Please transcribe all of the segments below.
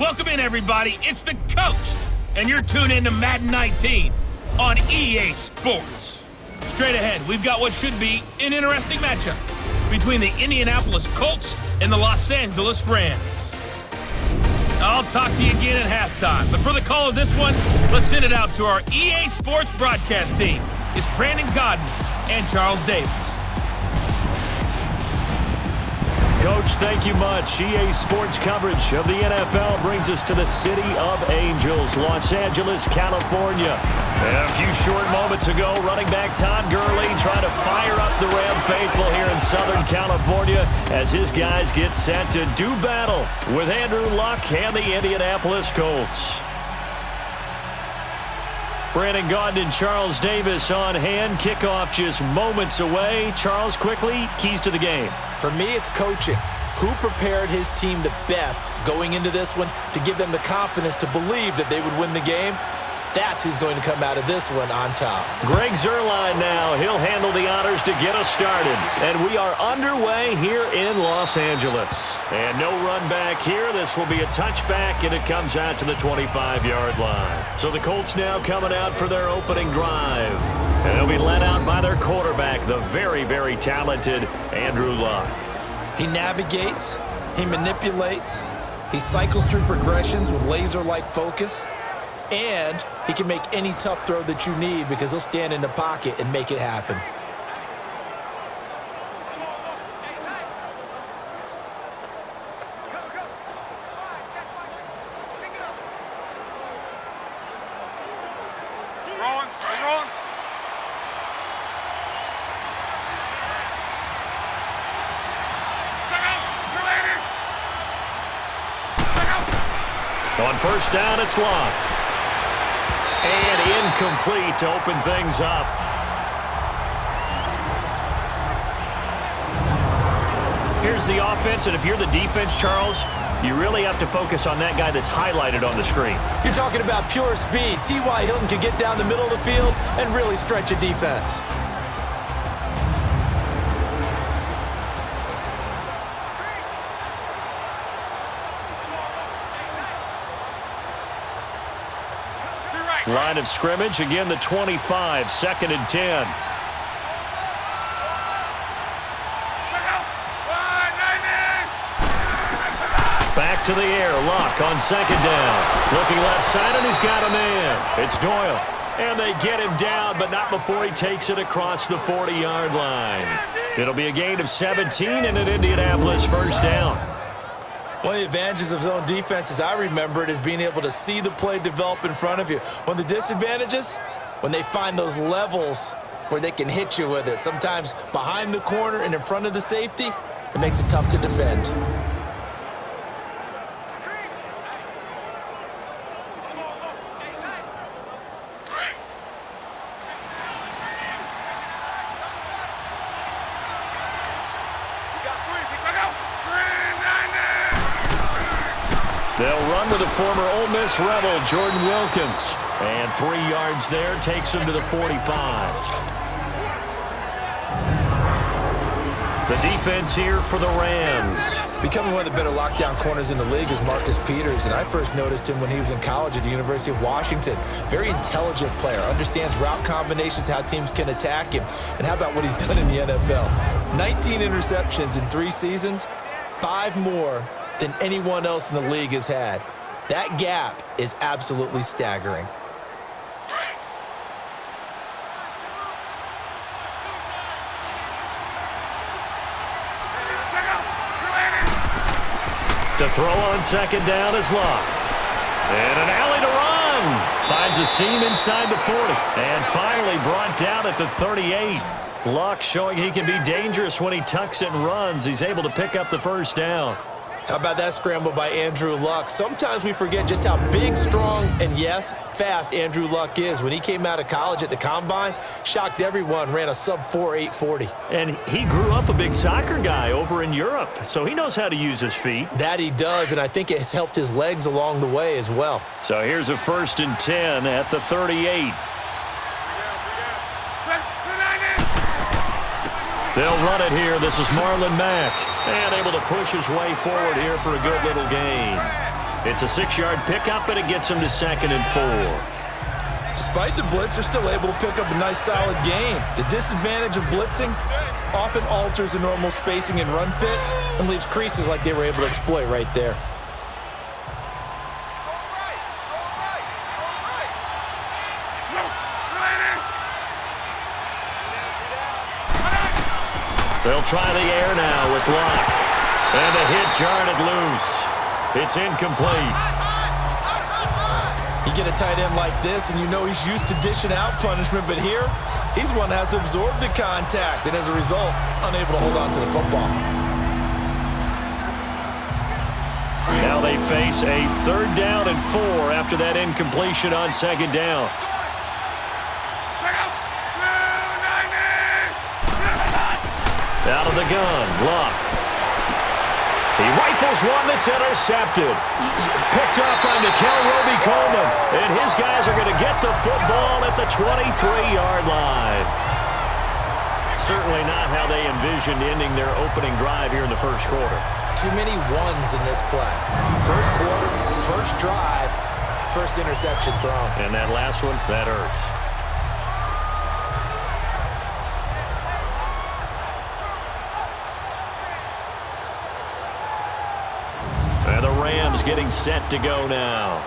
Welcome in, everybody. It's the Coach, and you're tuned in to Madden 19 on EA Sports. Straight ahead, we've got what should be an interesting matchup between the Indianapolis Colts and the Los Angeles Rams. I'll talk to you again at halftime, but for the call of this one, let's send it out to our EA Sports broadcast team. It's Brandon Godden and Charles Davis. Coach, thank you much. EA Sports coverage of the NFL brings us to the City of Angels, Los Angeles, California. And a few short moments ago, running back Todd Gurley trying to fire up the Ram faithful here in Southern California as his guys get set to do battle with Andrew Luck and the Indianapolis Colts. Brandon Gaudin and Charles Davis on hand. Kickoff just moments away. Charles, quickly, keys to the game. For me, it's coaching. Who prepared his team the best going into this one to give them the confidence to believe that they would win the game? That's who's going to come out of this one on top. Greg Zuerlein now. He'll handle the honors to get us started. And we are underway here in Los Angeles. And no run back here. This will be a touchback, and it comes out to the 25-yard line. So the Colts now coming out for their opening drive. And they'll be led out by their quarterback, the very, very talented Andrew Luck. He navigates. He manipulates. He cycles through progressions with laser-like focus. And he can make any tough throw that you need because he'll stand in the pocket and make it happen. On first down, it's Luck. And incomplete to open things up. Here's the offense, and if you're the defense, Charles, you really have to focus on that guy that's highlighted on the screen. You're talking about pure speed. T.Y. Hilton can get down the middle of the field and really stretch a defense. Line of scrimmage, again the 25, 2nd and 10. Back to the air, Luck on 2nd down. Looking left side, and he's got a man. It's Doyle. And they get him down, but not before he takes it across the 40-yard line. It'll be a gain of 17 and an Indianapolis first down. One of the advantages of zone defense, as I remember it, is being able to see the play develop in front of you. One of the disadvantages, when they find those levels where they can hit you with it, sometimes behind the corner and in front of the safety, it makes it tough to defend. They'll run with the former Ole Miss Rebel, Jordan Wilkins. And 3 yards there takes him to the 45. The defense here for the Rams. Becoming one of the better lockdown corners in the league is Marcus Peters, and I first noticed him when he was in college at the University of Washington. Very intelligent player, understands route combinations, how teams can attack him, and how about what he's done in the NFL? 19 interceptions in 3 seasons, 5 more than anyone else in the league has had. That gap is absolutely staggering. To throw on 2nd down is Luck. And an alley to run. Finds a seam inside the 40. And finally brought down at the 38. Luck showing he can be dangerous when he tucks and runs. He's able to pick up the first down. How about that scramble by Andrew Luck? Sometimes we forget just how big, strong, and yes, fast Andrew Luck is. When he came out of college at the Combine, shocked everyone, ran a sub-4 840. And he grew up a big soccer guy over in Europe, so he knows how to use his feet. That he does, and I think it has helped his legs along the way as well. So here's a 1st and 10 at the 38. They'll run it here. This is Marlon Mack. And able to push his way forward here for a good little gain. It's a 6-yard pickup, and it gets them to 2nd and 4. Despite the blitz, they're still able to pick up a nice, solid gain. The disadvantage of blitzing often alters the normal spacing and run fits and leaves creases like they were able to exploit right there. They'll try the air now with Locke. And a hit jarred it loose. It's incomplete. You get a tight end like this, and you know he's used to dishing out punishment, but here, he's one that has to absorb the contact, and as a result, unable to hold on to the football. Now they face a 3rd down and 4 after that incompletion on 2nd down. Out of the gun, Luck. He rifles one that's intercepted. Picked up by Nickel Roby-Coleman. And his guys are going to get the football at the 23-yard line. Certainly not how they envisioned ending their opening drive here in the first quarter. Too many ones in this play. First quarter, first drive, first interception thrown. And that last one, that hurts. And the Rams getting set to go now.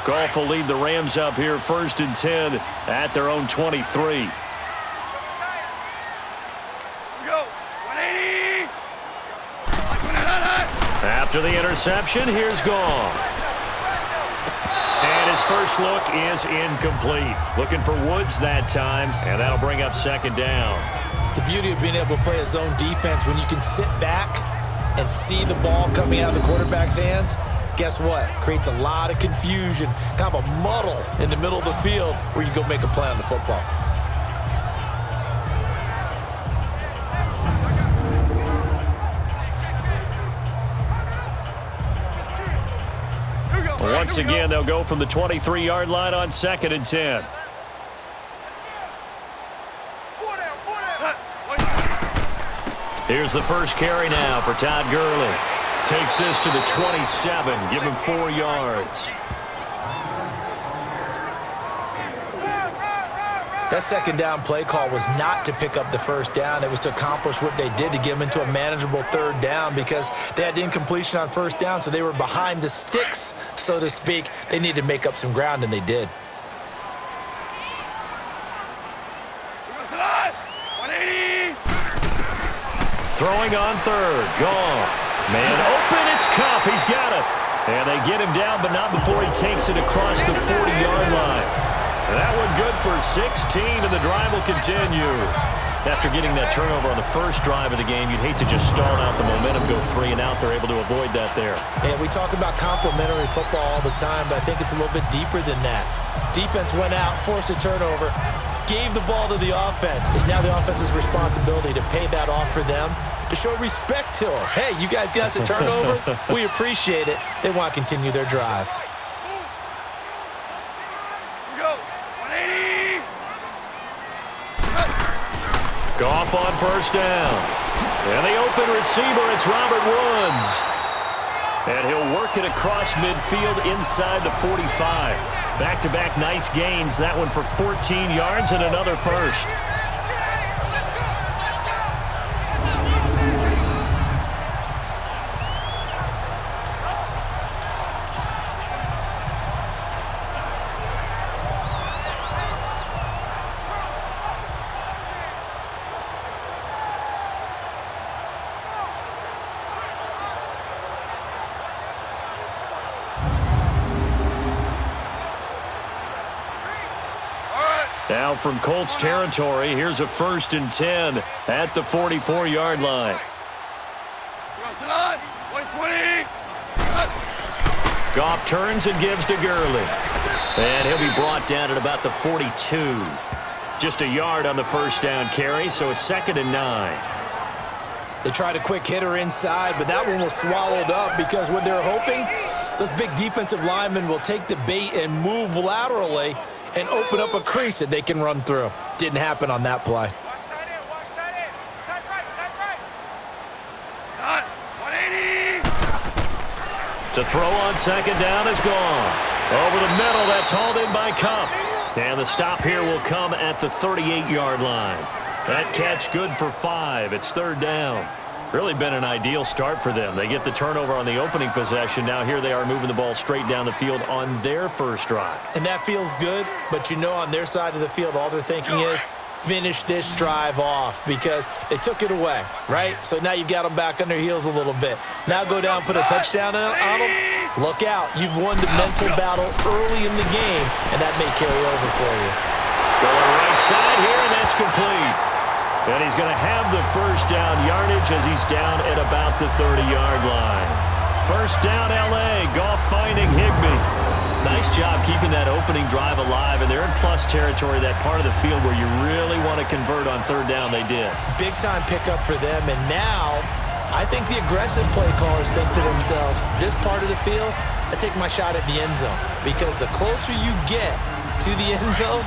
Goff will lead the Rams up here 1st and 10 at their own 23. After the interception, here's Goff. And his first look is incomplete. Looking for Woods that time, and that'll bring up 2nd down. The beauty of being able to play a zone defense when you can sit back and see the ball coming out of the quarterback's hands, guess what? Creates a lot of confusion, kind of a muddle in the middle of the field where you go make a play on the football. Once again, they'll go from the 23-yard line on 2nd and 10. Here's the first carry now for Todd Gurley. Takes this to the 27, give him 4 yards. That 2nd down play call was not to pick up the 1st down. It was to accomplish what they did to get them into a manageable 3rd down because they had incompletion on 1st down, so they were behind the sticks, so to speak. They needed to make up some ground, and they did. Throwing on 3rd, Goff. Man open, it's Cup, he's got it. And they get him down, but not before he takes it across the 40-yard line. That one good for 16, and the drive will continue. After getting that turnover on the first drive of the game, you'd hate to just stall out the momentum, go 3 and out. They're able to avoid that there. And we talk about complementary football all the time, but I think it's a little bit deeper than that. Defense went out, forced a turnover, gave the ball to the offense. It's now the offense's responsibility to pay that off for them, to show respect to them. Hey, you guys got us a turnover. We appreciate it. They want to continue their drive. Goff on 1st down. And the open receiver, it's Robert Woods. And he'll work it across midfield inside the 45. Back-to-back nice gains. That one for 14 yards and another first. Now from Colts territory, here's a 1st and 10 at the 44-yard line. Goff turns and gives to Gurley. And he'll be brought down at about the 42. Just a yard on the first down carry, so it's 2nd and 9. They tried a quick hitter inside, but that one was swallowed up because what they're hoping, those big defensive linemen will take the bait and move laterally and open up a crease that they can run through. Didn't happen on that play. To throw on 2nd down is Goff. Over the middle, that's hauled in by Cup. And the stop here will come at the 38-yard line. That catch good for 5. It's 3rd down. Really been an ideal start for them. They get the turnover on the opening possession. Now here they are moving the ball straight down the field on their first drive. And that feels good, but you know on their side of the field, all they're thinking is finish this drive off because they took it away, right? So now you've got them back on their heels a little bit. Now go down, put a touchdown on them. Look out. You've won the mental battle early in the game, and that may carry over for you. Going right side here, and that's complete. And he's going to have the first down yardage as he's down at about the 30-yard line. First down, L.A. Goff finding Higbee. Nice job keeping that opening drive alive, and they're in plus territory, that part of the field where you really want to convert on 3rd down. They did. Big-time pickup for them, and now I think the aggressive play callers think to themselves, this part of the field, I take my shot at the end zone because the closer you get to the end zone,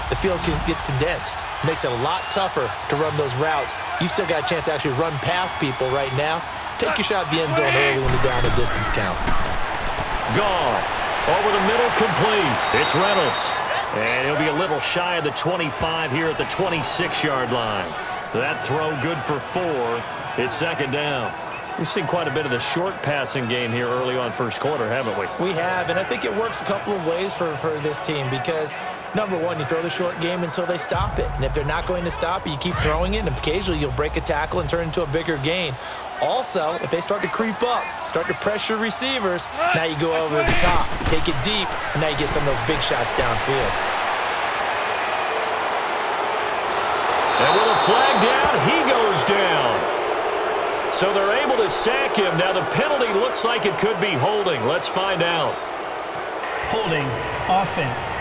the field gets condensed. Makes it a lot tougher to run those routes. You still got a chance to actually run past people right now. Take your shot at the end zone early in the down and distance count. Goff. Over the middle, complete. It's Reynolds. And he'll be a little shy of the 25 here at the 26-yard line. That throw good for 4. It's 2nd down. We've seen quite a bit of the short passing game here early on first quarter, haven't we? We have, and I think it works a couple of ways for this team because, number one, you throw the short game until they stop it. And if they're not going to stop it, you keep throwing it, and occasionally you'll break a tackle and turn into a bigger gain. Also, if they start to creep up, start to pressure receivers, now you go over the top, take it deep, and now you get some of those big shots downfield. And with a flag down, he goes down. So they're able to sack him. Now the penalty looks like it could be holding. Let's find out. Holding, offense.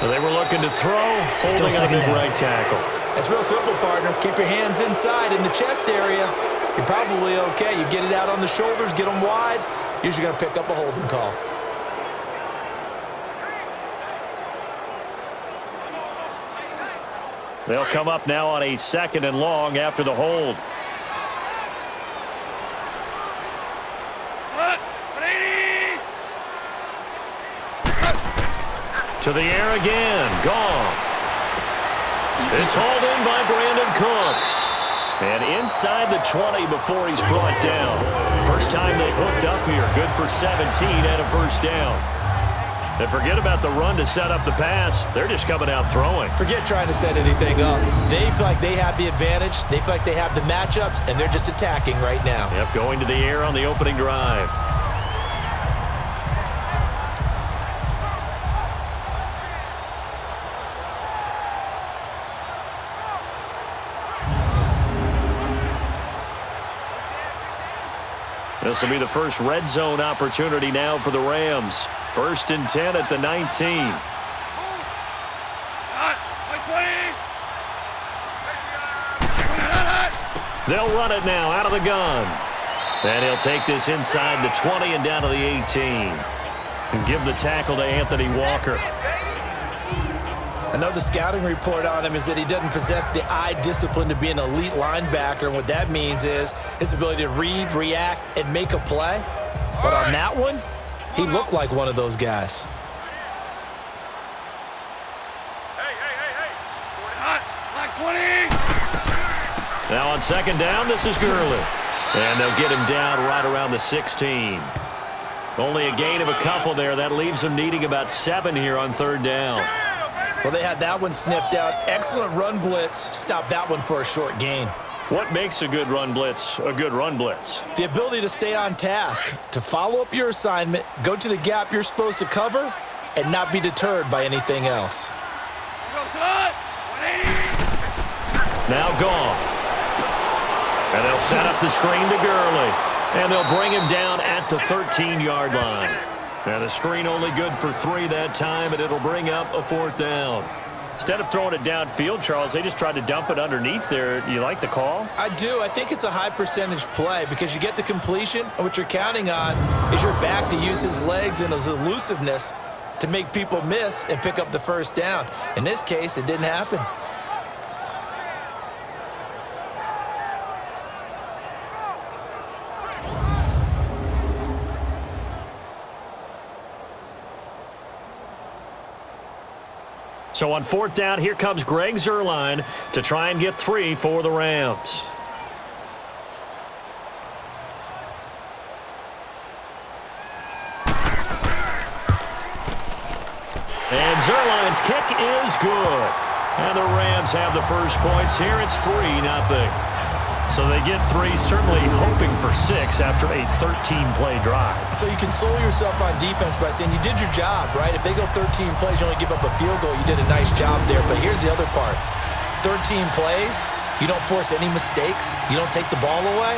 Well, they were looking to throw, holding on the right tackle. It's real simple, partner. Keep your hands inside in the chest area. You're probably okay. You get it out on the shoulders, get them wide. Usually going to pick up a holding call. They'll come up now on a 2nd and long after the hold. To the air again. Goff. It's hauled in by Brandon Cooks. And inside the 20 before he's brought down. First time they've hooked up here. Good for 17 and a first down. And forget about the run to set up the pass. They're just coming out throwing. Forget trying to set anything up. They feel like they have the advantage. They feel like they have the matchups, and they're just attacking right now. Yep, going to the air on the opening drive. This will be the first red zone opportunity now for the Rams. 1st and 10 at the 19. They'll run it now out of the gun. And he'll take this inside the 20 and down to the 18. And give the tackle to Anthony Walker. I know the scouting report on him is that he doesn't possess the eye discipline to be an elite linebacker. And what that means is his ability to read, react, and make a play. But on that one, he looked like one of those guys. Now on 2nd down, this is Gurley. And they'll get him down right around the 16. Only a gain of a couple there. That leaves them needing about 7 here on 3rd down. Well, they had that one sniffed out. Excellent run blitz. Stopped that one for a short gain. What makes a good run blitz a good run blitz? The ability to stay on task, to follow up your assignment, go to the gap you're supposed to cover, and not be deterred by anything else. Now Goff. And they'll set up the screen to Gurley. And they'll bring him down at the 13-yard line. Now the screen only good for 3 that time, and it'll bring up a 4th down. Instead of throwing it downfield, Charles, they just tried to dump it underneath there. You like the call? I do. I think it's a high percentage play because you get the completion, and what you're counting on is your back to use his legs and his elusiveness to make people miss and pick up the 1st down. In this case, it didn't happen. So on 4th down, here comes Greg Zuerlein to try and get 3 for the Rams. And Zuerlein's kick is good. And the Rams have the first points here. It's 3-0. So they get 3, certainly hoping for 6 after a 13-play drive. So you console yourself on defense by saying you did your job, right? If they go 13 plays, you only give up a field goal, you did a nice job there. But here's the other part. 13 plays, you don't force any mistakes, you don't take the ball away.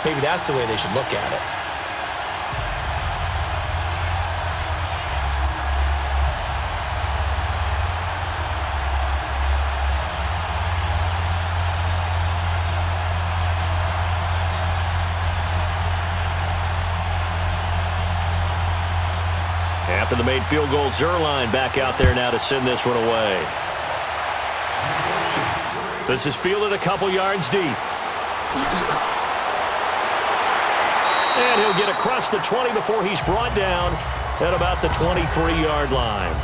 Maybe that's the way they should look at it. After the made field goal, Zuerlein back out there now to send this one away. This is fielded a couple yards deep. And he'll get across the 20 before he's brought down at about the 23-yard line.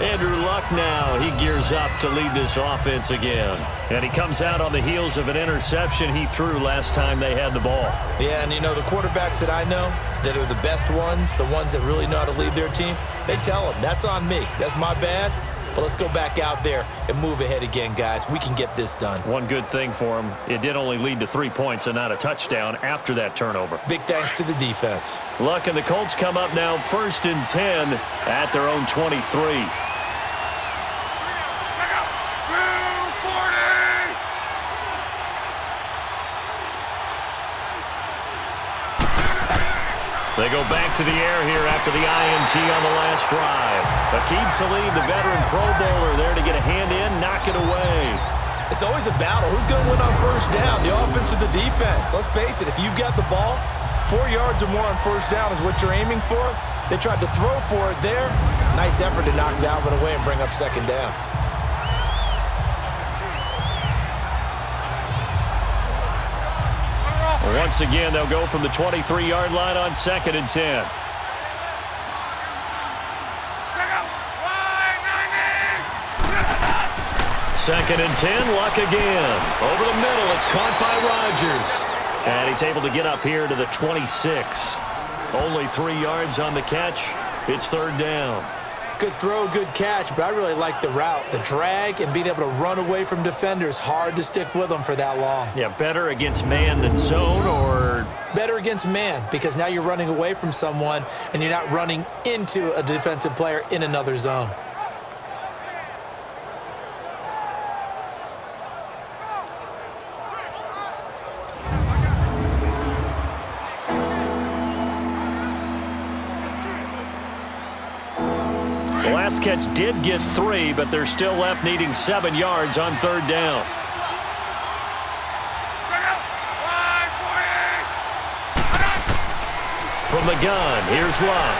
Andrew Luck now, he gears up to lead this offense again. And he comes out on the heels of an interception he threw last time they had the ball. Yeah, and you know, the quarterbacks that I know that are the best ones, the ones that really know how to lead their team, they tell them, that's on me. That's my bad. But let's go back out there and move ahead again, guys. We can get this done. One good thing for him, it did only lead to 3 points and not a touchdown after that turnover. Big thanks to the defense. Luck and the Colts come up now 1st and 10 at their own 23. They go back to the air here after the INT on the last drive. Aqib Talib, the veteran Pro Bowler, there to get a hand in, knock it away. It's always a battle. Who's going to win on 1st down, the offense or the defense? Let's face it, if you've got the ball, 4 yards or more on 1st down is what you're aiming for. They tried to throw for it there. Nice effort to knock that one away and bring up 2nd down. Once again, they'll go from the 23-yard line on 2nd and 10. Second and 10, Luck again. Over the middle, it's caught by Rodgers. And he's able to get up here to the 26. Only 3 yards on the catch. It's 3rd down. Good throw, good catch, but I really like the route. The drag and being able to run away from defenders, hard to stick with them for that long. Yeah, better against man than zone, or? Better against man, because now you're running away from someone and you're not running into a defensive player in another zone. Last catch did get 3, but they're still left needing 7 yards on 3rd down. From the gun, here's Luck.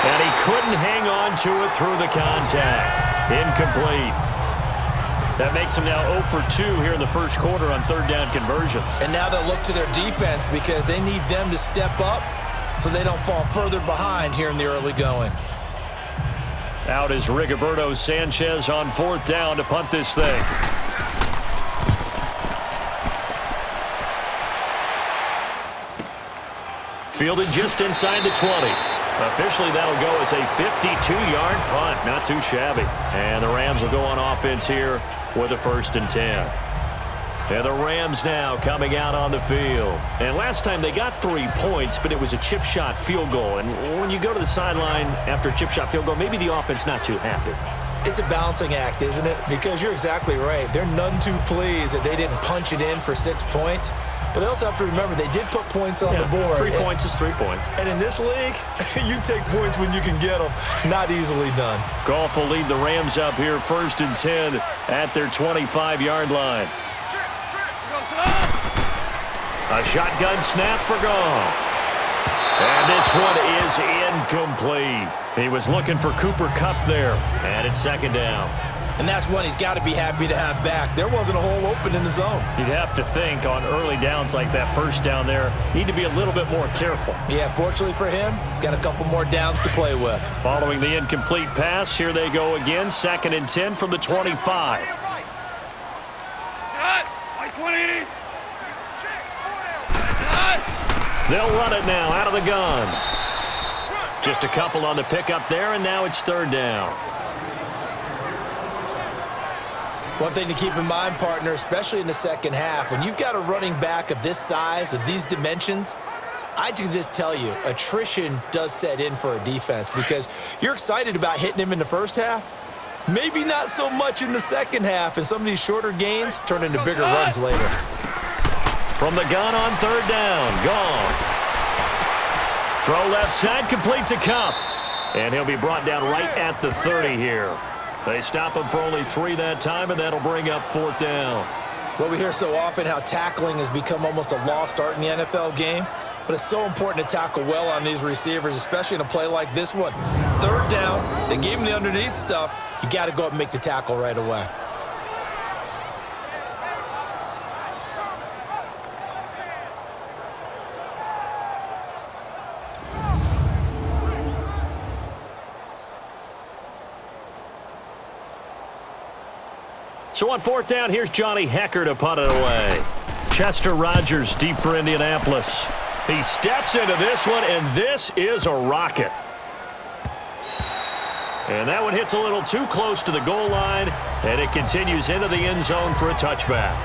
And he couldn't hang on to it through the contact. Incomplete. That makes him now 0 for 2 here in the 1st quarter on 3rd down conversions. And now they'll look to their defense because they need them to step up so they don't fall further behind here in the early going. Out is Rigoberto Sanchez on 4th down to punt this thing. Fielded just inside the 20. Officially, that'll go as a 52-yard punt. Not too shabby. And the Rams will go on offense here with a 1st and 10. And the Rams now coming out on the field. And last time they got 3 points, but it was a chip shot field goal. And when you go to the sideline after a chip shot field goal, maybe the offense not too happy. It's a balancing act, isn't it? Because you're exactly right. They're none too pleased that they didn't punch it in for 6 points. But they also have to remember they did put points on the board. 3 points is 3 points. And in this league, you take points when you can get them. Not easily done. Goff will lead the Rams up here 1st and 10 at their 25-yard line. A shotgun snap for Goff. And this one is incomplete. He was looking for Cooper Kupp there. And it's 2nd down. And that's one he's got to be happy to have back. There wasn't a hole open in the zone. You'd have to think on early downs like that 1st down there, need to be a little bit more careful. Yeah, fortunately for him, got a couple more downs to play with. Following the incomplete pass, here they go again. 2nd and 10 from the 25. They'll run it now out of the gun. Just a couple on the pickup there, and now it's 3rd down. One thing to keep in mind, partner, especially in the second half, when you've got a running back of this size, of these dimensions, I can just tell you, attrition does set in for a defense because you're excited about hitting him in the first half. Maybe not so much in the second half, and some of these shorter gains turn into bigger runs later. From the gun on 3rd down, Goff. Throw left side, complete to Kupp. And he'll be brought down right at the 30 here. They stop him for only 3 that time, and that'll bring up 4th down. Well, we hear so often how tackling has become almost a lost art in the NFL game, but it's so important to tackle well on these receivers, especially in a play like this one. 3rd down, they gave him the underneath stuff. You got to go up and make the tackle right away. So on 4th down, here's Johnny Hecker to punt it away. Chester Rogers deep for Indianapolis. He steps into this one, and this is a rocket. And that one hits a little too close to the goal line, and it continues into the end zone for a touchback.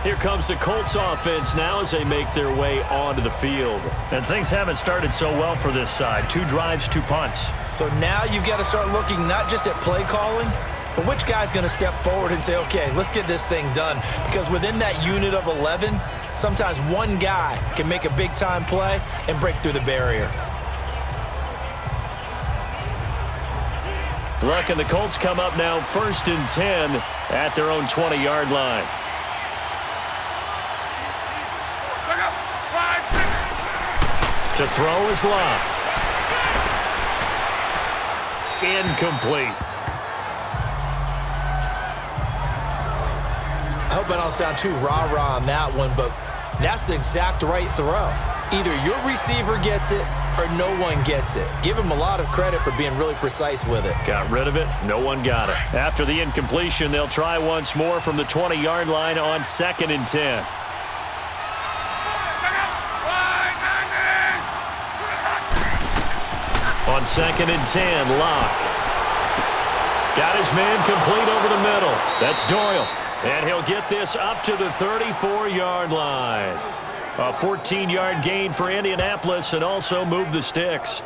Here comes the Colts offense now as they make their way onto the field. And things haven't started so well for this side. 2 drives, 2 punts. So now you've got to start looking not just at play calling, but which guy's going to step forward and say, okay, let's get this thing done? Because within that unit of 11, sometimes one guy can make a big-time play and break through the barrier. Look, and the Colts come up now 1st and 10 at their own 20-yard line. To throw is Locke. Incomplete. I hope I don't sound too rah-rah on that one, but that's the exact right throw. Either your receiver gets it or no one gets it. Give him a lot of credit for being really precise with it. Got rid of it. No one got it. After the incompletion, they'll try once more from the 20-yard line on 2nd and 10. On 2nd and 10, Locke. Got his man complete over the middle. That's Doyle. And he'll get this up to the 34-yard line. A 14-yard gain for Indianapolis and also move the sticks.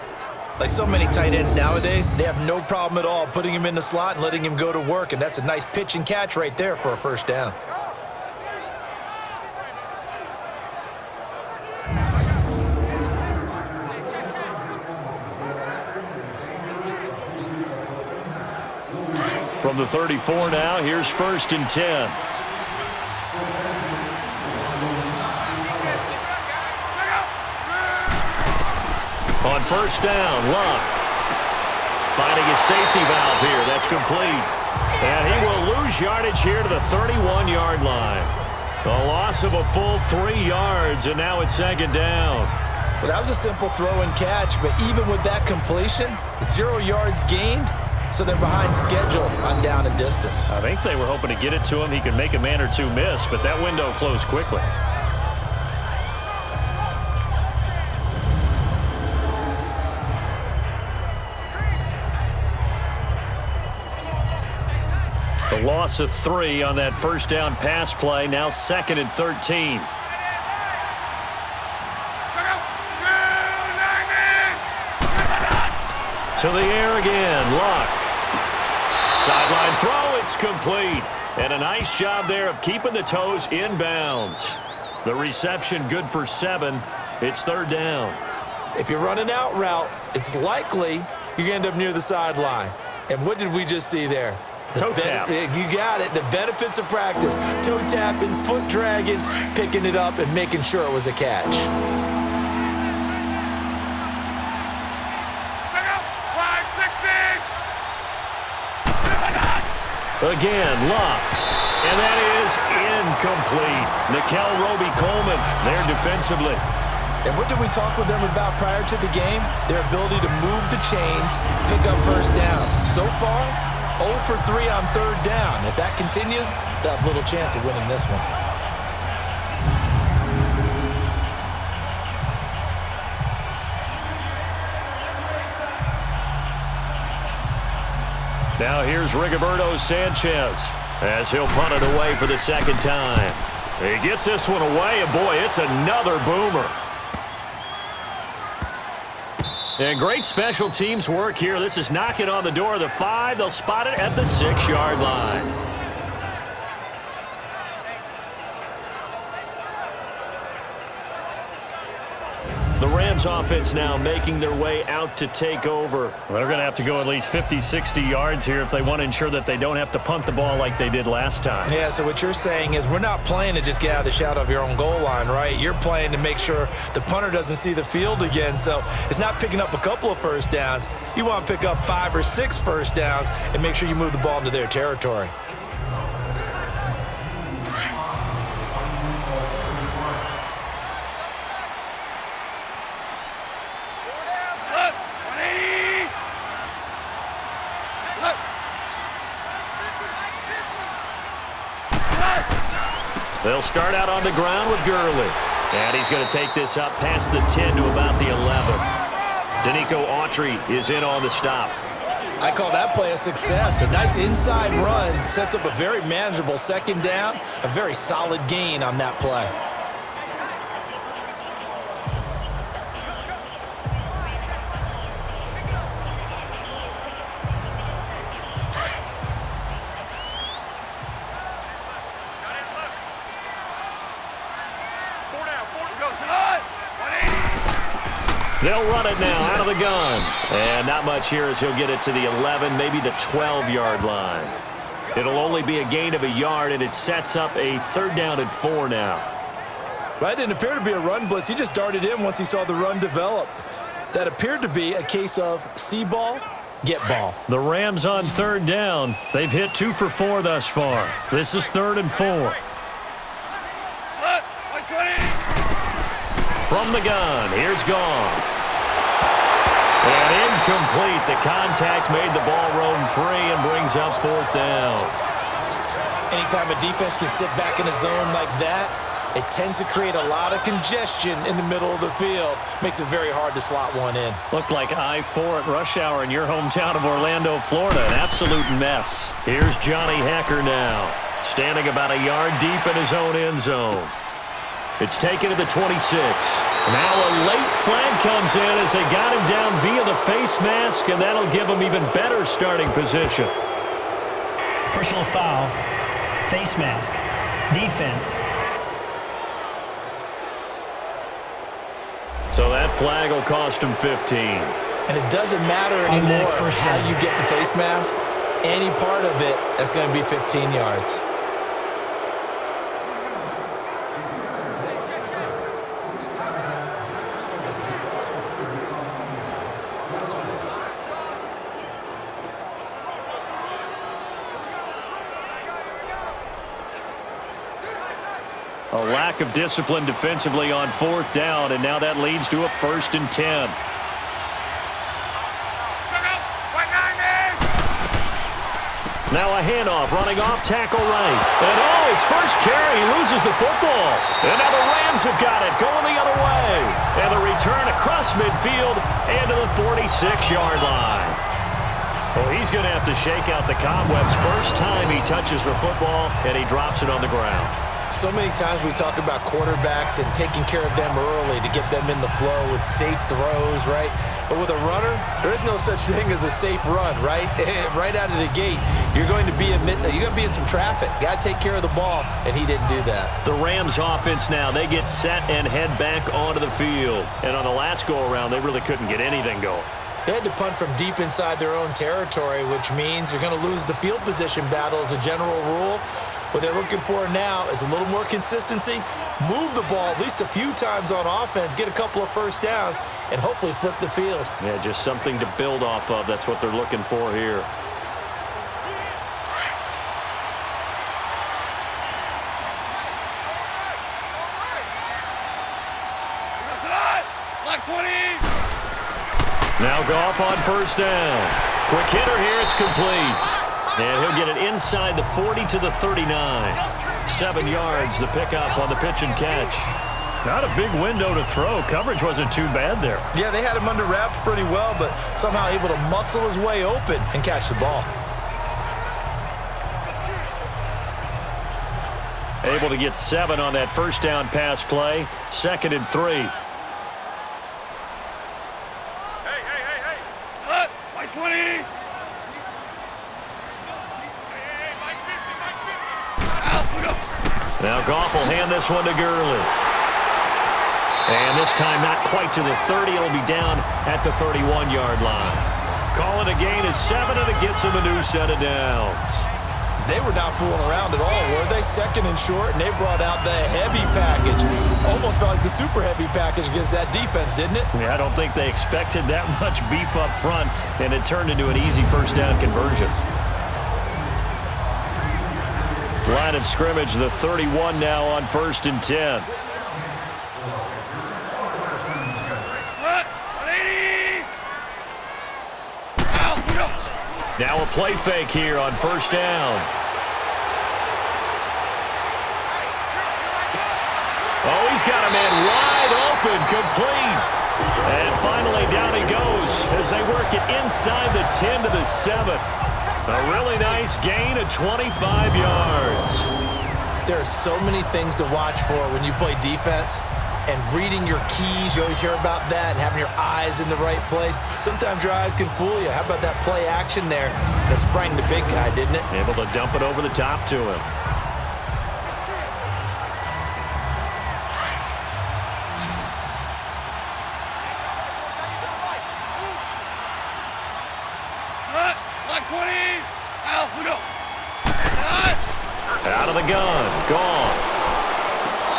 Like so many tight ends nowadays, they have no problem at all putting him in the slot and letting him go to work, and that's a nice pitch and catch right there for a 1st down. From the 34 now, here's 1st and 10. On 1st down, Locke. Finding his safety valve here. That's complete. And he will lose yardage here to the 31-yard line. A loss of a full 3 yards, and now it's 2nd down. Well, that was a simple throw and catch, but even with that completion, 0 yards gained, so they're behind schedule on down and distance. I think they were hoping to get it to him. He could make a man or 2 miss, but that window closed quickly. The loss of 3 on that 1st down pass play. Now 2nd and 13. To the air again, Locke. Sideline throw, it's complete. And a nice job there of keeping the toes in bounds. The reception good for 7. It's 3rd down. If you're running out route, it's likely you're going to end up near the sideline. And what did we just see there? Toe tap. You got it. The benefits of practice. Toe tapping, foot dragging, picking it up, and making sure it was a catch. Again, Luck. And that is incomplete. Nikel Roby-Coleman there defensively. And what did we talk with them about prior to the game? Their ability to move the chains, pick up first downs. So far, 0 for 3 on 3rd down. If that continues, they'll have little chance of winning this one. Now here's Rigoberto Sanchez as he'll punt it away for the 2nd time. He gets this one away, and boy, it's another boomer. And great special teams work here. This is knocking on the door of the 5. They'll spot it at the 6-yard line. The Rams offense now making their way out to take over. They're going to have to go at least 50, 60 yards here if they want to ensure that they don't have to punt the ball like they did last time. Yeah, so what you're saying is we're not playing to just get out of the shadow of your own goal line, right? You're playing to make sure the punter doesn't see the field again. So it's not picking up a couple of first downs. You want to pick up 5 or 6 first downs and make sure you move the ball into their territory. They'll start out on the ground with Gurley. And he's going to take this up past the 10 to about the 11. Danico Autry is in on the stop. I call that play a success. A nice inside run sets up a very manageable 2nd down. A very solid gain on that play. They'll run it now out of the gun. And not much here as he'll get it to the 11, maybe the 12-yard line. It'll only be a gain of a yard, and it sets up a 3rd down and 4 now. That didn't appear to be a run blitz. He just darted in once he saw the run develop. That appeared to be a case of see ball, get ball. The Rams on 3rd down. They've hit 2 for 4 thus far. This is 3rd and 4. From the gun, here's Goff. And incomplete. The contact made the ball roam free and brings up 4th down. Anytime a defense can sit back in a zone like that, it tends to create a lot of congestion in the middle of the field. Makes it very hard to slot one in. Looked like I-4 at rush hour in your hometown of Orlando, Florida. An absolute mess. Here's Johnny Hecker now, standing about a yard deep in his own end zone. It's taken to the 26. Now a late flag comes in as they got him down via the face mask, and that'll give him even better starting position. Personal foul, face mask, defense. So that flag will cost him 15. And it doesn't matter anymore how you get the face mask. Any part of it, that's going to be 15 yards. A lack of discipline defensively on 4th down, and now that leads to a 1st and 10. Now a handoff, running off tackle right. And his first carry, he loses the football. And now the Rams have got it, going the other way. And the return across midfield and to the 46-yard line. Well, he's going to have to shake out the cobwebs first time he touches the football, and he drops it on the ground. So many times we talk about quarterbacks and taking care of them early to get them in the flow with safe throws, right? But with a runner, there is no such thing as a safe run, right? Right out of the gate, you're going to be in some traffic. Got to take care of the ball, and he didn't do that. The Rams offense now, they get set and head back onto the field. And on the last go-around, they really couldn't get anything going. They had to punt from deep inside their own territory, which means you're going to lose the field position battle as a general rule. What they're looking for now is a little more consistency, move the ball at least a few times on offense, get a couple of first downs, and hopefully flip the field. Yeah, just something to build off of. That's what they're looking for here. Now Goff on first down. Quick hitter here, it's complete. And he'll get it inside the 40 to the 39. 7 yards, the pickup on the pitch and catch. Not a big window to throw. Coverage wasn't too bad there. Yeah, they had him under wraps pretty well, but somehow able to muscle his way open and catch the ball. Able to get 7 on that first down pass play. 2nd and 3. Now Goff will hand this one to Gurley. And this time not quite to the 30. It'll be down at the 31-yard line. Calling a gain of 7, and it gets him a new set of downs. They were not fooling around at all, were they? 2nd and short, and they brought out the heavy package. Almost felt like the super heavy package against that defense, didn't it? Yeah, I don't think they expected that much beef up front, and it turned into an easy first down conversion. Line of scrimmage, the 31 now on 1st and 10. Now a play fake here on first down. Oh, he's got a man wide open, complete. And finally down he goes as they work it inside the 10 to the 7. A really nice gain of 25 yards. There are so many things to watch for when you play defense. And reading your keys, you always hear about that, and having your eyes in the right place. Sometimes your eyes can fool you. How about that play action there? That sprang the big guy, didn't it? Able to dump it over the top to him. Out of the gun, Goff.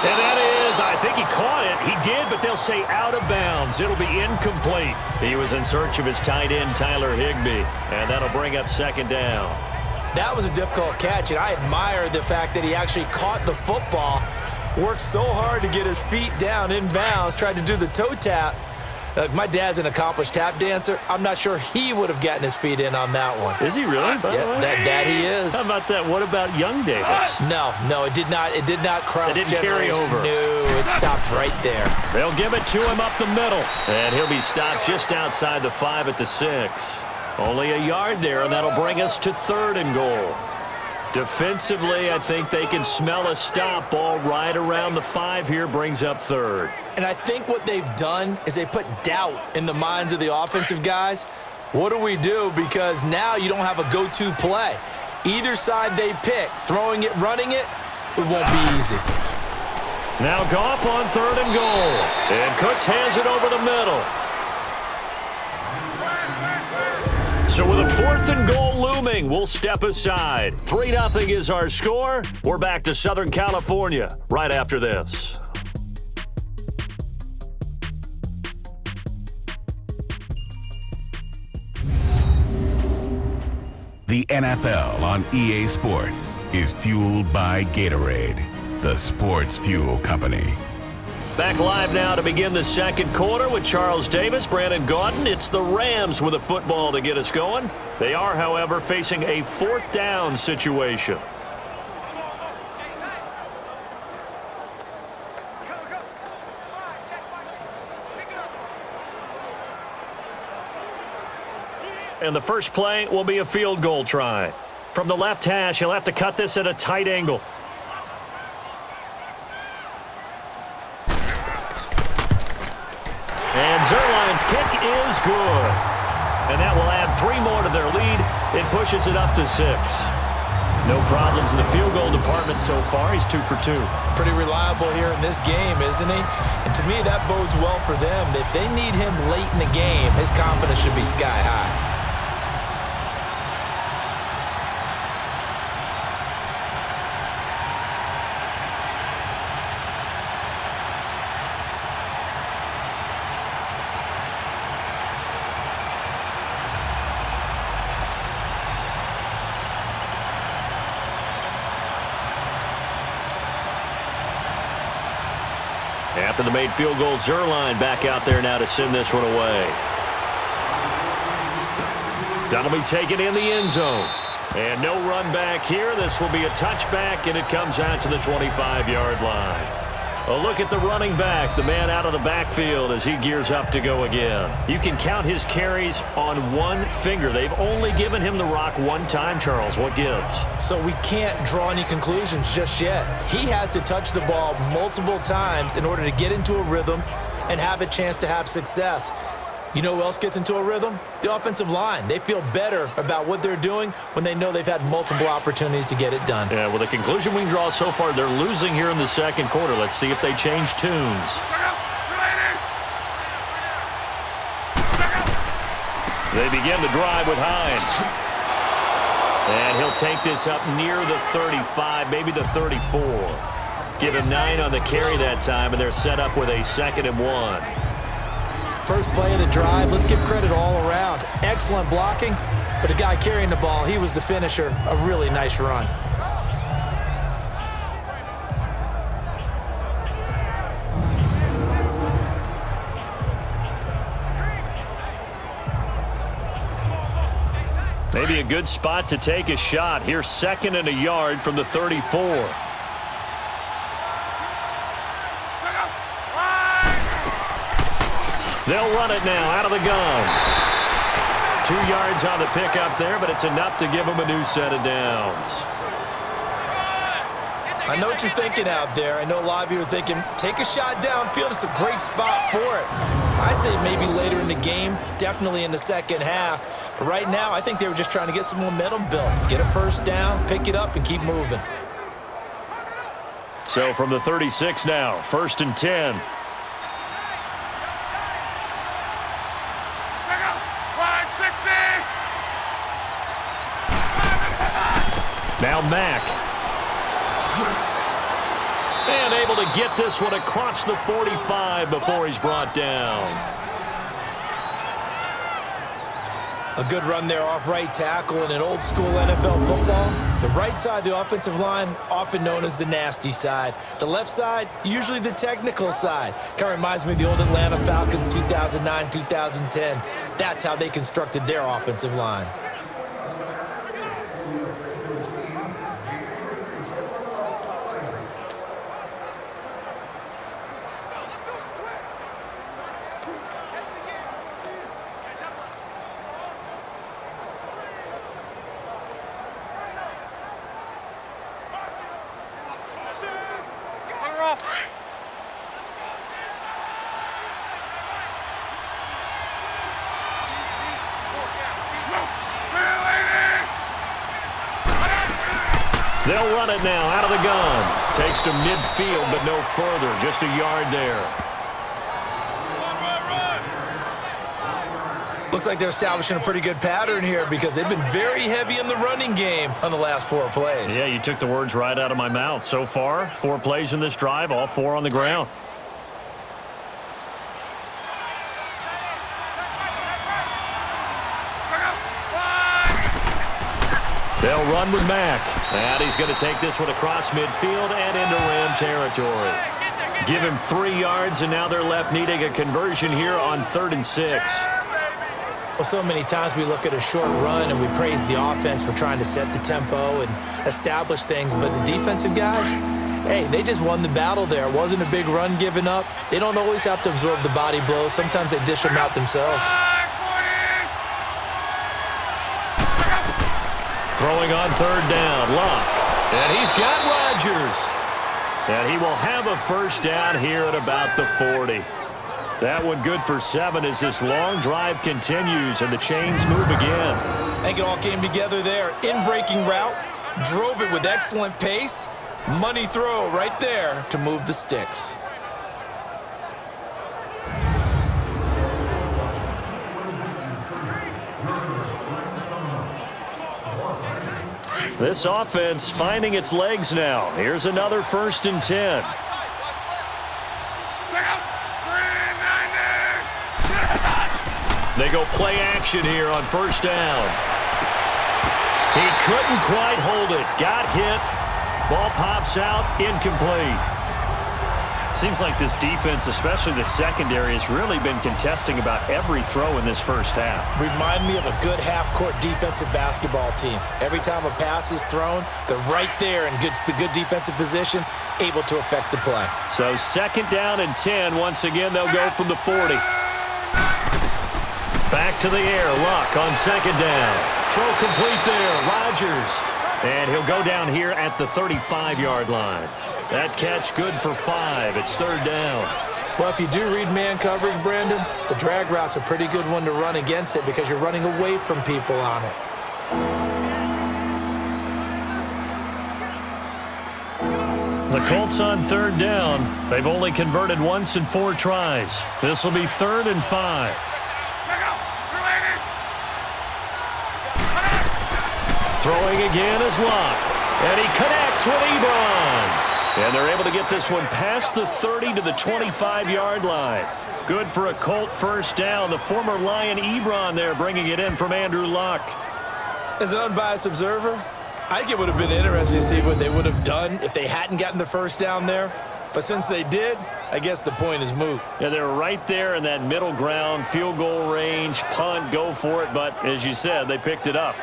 And that is, I think he caught it. He did, but they'll say out of bounds. It'll be incomplete. He was in search of his tight end, Tyler Higbee, and that'll bring up 2nd down. That was a difficult catch, and I admire the fact that he actually caught the football, worked so hard to get his feet down in bounds, tried to do the toe tap. My dad's an accomplished tap dancer. I'm not sure he would have gotten his feet in on that one. Is he really? Yeah, that he is. How about that? What about young Davis? No, it did not. It did not cross. It didn't carry over. No, it stopped right there. They'll give it to him up the middle, and he'll be stopped just outside the 5 at the 6. Only a yard there, and that'll bring us to 3rd and goal. Defensively, I think they can smell a stop. Ball right around the 5 here, brings up 3rd. And I think what they've done is they put doubt in the minds of the offensive guys. What do we do? Because now you don't have a go-to play. Either side they pick, throwing it, running it, it won't be easy. Now Goff on 3rd and goal. And Cooks hands it over the middle. So with a 4th and goal looming, we'll step aside. 3-0 is our score. We're back to Southern California right after this. The NFL on EA Sports is fueled by Gatorade, the sports fuel company. Back live now to begin the 2nd quarter with Charles Davis, Brandon Gaudin. It's the Rams with a football to get us going. They are, however, facing a 4th down situation. And the first play will be a field goal try. From the left hash, he'll have to cut this at a tight angle. is good. And that will add 3 more to their lead. It pushes it up to 6. No problems in the field goal department so far. He's 2 for 2. Pretty reliable here in this game, isn't he? And to me, that bodes well for them. If they need him late in the game, his confidence should be sky high. After the made field goal, Zerline back out there now to send this one away. That'll be taken in the end zone. And no run back here. This will be a touchback, and it comes out to the 25-yard line. A look at the running back, the man out of the backfield as he gears up to go again. You can count his carries on one finger. They've only given him the rock one time, Charles. What gives? So we can't draw any conclusions just yet. He has to touch the ball multiple times in order to get into a rhythm and have a chance to have success. You know who else gets into a rhythm? The offensive line. They feel better about what they're doing when they know they've had multiple opportunities to get it done. Yeah, well, the conclusion we can draw so far, they're losing here in the second quarter. Let's see if they change tunes. They begin the drive with Hines. And he'll take this up near the 35, maybe the 34. Give him 9 on the carry that time, and they're set up with a 2nd and 1. First play of the drive, let's give credit all around. Excellent blocking, but the guy carrying the ball, he was the finisher. A really nice run. Maybe a good spot to take a shot. Here's 2nd and a yard from the 34. They'll run it now out of the gun. 2 yards on the pickup there, but it's enough to give them a new set of downs. I know what you're thinking out there. I know a lot of you are thinking, take a shot downfield. It's a great spot for it. I'd say maybe later in the game, definitely in the second half. But right now, I think they were just trying to get some momentum built. Get a first down, pick it up, and keep moving. So from the 36 now, 1st and 10. Now Mack. And able to get this one across the 45 before he's brought down. A good run there off right tackle in an old school NFL football. The right side of the offensive line, often known as the nasty side. The left side, usually the technical side. Kind of reminds me of the old Atlanta Falcons 2009, 2010. That's how they constructed their offensive line. They'll run it now out of the gun. Takes to midfield, but no further. Just a yard there. Looks like they're establishing a pretty good pattern here because they've been very heavy in the running game on the last 4 plays. Yeah, you took the words right out of my mouth. So far, 4 plays in this drive, all 4 on the ground. They'll run with Mack. And he's going to take this one across midfield and into Ram territory. Give him 3 yards, and now they're left needing a conversion here on 3rd and 6. Well, so many times we look at a short run and we praise the offense for trying to set the tempo and establish things, but the defensive guys, hey, they just won the battle there. It wasn't a big run given up. They don't always have to absorb the body blows. Sometimes they dish them out themselves. Throwing on 3rd down, Luck. And he's got Rodgers. And he will have a first down here at about the 40. That one good for 7 as this long drive continues and the chains move again. I think it all came together there. In-breaking route, drove it with excellent pace. Money throw right there to move the sticks. This offense finding its legs now. Here's another 1st and 10. They go play action here on 1st down. He couldn't quite hold it. Got hit. Ball pops out. Incomplete. Seems like this defense, especially the secondary, has really been contesting about every throw in this first half. Remind me of a good half-court defensive basketball team. Every time a pass is thrown, they're right there in good defensive position, able to affect the play. So 2nd down and 10. Once again, they'll go from the 40. Back to the air. Luck on 2nd down. Throw complete there. Rodgers. And he'll go down here at the 35-yard line. That catch good for 5. It's 3rd down. Well, if you do read man coverage, Brandon, the drag route's a pretty good one to run against it because you're running away from people on it. The Colts on 3rd down. They've only converted once in 4 tries. This will be 3rd and 5. Throwing again is Luck. And he connects with Ebron. And they're able to get this one past the 30 to the 25-yard line. Good for a Colt 1st down. The former Lion Ebron there bringing it in from Andrew Luck. As an unbiased observer, I think it would have been interesting to see what they would have done if they hadn't gotten the 1st down there. But since they did, I guess the point is moot. Yeah, they're right there in that middle ground, field goal range, punt, go for it. But as you said, they picked it up.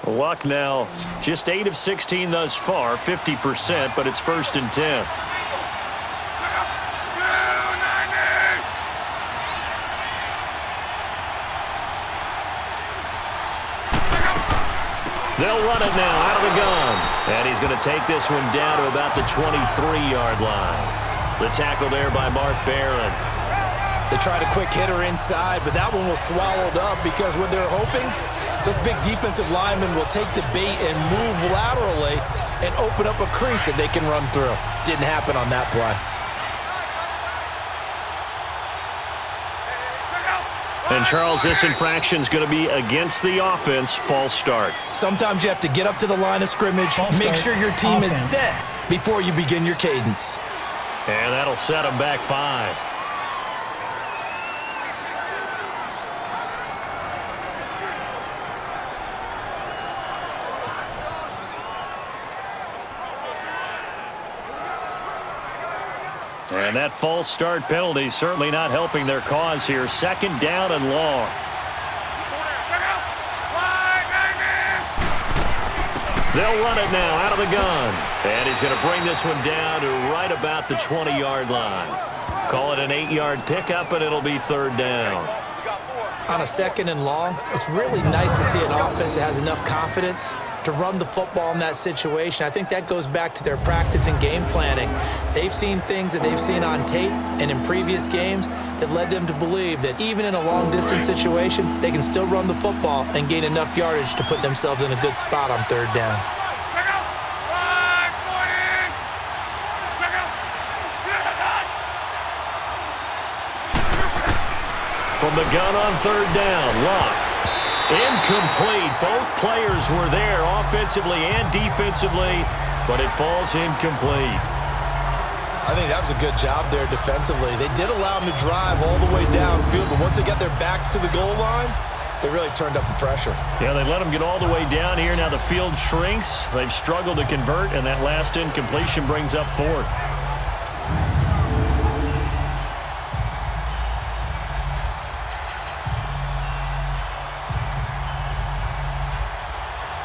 Luck now just 8 of 16 thus far, 50%, but it's 1st and 10. They'll run it now out of the gun. And he's going to take this one down to about the 23-yard line. The tackle there by Mark Barron. They tried a quick hitter inside, but that one was swallowed up because what they're hoping, this big defensive lineman will take the bait and move laterally and open up a crease that they can run through. Didn't happen on that play. And, Charles, this infraction is going to be against the offense. False start. Sometimes you have to get up to the line of scrimmage, make sure your team is set before you begin your cadence. And that'll set them back 5. And that false start penalty certainly not helping their cause here. 2nd down and long. They'll run it now out of the gun. And he's going to bring this one down to right about the 20-yard line. Call it an 8-yard pickup, and it'll be 3rd down. On a 2nd and long, it's really nice to see an offense that has enough confidence to run the football in that situation. I think that goes back to their practice and game planning. They've seen things that they've seen on tape and in previous games that led them to believe that even in a long-distance situation, they can still run the football and gain enough yardage to put themselves in a good spot on 3rd down. From the gun on 3rd down, Luck. Incomplete. Both players were there offensively and defensively, but it falls incomplete. I think that was a good job there defensively. They did allow them to drive all the way downfield, but once they got their backs to the goal line, they really turned up the pressure. Yeah, they let them get all the way down here. Now the field shrinks. They've struggled to convert, and that last incompletion brings up 4th.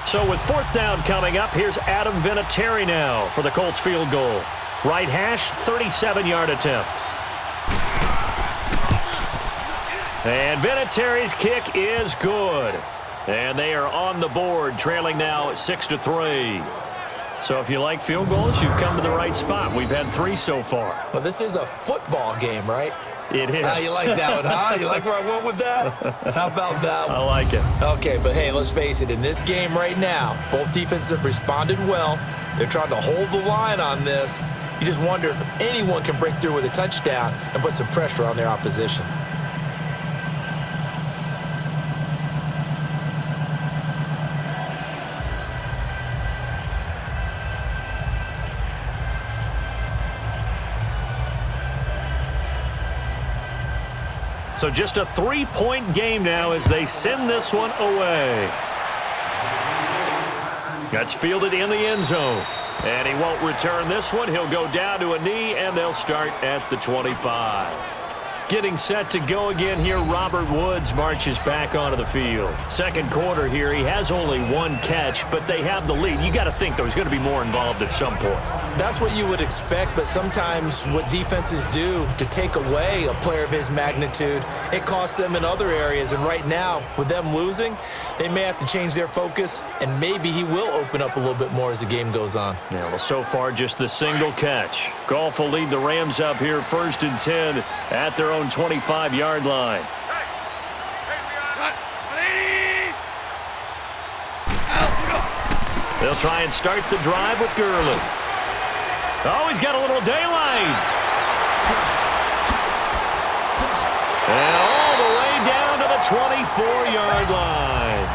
So with 4th down coming up, here's Adam Vinatieri now for the Colts field goal. Right hash, 37-yard attempt. And Vinatieri's kick is good. And they are on the board, trailing now 6-3. So if you like field goals, you've come to the right spot. We've had 3 so far. Well, this is a football game, right? It is. You like that one, huh? You like where I went with that? How about that one? I like it. Okay, but hey, let's face it. In this game right now, both defenses have responded well. They're trying to hold the line on this. You just wonder if anyone can break through with a touchdown and put some pressure on their opposition. So just a 3-point game now as they send this one away. That's fielded in the end zone. And he won't return this one. He'll go down to a knee, and they'll start at the 25. Getting set to go again here, Robert Woods marches back onto the field. Second quarter here, he has only 1 catch, but they have the lead. You got to think there's going to be more involved at some point. That's what you would expect, but sometimes what defenses do to take away a player of his magnitude, it costs them in other areas. And right now, with them losing, they may have to change their focus, and maybe he will open up a little bit more as the game goes on. Yeah, well, so far, just the single catch. Goff will lead the Rams up here, 1st and 10 at their own 25-yard line. They'll try and start the drive with Gurley. Oh, he's got a little daylight. And all the way down to the 24-yard line.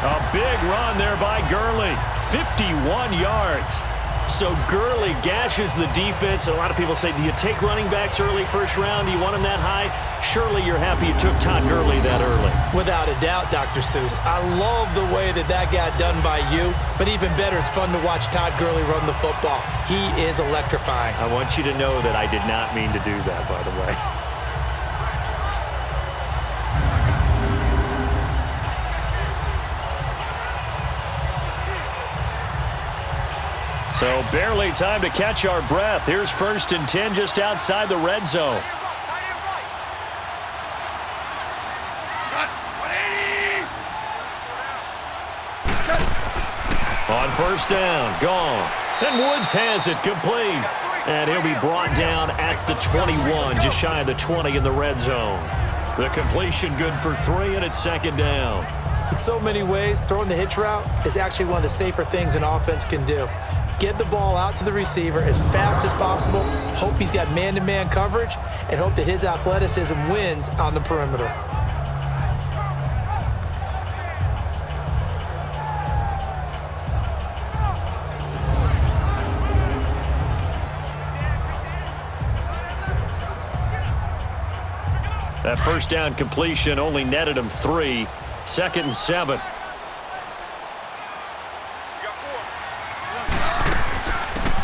A big run there by Gurley. 51 yards. So Gurley gashes the defense. A lot of people say, do you take running backs early first round? Do you want them that high? Surely you're happy you took Todd Gurley that early. Without a doubt, Dr. Seuss. I love the way that got done by you, but even better, it's fun to watch Todd Gurley run the football. He is electrifying. I want you to know that I did not mean to do that, by the way. So barely time to catch our breath. Here's 1st and 10 just outside the red zone. On 1st down, Goff. And Woods has it complete. And he'll be brought down at the 21, just shy of the 20 in the red zone. The completion good for 3, and it's 2nd down. In so many ways, throwing the hitch route is actually one of the safer things an offense can do. Get the ball out to the receiver as fast as possible, hope he's got man-to-man coverage, and hope that his athleticism wins on the perimeter. That 1st down completion only netted him 3. 2nd and 7.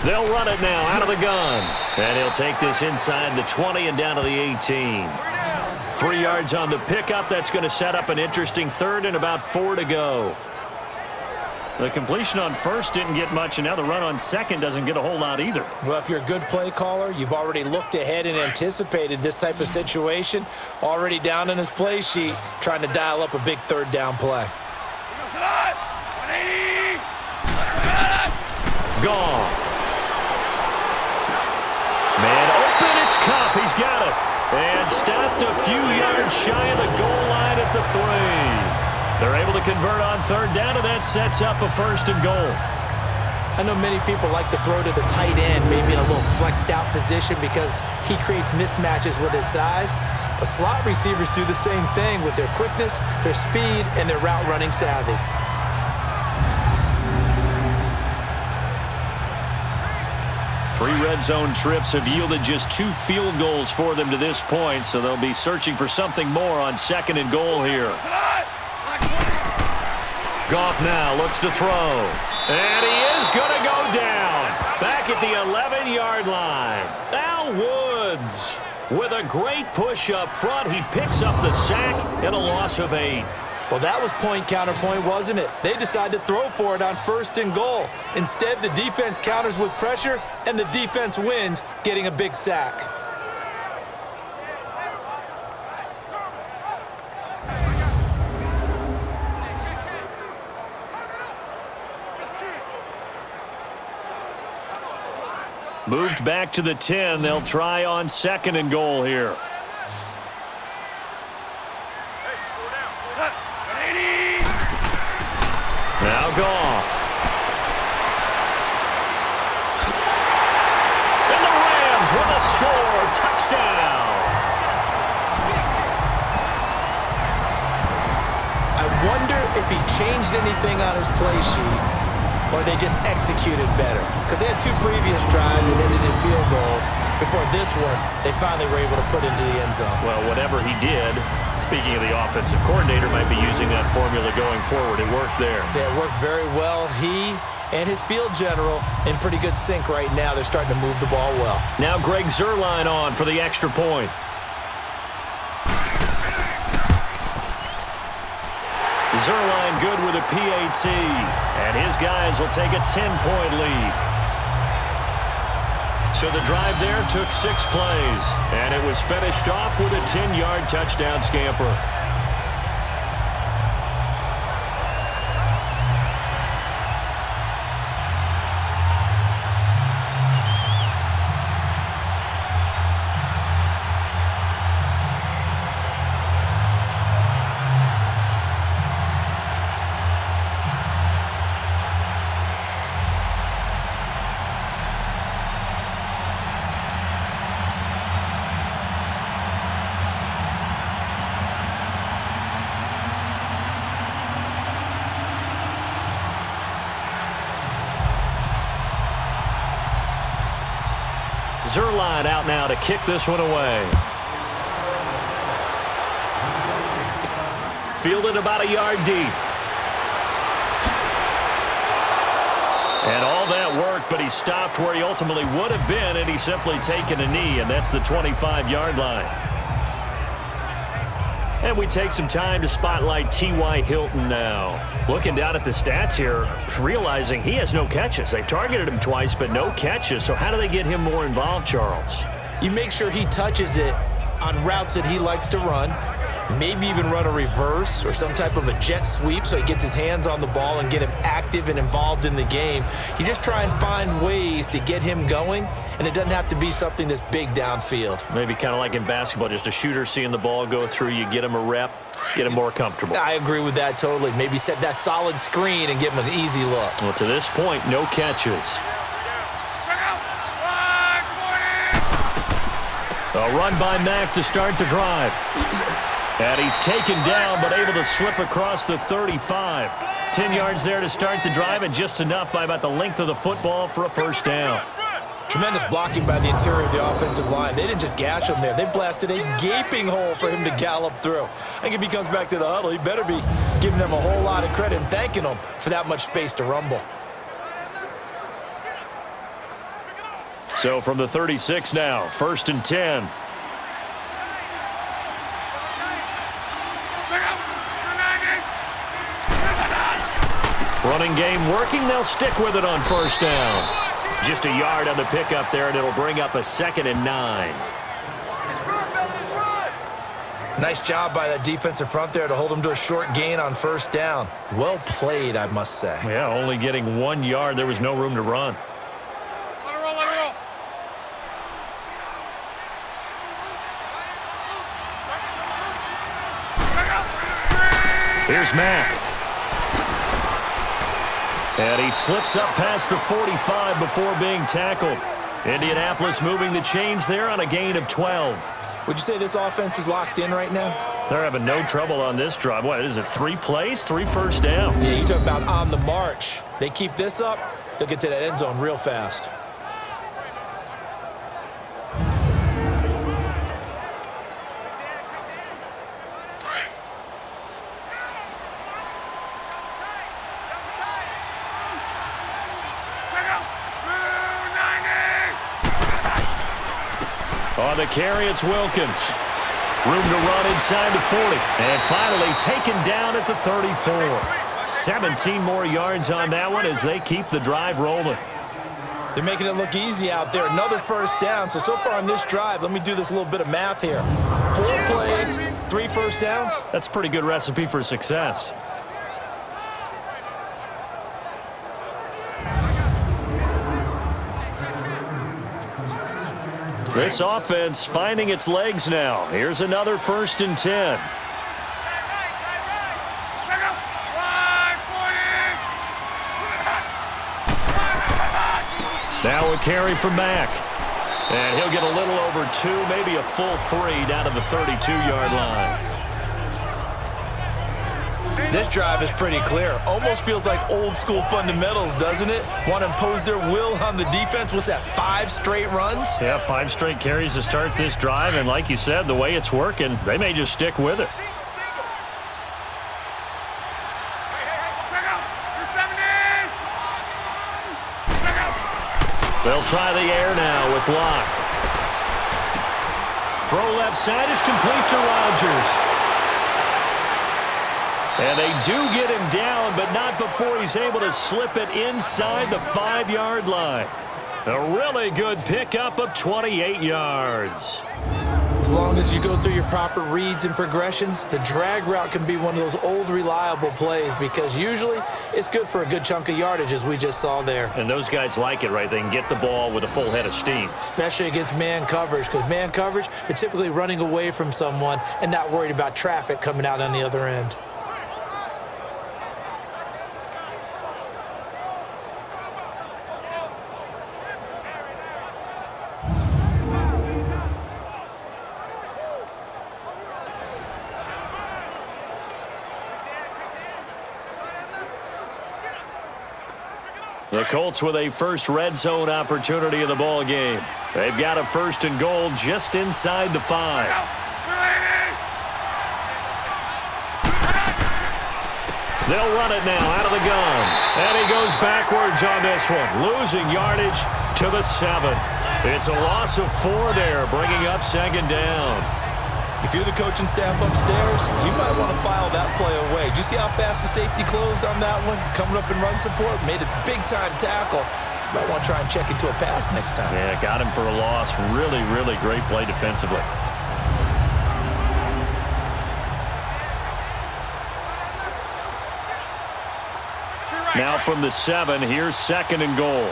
They'll run it now out of the gun. And he'll take this inside the 20 and down to the 18. 3 yards on the pickup. That's going to set up an interesting 3rd and about 4 to go. The completion on 1st didn't get much, and now the run on 2nd doesn't get a whole lot either. Well, if you're a good play caller, you've already looked ahead and anticipated this type of situation. Already down in his play sheet, trying to dial up a big 3rd down play. Goff. Man open, it's Cup. He's got it. And stopped a few yards shy of the goal line at the 3. They're able to convert on 3rd down, and that sets up a 1st and goal. I know many people like to throw to the tight end, maybe in a little flexed out position because he creates mismatches with his size. But slot receivers do the same thing with their quickness, their speed, and their route running savvy. Three red zone trips have yielded just 2 field goals for them to this point, so they'll be searching for something more on 2nd and goal here. Goff now looks to throw. And he is going to go down. Back at the 11-yard line. Now Woods with a great push up front. He picks up the sack and a loss of 8. Well, that was point counterpoint, wasn't it? They decided to throw for it on 1st and goal. Instead, the defense counters with pressure, and the defense wins, getting a big sack. Moved back to the 10. They'll try on 2nd and goal here. Now Goff. And the Rams with a score. Touchdown. I wonder if he changed anything on his play sheet or they just executed better. Because they had 2 previous drives and ended in field goals. Before this one, they finally were able to put into the end zone. Well, whatever he did, speaking of the offensive coordinator, might be using that formula going forward. It worked there. Yeah, it worked very well. He and his field general in pretty good sync right now. They're starting to move the ball well. Now Greg Zuerlein on for the extra point. Zuerlein good with a PAT, and his guys will take a 10-point lead. So the drive there took 6 plays, and it was finished off with a 10-yard touchdown scamper. Zuerlein out now to kick this one away. Fielded about a yard deep. And all that work, but he stopped where he ultimately would have been, and he's simply taken a knee, and that's the 25-yard line. And we take some time to spotlight T.Y. Hilton now. Looking down at the stats here, realizing he has no catches. They've targeted him twice, but no catches. So how do they get him more involved, Charles? You make sure he touches it on routes that he likes to run. Maybe even run a reverse or some type of a jet sweep so he gets his hands on the ball and get him active and involved in the game. You just try and find ways to get him going, and it doesn't have to be something that's big downfield. Maybe kind of like in basketball, just a shooter seeing the ball go through, you get him a rep, get him more comfortable. I agree with that totally. Maybe set that solid screen and give him an easy look. Well, to this point, no catches. A run by Mack to start the drive. And he's taken down, but able to slip across the 35. 10 yards there to start the drive, and just enough by about the length of the football for a first down. Tremendous blocking by the interior of the offensive line. They didn't just gash him there. They blasted a gaping hole for him to gallop through. I think if he comes back to the huddle, he better be giving them a whole lot of credit and thanking them for that much space to rumble. So from the 36 now, 1st and 10. Running game working. They'll stick with it on 1st down. Just a yard on the pickup there, and it'll bring up a 2nd and 9. Nice job by that defensive front there to hold him to a short gain on 1st down. Well played, I must say. Yeah, only getting 1 yard. There was no room to run. Let it roll, let it roll. Here's Mack. And he slips up past the 45 before being tackled. Indianapolis moving the chains there on a gain of 12. Would you say this offense is locked in right now? They're having no trouble on this drive. What is it, 3 plays, 3 first downs? Yeah, you talk about on the march. They keep this up, they'll get to that end zone real fast. On the carry, it's Wilkins. Room to run inside the 40. And finally taken down at the 34. 17 more yards on that one as they keep the drive rolling. They're making it look easy out there. Another 1st down. So far on this drive, let me do this little bit of math here. 4 plays, 3 first downs. That's a pretty good recipe for success. This offense finding its legs now. Here's another 1st and 10. Now a carry from Mack. And he'll get a little over 2, maybe a full 3 down to the 32-yard line. This drive is pretty clear. Almost feels like old school fundamentals, doesn't it? Want to impose their will on the defense. What's that, 5 straight runs? Yeah, 5 straight carries to start this drive. And like you said, the way it's working, they may just stick with it. They'll try the air now with Locke. Throw left side is complete to Rodgers. And they do get him down, but not before he's able to slip it inside the 5-yard line. A really good pickup of 28 yards. As long as you go through your proper reads and progressions, the drag route can be one of those old reliable plays because usually it's good for a good chunk of yardage, as we just saw there. And those guys like it, right? They can get the ball with a full head of steam. Especially against man coverage, because man coverage, they're typically running away from someone and not worried about traffic coming out on the other end. The Colts with a first red zone opportunity in the ball game. They've got a 1st and goal just inside the 5. They'll run it now out of the gun. And he goes backwards on this one, losing yardage to the 7. It's a loss of 4 there, bringing up 2nd down. If you're the coaching staff upstairs, you might want to file that play away. Do you see how fast the safety closed on that one? Coming up in run support, made a big-time tackle. You might want to try and check into a pass next time. Yeah, got him for a loss. Really, really great play defensively. Now from the 7, here's 2nd and goal.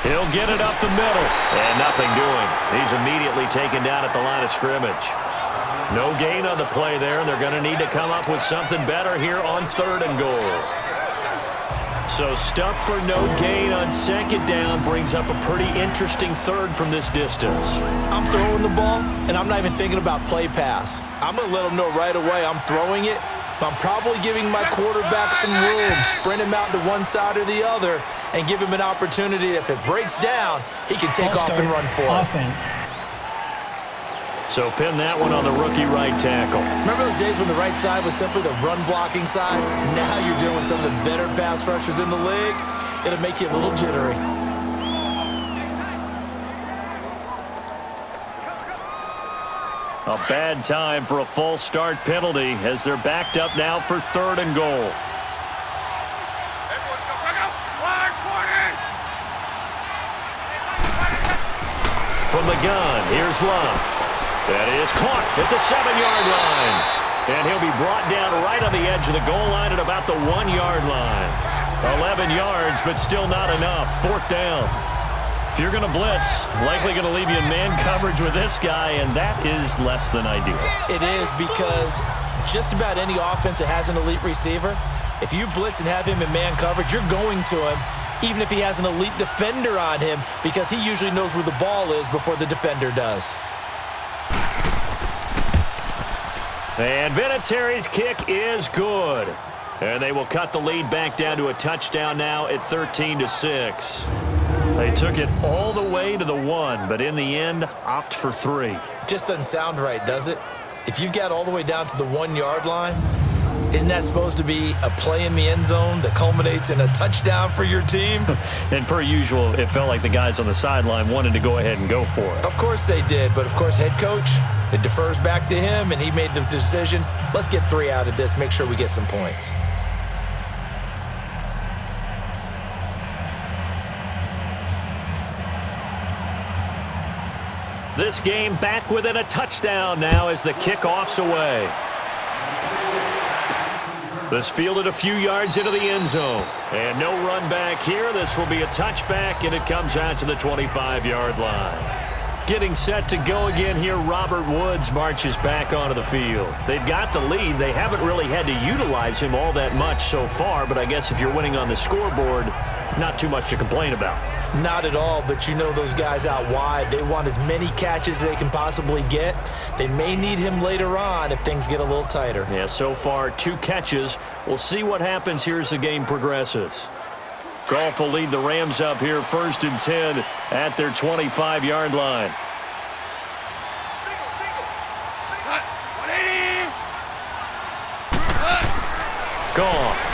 He'll get it up the middle. And nothing doing. He's immediately taken down at the line of scrimmage. No gain on the play there. They're going to need to come up with something better here on 3rd and goal. So stuff for no gain on 2nd down brings up a pretty interesting 3rd from this distance. I'm throwing the ball, and I'm not even thinking about play pass. I'm going to let them know right away I'm throwing it. But I'm probably giving my quarterback some room, sprint him out to one side or the other, and give him an opportunity. If it breaks down, he can take off and run for it. Offense. So pin that one on the rookie right tackle. Remember those days when the right side was simply the run-blocking side? Now you're dealing with some of the better pass rushers in the league. It'll make you a little jittery. A bad time for a false start penalty as they're backed up now for 3rd and goal. From the gun, here's Love. That is caught at the 7-yard line. And he'll be brought down right on the edge of the goal line at about the 1-yard line. 11 yards, but still not enough. 4th down. If you're going to blitz, likely going to leave you in man coverage with this guy, and that is less than ideal. It is, because just about any offense that has an elite receiver, if you blitz and have him in man coverage, you're going to him, even if he has an elite defender on him, because he usually knows where the ball is before the defender does. And Vinatieri's kick is good. And they will cut the lead back down to a touchdown now at 13-6. They took it all the way to the 1, but in the end, opt for 3. Just doesn't sound right, does it? If you get all the way down to the 1-yard line, isn't that supposed to be a play in the end zone that culminates in a touchdown for your team? And per usual, it felt like the guys on the sideline wanted to go ahead and go for it. Of course they did, but of course head coach, it defers back to him, and he made the decision. Let's get 3 out of this, make sure we get some points. This game back within a touchdown now as the kickoff's away. This fielded a few yards into the end zone. And no run back here. This will be a touchback, and it comes out to the 25-yard line. Getting set to go again here, Robert Woods marches back onto the field. They've got the lead. They haven't really had to utilize him all that much so far, but I guess if you're winning on the scoreboard, not too much to complain about. Not at all, but you know those guys out wide, they want as many catches as they can possibly get. They may need him later on if things get a little tighter. Yeah, so far 2 catches. We'll see what happens here as the game progresses. Goff will lead the Rams up here 1st and 10 at their 25-yard line. Goff.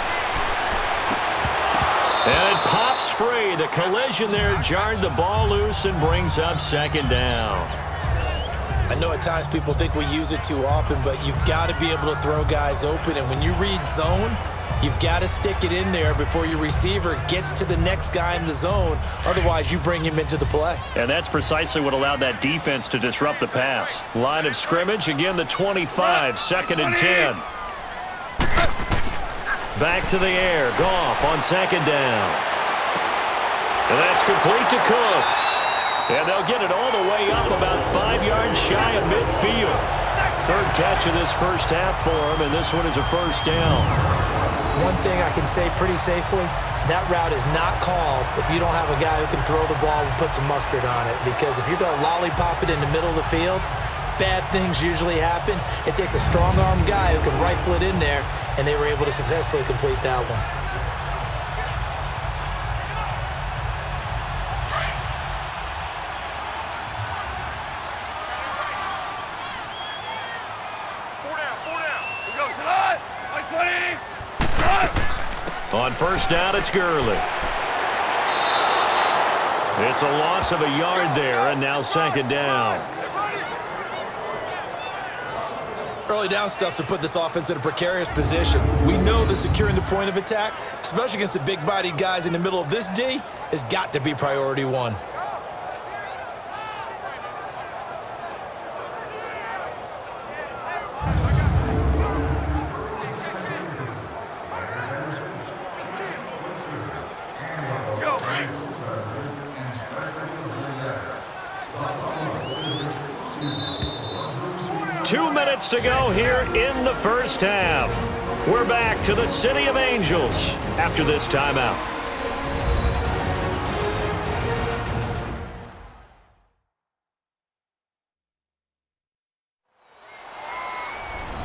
And it pops free. The collision there jarred the ball loose and brings up 2nd down. I know at times people think we use it too often, but you've got to be able to throw guys open. And when you read zone, you've got to stick it in there before your receiver gets to the next guy in the zone. Otherwise, you bring him into the play. And that's precisely what allowed that defense to disrupt the pass. Line of scrimmage, again the 25, 2nd and 10. Back to the air. Goff on 2nd down. And that's complete to Cooks. And they'll get it all the way up about 5 yards shy of midfield. 3rd catch of this first half for him, and this one is a 1st down. One thing I can say pretty safely, that route is not called if you don't have a guy who can throw the ball and put some mustard on it. Because if you're going to lollipop it in the middle of the field, bad things usually happen. It takes a strong-armed guy who can rifle it in there, and they were able to successfully complete that one. On 1st down, it's Gurley. It's a loss of a yard there, and now 2nd down. Early down stuff to put this offense in a precarious position. We know that securing the point of attack, especially against the big-bodied guys in the middle of this D, has got to be priority 1. To go here in the first half. We're back to the City of Angels after this timeout.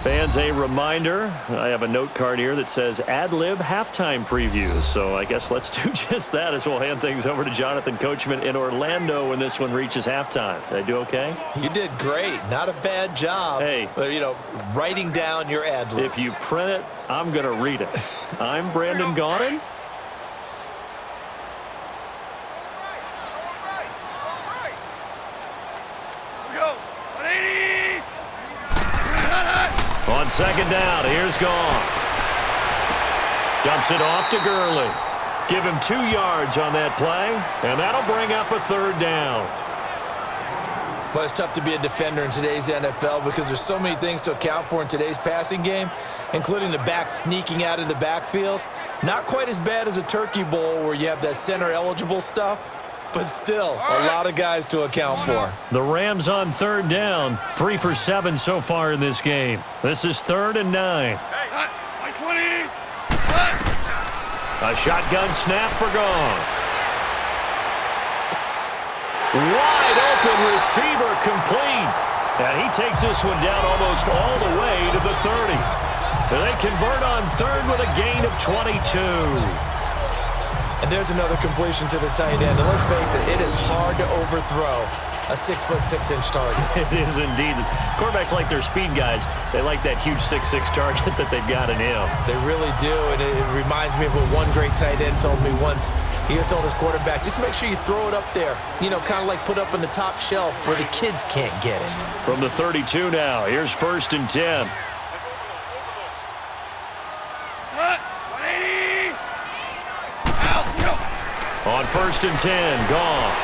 Fans, a reminder, I have a note card here that says ad-lib halftime previews, so I guess let's do just that as we'll hand things over to Jonathan Coachman in Orlando when this one reaches halftime. Did I do okay? You did great. Not a bad job. Hey. Writing down your ad-libs. If you print it, I'm going to read it. I'm Brandon Gaudin. On 2nd down, here's Goff. Dumps it off to Gurley. Give him 2 yards on that play, and that'll bring up a 3rd down. Well, it's tough to be a defender in today's NFL because there's so many things to account for in today's passing game, including the back sneaking out of the backfield. Not quite as bad as a turkey bowl where you have that center-eligible stuff, but still a lot of guys to account for. The Rams on 3rd down, 3 for 7 so far in this game. This is 3rd and 9. A shotgun snap for Goff. Wide open receiver complete. And he takes this one down almost all the way to the 30. And they convert on 3rd with a gain of 22. And there's another completion to the tight end. And let's face it, it is hard to overthrow a 6'6" target. It is indeed. Quarterbacks like their speed guys. They like that huge 6'6" target that they've got in him. They really do, and it reminds me of what one great tight end told me once. He had told his quarterback, just make sure you throw it up there, kind of like put up on the top shelf where the kids can't get it. From the 32 now, here's 1st and 10. On 1st and 10, Goff.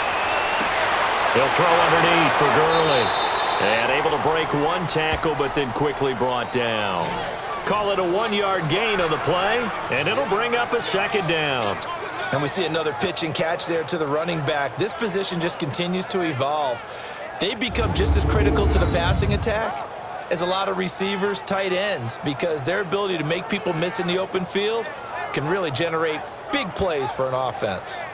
He'll throw underneath for Gurley. And able to break one tackle, but then quickly brought down. call it a 1-yard gain on the play, and it'll bring up a second down. And we see another pitch and catch there to the running back. This position just continues to evolve. They become just as critical to the passing attack as a lot of receivers, tight ends, because their ability to make people miss in the open field can really generate big plays for an offense.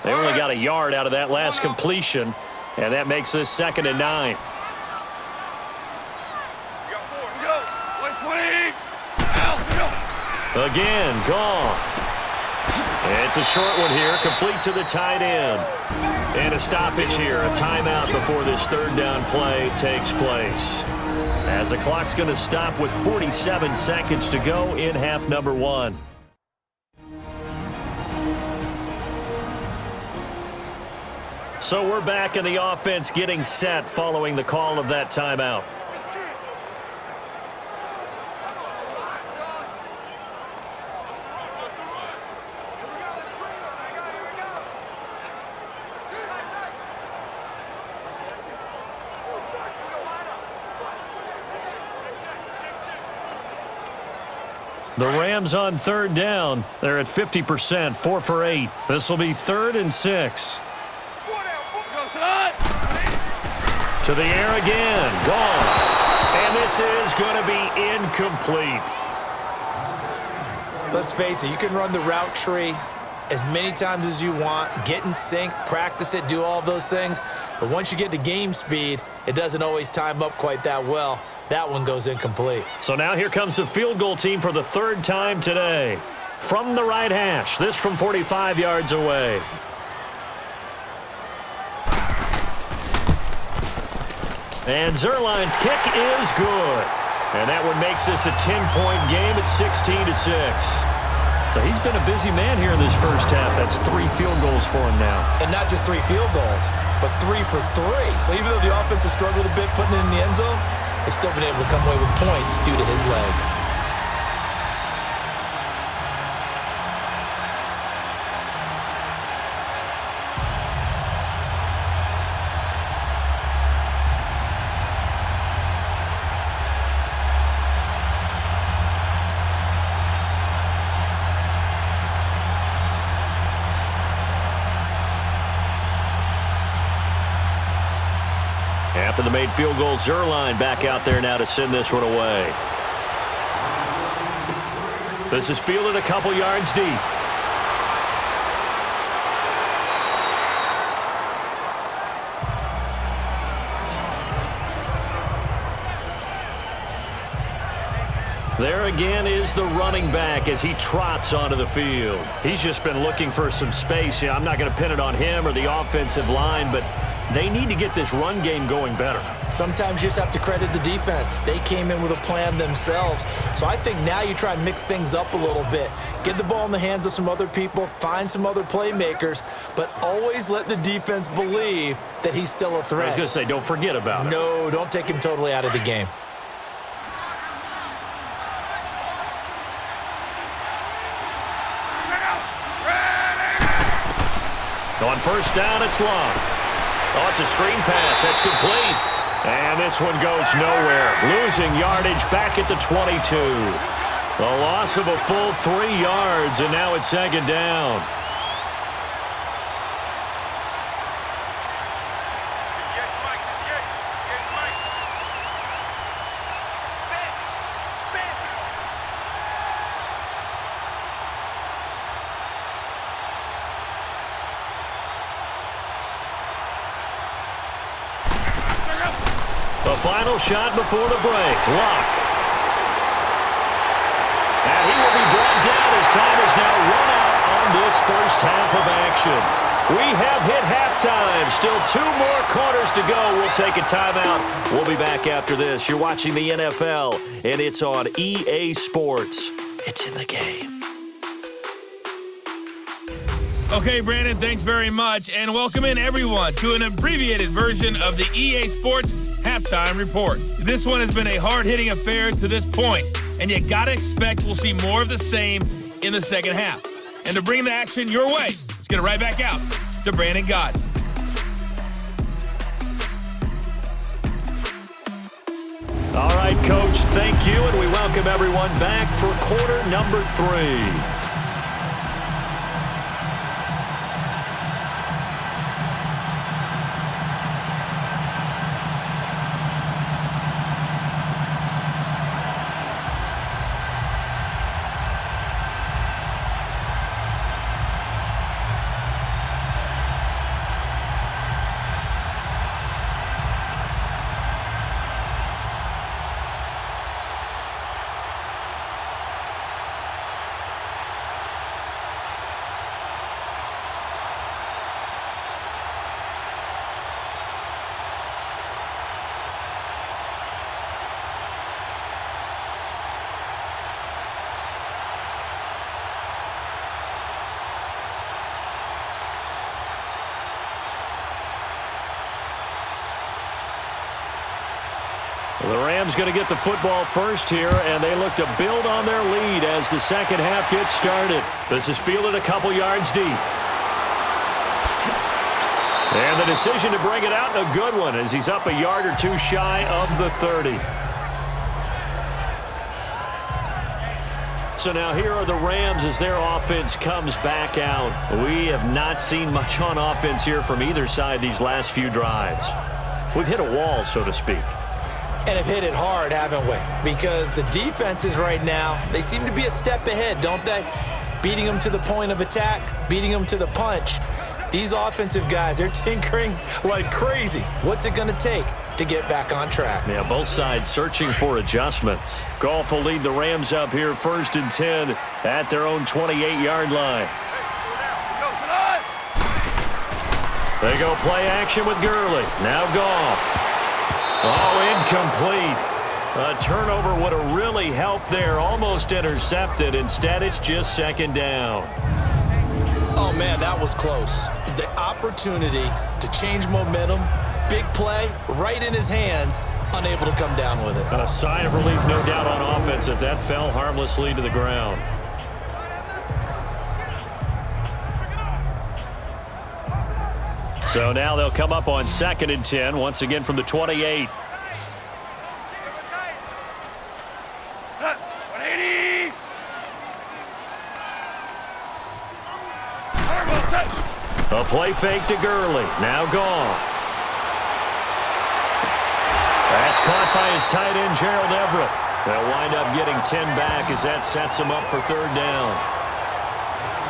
They only got a yard out of that last completion, and that makes this 2nd and 9. Again, Goff. It's a short one here, complete to the tight end. And a stoppage here, a timeout before this 3rd down play takes place. As the clock's going to stop with 47 seconds to go in half number 1. So we're back in the offense getting set following the call of that timeout. The Rams on 3rd down. They're at 50%, 4 for 8. This will be 3rd and 6. To the air again. Goff. And this is going to be incomplete. Let's face it, you can run the route tree as many times as you want, get in sync, practice it, do all those things. But once you get to game speed, it doesn't always time up quite that well. That one goes incomplete. So now here comes the field goal team for the 3rd time today. From the right hash, this from 45 yards away. And Zerline's kick is good. And that one makes this a 10-point game at 16-6. So he's been a busy man here in this first half. That's 3 field goals for him now. And not just 3 field goals, but 3 for 3. So even though the offense has struggled a bit putting it in the end zone, they've still been able to come away with points due to his leg. After the made field goal, Zerline back out there now to send this one away. This is fielded a couple yards deep. There again is the running back as he trots onto the field. He's just been looking for some space. Yeah, I'm not going to pin it on him or the offensive line, but they need to get this run game going better. Sometimes you just have to credit the defense. They came in with a plan themselves. So I think now you try and mix things up a little bit. Get the ball in the hands of some other people, find some other playmakers, but always let the defense believe that he's still a threat. I was going to say, don't forget about it. No, don't take him totally out of the game. On 1st down, it's long. Oh, it's a screen pass. That's complete. And this one goes nowhere. Losing yardage back at the 22. A loss of a full 3 yards, and now it's 2nd down. The final shot before the break. Lock. And he will be brought down as time is now run out on this first half of action. We have hit halftime. Still 2 more quarters to go. We'll take a timeout. We'll be back after this. You're watching the NFL, and it's on EA Sports. It's in the game. Okay, Brandon, thanks very much, and welcome in everyone to an abbreviated version of the EA Sports Halftime Report. This one has been a hard-hitting affair to this point, and you gotta expect we'll see more of the same in the second half. And to bring the action your way, let's get it right back out to Brandon Gott. All right, Coach, thank you, and we welcome everyone back for quarter number 3. The Rams going to get the football first here, and they look to build on their lead as the second half gets started. This is fielded a couple yards deep. And the decision to bring it out, a good one, as he's up a yard or two shy of the 30. So now here are the Rams as their offense comes back out. We have not seen much on offense here from either side these last few drives. We've hit a wall, so to speak. And have hit it hard, haven't we? Because the defenses right now, they seem to be a step ahead, don't they? Beating them to the point of attack, beating them to the punch. These offensive guys, they're tinkering like crazy. What's it going to take to get back on track? Yeah, both sides searching for adjustments. Goff will lead the Rams up here 1st and 10 at their own 28-yard line. They go play action with Gurley. Now Goff. Oh, incomplete. A turnover would have really helped there. Almost intercepted. Instead, it's just 2nd down. Oh, man, that was close. The opportunity to change momentum, big play, right in his hands, unable to come down with it. A sign of relief, no doubt, on offense if that fell harmlessly to the ground. So now they'll come up on 2nd and 10, once again from the 28. A play fake to Gurley. Now Goff. That's caught by his tight end, Gerald Everett. They'll wind up getting 10 back as that sets him up for 3rd down.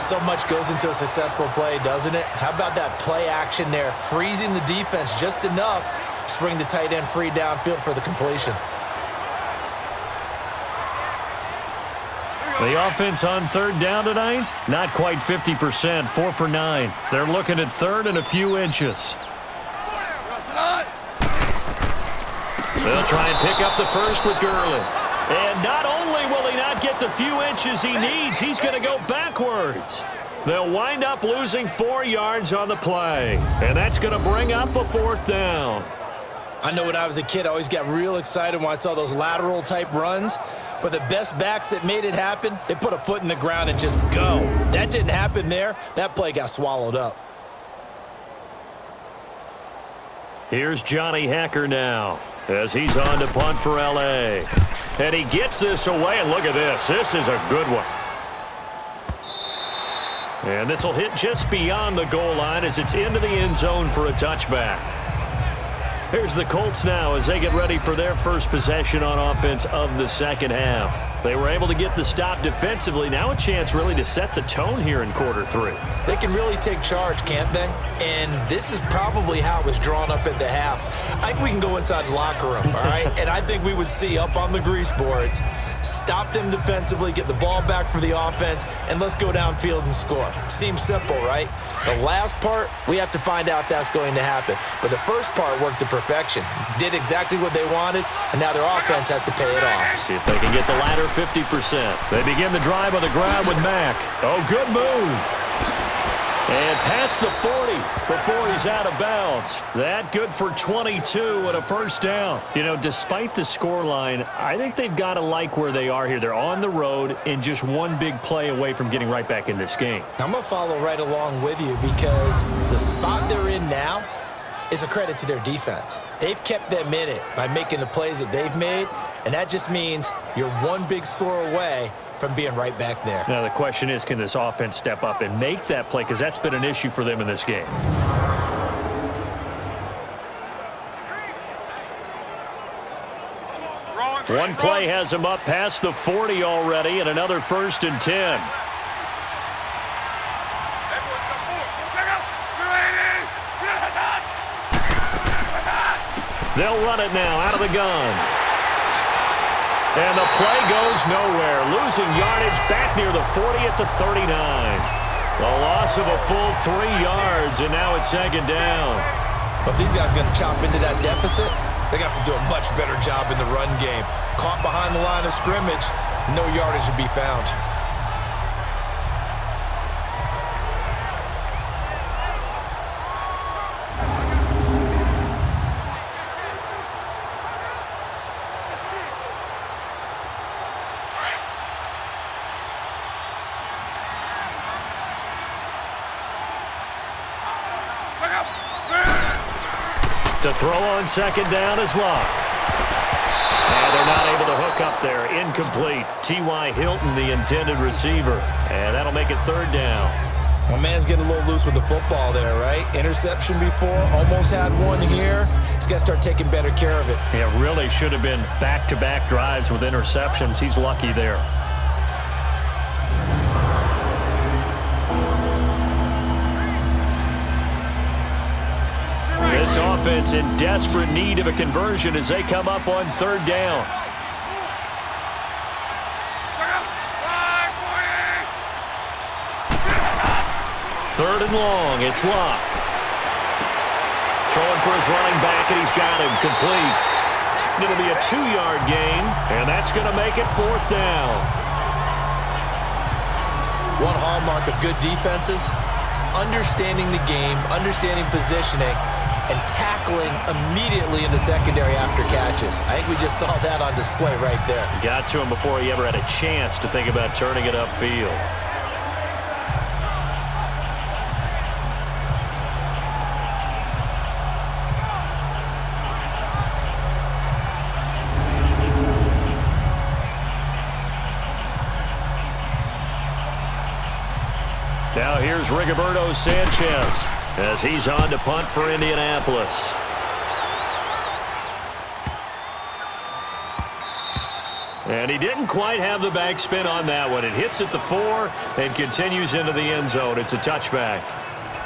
So much goes into a successful play, doesn't it? How about that play action there, freezing the defense just enough to bring the tight end free downfield for the completion. The offense on 3rd down tonight, not quite 50%, 4 for 9. They're looking at 3rd and a few inches. They'll try and pick up the first with Gurley. And not only will he not get the few inches he needs, he's going to go backwards. They'll wind up losing 4 yards on the play. And that's going to bring up a 4th down. I know when I was a kid, I always got real excited when I saw those lateral-type runs. But the best backs that made it happen, they put a foot in the ground and just go. That didn't happen there. That play got swallowed up. Here's Johnny Hacker now as he's on to punt for L.A. And he gets this away, and look at this. This is a good one. And this will hit just beyond the goal line as it's into the end zone for a touchback. Here's the Colts now as they get ready for their first possession on offense of the second half. They were able to get the stop defensively. Now a chance really to set the tone here in quarter 3. They can really take charge, can't they? And this is probably how it was drawn up at the half. I think we can go inside the locker room, all right? And I think we would see up on the grease boards, stop them defensively, get the ball back for the offense, and let's go downfield and score. Seems simple, right? The last part, we have to find out that's going to happen. But the first part worked to perfection. Did exactly what they wanted, and now their offense has to pay it off. See if they can get the latter 50%. They begin the drive on the ground with Mack. Oh, good move. And past the 40 before he's out of bounds. That good for 22 and a first down. You know, despite the scoreline, I think they've got to like where they are here. They're on the road and just one big play away from getting right back in this game. I'm going to follow right along with you because the spot they're in now is a credit to their defense. They've kept them in it by making the plays that they've made, and that just means you're one big score away from being right back there. Now the question is, can this offense step up and make that play? Because that's been an issue for them in this game. One play has him up past the 40 already, and another 1st and 10. They'll run it now out of the gun. And the play goes nowhere. Losing yardage back near the 40 at the 39. A loss of a full 3 yards, and now it's 2nd down. But if these guys are going to chop into that deficit, they got to do a much better job in the run game. Caught behind the line of scrimmage, no yardage to be found. To throw on 2nd down is Locke. And they're not able to hook up there. Incomplete. T.Y. Hilton, the intended receiver. And that'll make it 3rd down. My man's getting a little loose with the football there, right? Interception before, almost had one here. He's got to start taking better care of it. Yeah, really should have been back-to-back drives with interceptions. He's lucky there. This offense in desperate need of a conversion as they come up on 3rd down. Third and long, it's Locke. Throwing for his running back, and he's got him complete. It'll be a 2-yard gain, and that's going to make it 4th down. One hallmark of good defenses is understanding the game, understanding positioning, and tackling immediately in the secondary after catches. I think we just saw that on display right there. Got to him before he ever had a chance to think about turning it upfield. Now here's Rigoberto Sanchez as he's on to punt for Indianapolis. And he didn't quite have the backspin on that one. It hits at the 4 and continues into the end zone. It's a touchback.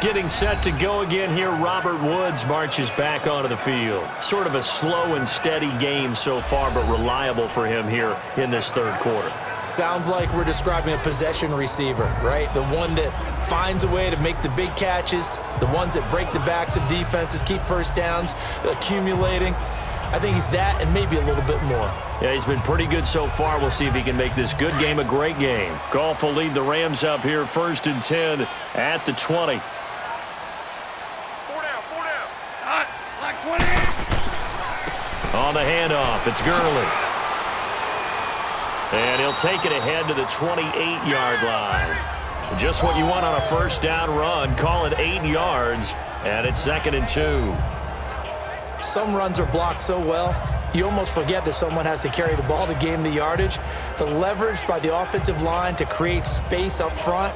Getting set to go again here, Robert Woods marches back onto the field. Sort of a slow and steady game so far, but reliable for him here in this 3rd quarter. Sounds like we're describing a possession receiver, right? The one that finds a way to make the big catches, the ones that break the backs of defenses, keep first downs, accumulating. I think he's that and maybe a little bit more. Yeah, he's been pretty good so far. We'll see if he can make this good game a great game. Goff will lead the Rams up here 1st and 10 at the 20. 4 down. Hot, like 20. On the handoff, it's Gurley. And he'll take it ahead to the 28-yard line. Just what you want on a 1st down run. Call it 8 yards, and it's 2nd and 2. Some runs are blocked so well, you almost forget that someone has to carry the ball to gain the yardage. The leverage by the offensive line to create space up front,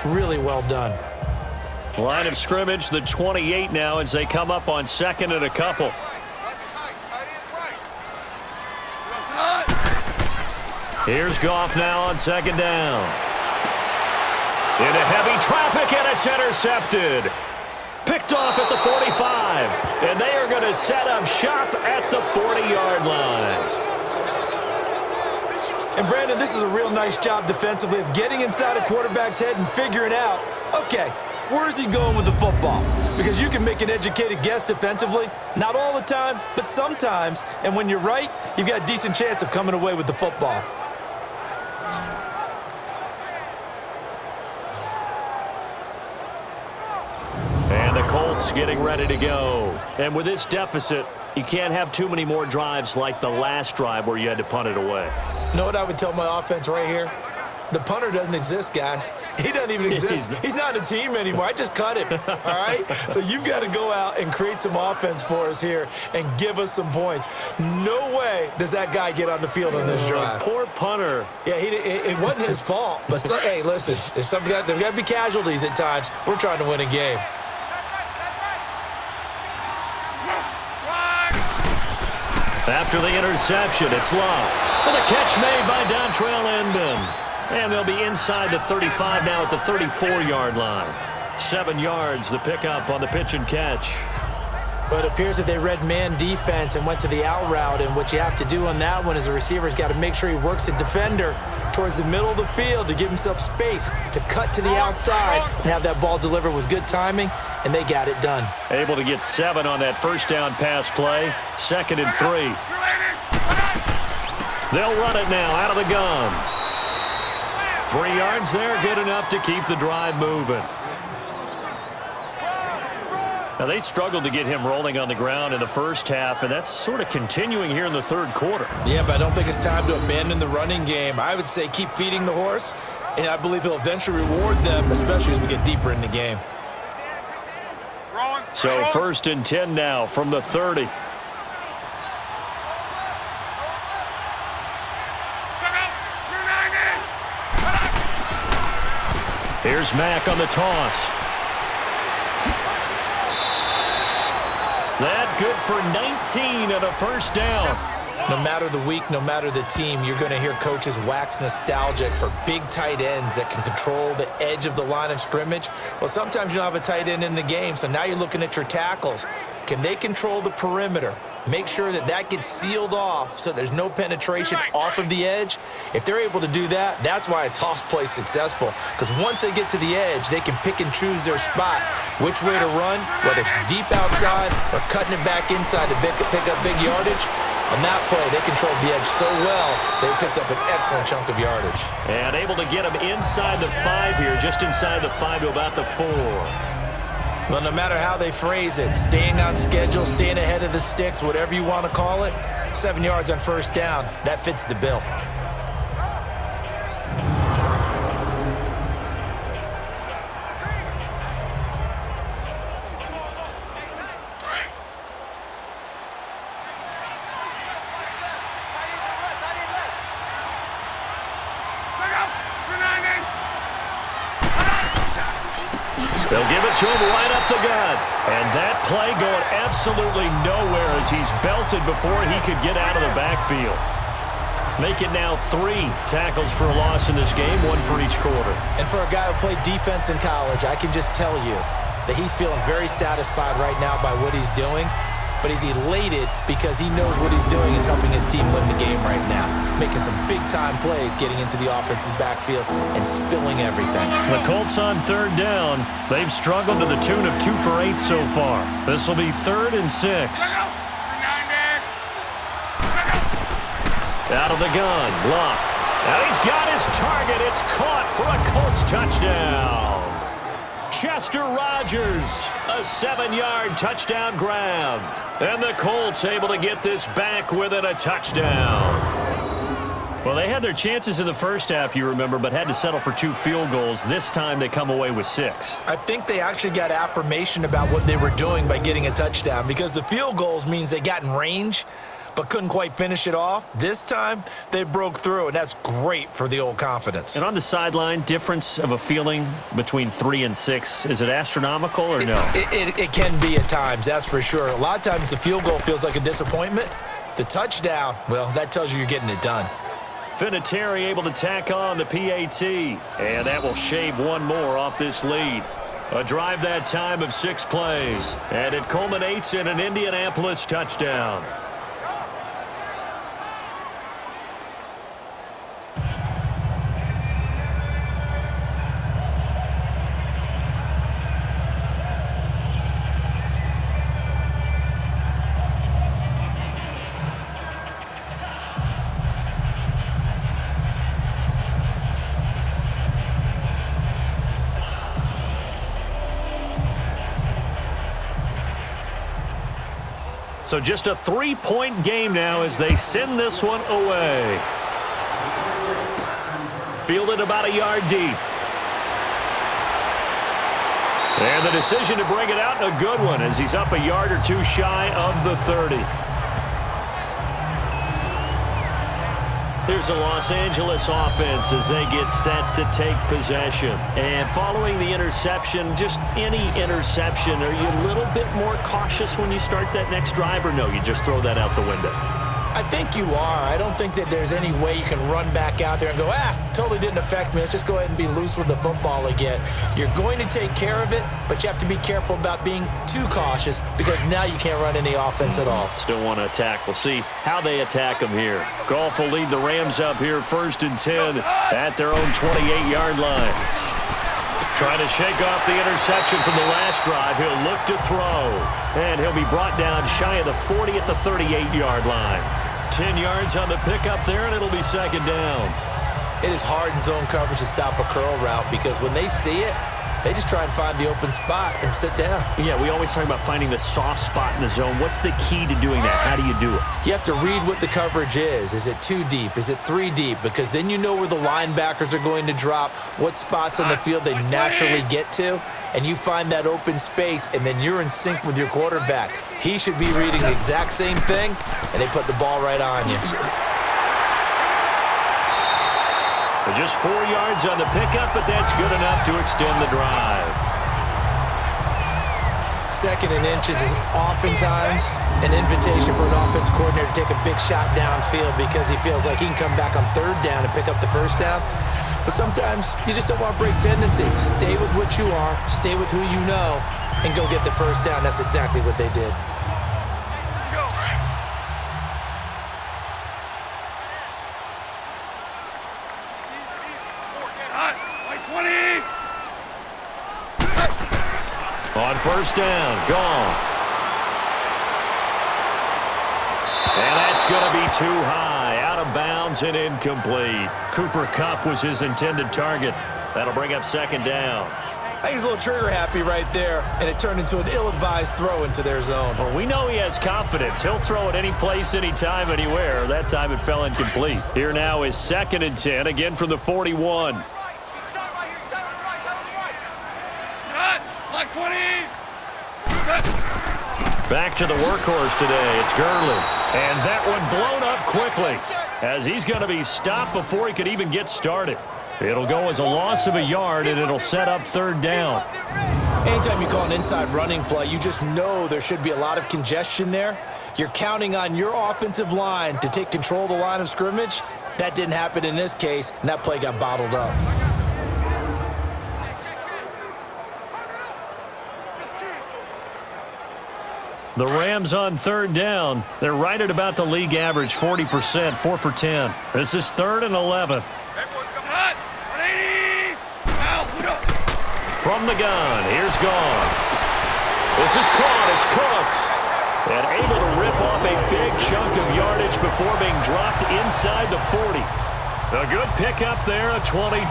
really well done. Line of scrimmage, the 28 now as they come up on 2nd and a couple. Here's Goff now on 2nd down. Into heavy traffic, and it's intercepted. Picked off at the 45, and they are going to set up shop at the 40-yard line. And, Brandon, this is a real nice job defensively of getting inside a quarterback's head and figuring out, okay, where is he going with the football? Because you can make an educated guess defensively, not all the time, but sometimes. And when you're right, you've got a decent chance of coming away with the football. Colts getting ready to go. And with this deficit, you can't have too many more drives like the last drive where you had to punt it away. You know what I would tell my offense right here? The punter doesn't exist, guys. He doesn't even exist. He's not a team anymore. I just cut him, all right? So you've got to go out and create some offense for us here and give us some points. No way does that guy get on the field on this drive. Poor punter. Yeah, it wasn't his fault. But, hey, listen, there's got to be casualties at times. We're trying to win a game. After the interception, it's Love. And a catch made by Dontrell Inman. And they'll be inside the 35 now at the 34-yard line. 7 yards, the pickup on the pitch and catch. But it appears that they read man defense and went to the out route, and what you have to do on that one is the receiver's got to make sure he works the defender towards the middle of the field to give himself space to cut to the outside and have that ball delivered with good timing, and they got it done. Able to get 7 on that first down pass play. 2nd and 3. They'll run it now out of the gun. 3 yards there, good enough to keep the drive moving. Now, they struggled to get him rolling on the ground in the first half, and that's sort of continuing here in the third quarter. Yeah, but I don't think it's time to abandon the running game. I would say keep feeding the horse, and I believe he'll eventually reward them, especially as we get deeper in the game. So 1st and 10 now from the 30. Here's Mack on the toss. That good for 19 and a first down. No matter the week, no matter the team, you're going to hear coaches wax nostalgic for big tight ends that can control the edge of the line of scrimmage. Well, sometimes you don't have a tight end in the game, so now you're looking at your tackles. Can they control the perimeter? Make sure that that gets sealed off so there's no penetration off of the edge. If they're able to do that, that's why a toss play is successful. Because once they get to the edge, they can pick and choose their spot, which way to run, whether it's deep outside or cutting it back inside to pick up big yardage. On that play, they controlled the edge so well, they picked up an excellent chunk of yardage. And able to get them inside the 5 here, just inside the 5 to about the 4. Well, no matter how they phrase it, staying on schedule, staying ahead of the sticks, whatever you want to call it, 7 yards on first down, that fits the bill. They'll give it to him right up the gut. And that play going absolutely nowhere as he's belted before he could get out of the backfield. Make it now 3 tackles for a loss in this game, 1 for each quarter. And for a guy who played defense in college, I can just tell you that he's feeling very satisfied right now by what he's doing. But he's elated because he knows what he's doing is helping his team win the game right now. Making some big-time plays, getting into the offense's backfield and spilling everything. The Colts on 3rd down. They've struggled to the tune of 2 for 8 so far. This will be 3rd and 6. Out of the gun, Luck. Now he's got his target. It's caught for a Colts touchdown. Chester Rogers, a 7-yard touchdown grab. And the Colts able to get this back within a touchdown. Well, they had their chances in the first half, you remember, but had to settle for 2 field goals. This time they come away with 6. I think they actually got affirmation about what they were doing by getting a touchdown, because the field goals means they got in range but couldn't quite finish it off. This time, they broke through, and that's great for the old confidence. And on the sideline, difference of a feeling between 3 and 6, is it astronomical or no? It can be at times, that's for sure. A lot of times the field goal feels like a disappointment. The touchdown, well, that tells you you're getting it done. Vinatieri able to tack on the PAT, and that will shave 1 more off this lead. A drive that time of 6 plays, and it culminates in an Indianapolis touchdown. So just a 3-point game now as they send this one away. Fielded about a yard deep. And the decision to bring it out, a good one, as he's up a yard or two shy of the 30. Here's the Los Angeles offense as they get set to take possession. And following the interception, just any interception, are you a little bit more cautious when you start that next drive, or no, you just throw that out the window? I think you are. I don't think that there's any way you can run back out there and go, totally didn't affect me. Let's just go ahead and be loose with the football again. You're going to take care of it, but you have to be careful about being too cautious because now you can't run any offense at all. Still want to attack. We'll see how they attack them here. Goff will lead the Rams up here 1st and 10 at their own 28-yard line. Trying to shake off the interception from the last drive. He'll look to throw. And he'll be brought down shy of the 40 at the 38-yard line. 10 yards on the pickup there, and it'll be 2nd down. It is hard in zone coverage to stop a curl route because when they see it, they just try and find the open spot and sit down. Yeah, we always talk about finding the soft spot in the zone. What's the key to doing that? How do you do it? You have to read what the coverage is. Is it 2 deep? Is it 3 deep? Because then you know where the linebackers are going to drop, what spots on the field they naturally get to, and you find that open space, and then you're in sync with your quarterback. He should be reading the exact same thing, and they put the ball right on you. Just 4 yards on the pickup, but that's good enough to extend the drive. 2nd and inches is oftentimes an invitation for an offense coordinator to take a big shot downfield because he feels like he can come back on 3rd down and pick up the 1st down. But sometimes you just don't want to break tendency. Stay with what you are, stay with who you know, and go get the 1st down. That's exactly what they did. On 1st down, Goff. And that's going to be too high, out of bounds and incomplete. Cooper Kupp was his intended target. That'll bring up 2nd down. I think he's a little trigger happy right there, and it turned into an ill-advised throw into their zone. Well, we know he has confidence. He'll throw it any place, anytime, anywhere. That time it fell incomplete. Here now is 2nd and 10, again from the 41. Back to the workhorse today. It's Gurley. And that one blown up quickly as he's going to be stopped before he could even get started. It'll go as a loss of a yard, and it'll set up 3rd down. Anytime you call an inside running play, you just know there should be a lot of congestion there. You're counting on your offensive line to take control of the line of scrimmage. That didn't happen in this case, and that play got bottled up. The Rams on 3rd down. They're right at about the league average, 40%, 4 for 10. This is 3rd and 11. From the gun, here's Goff. This is caught. It's Cooks. And able to rip off a big chunk of yardage before being dropped inside the 40. A good pickup there, a 22.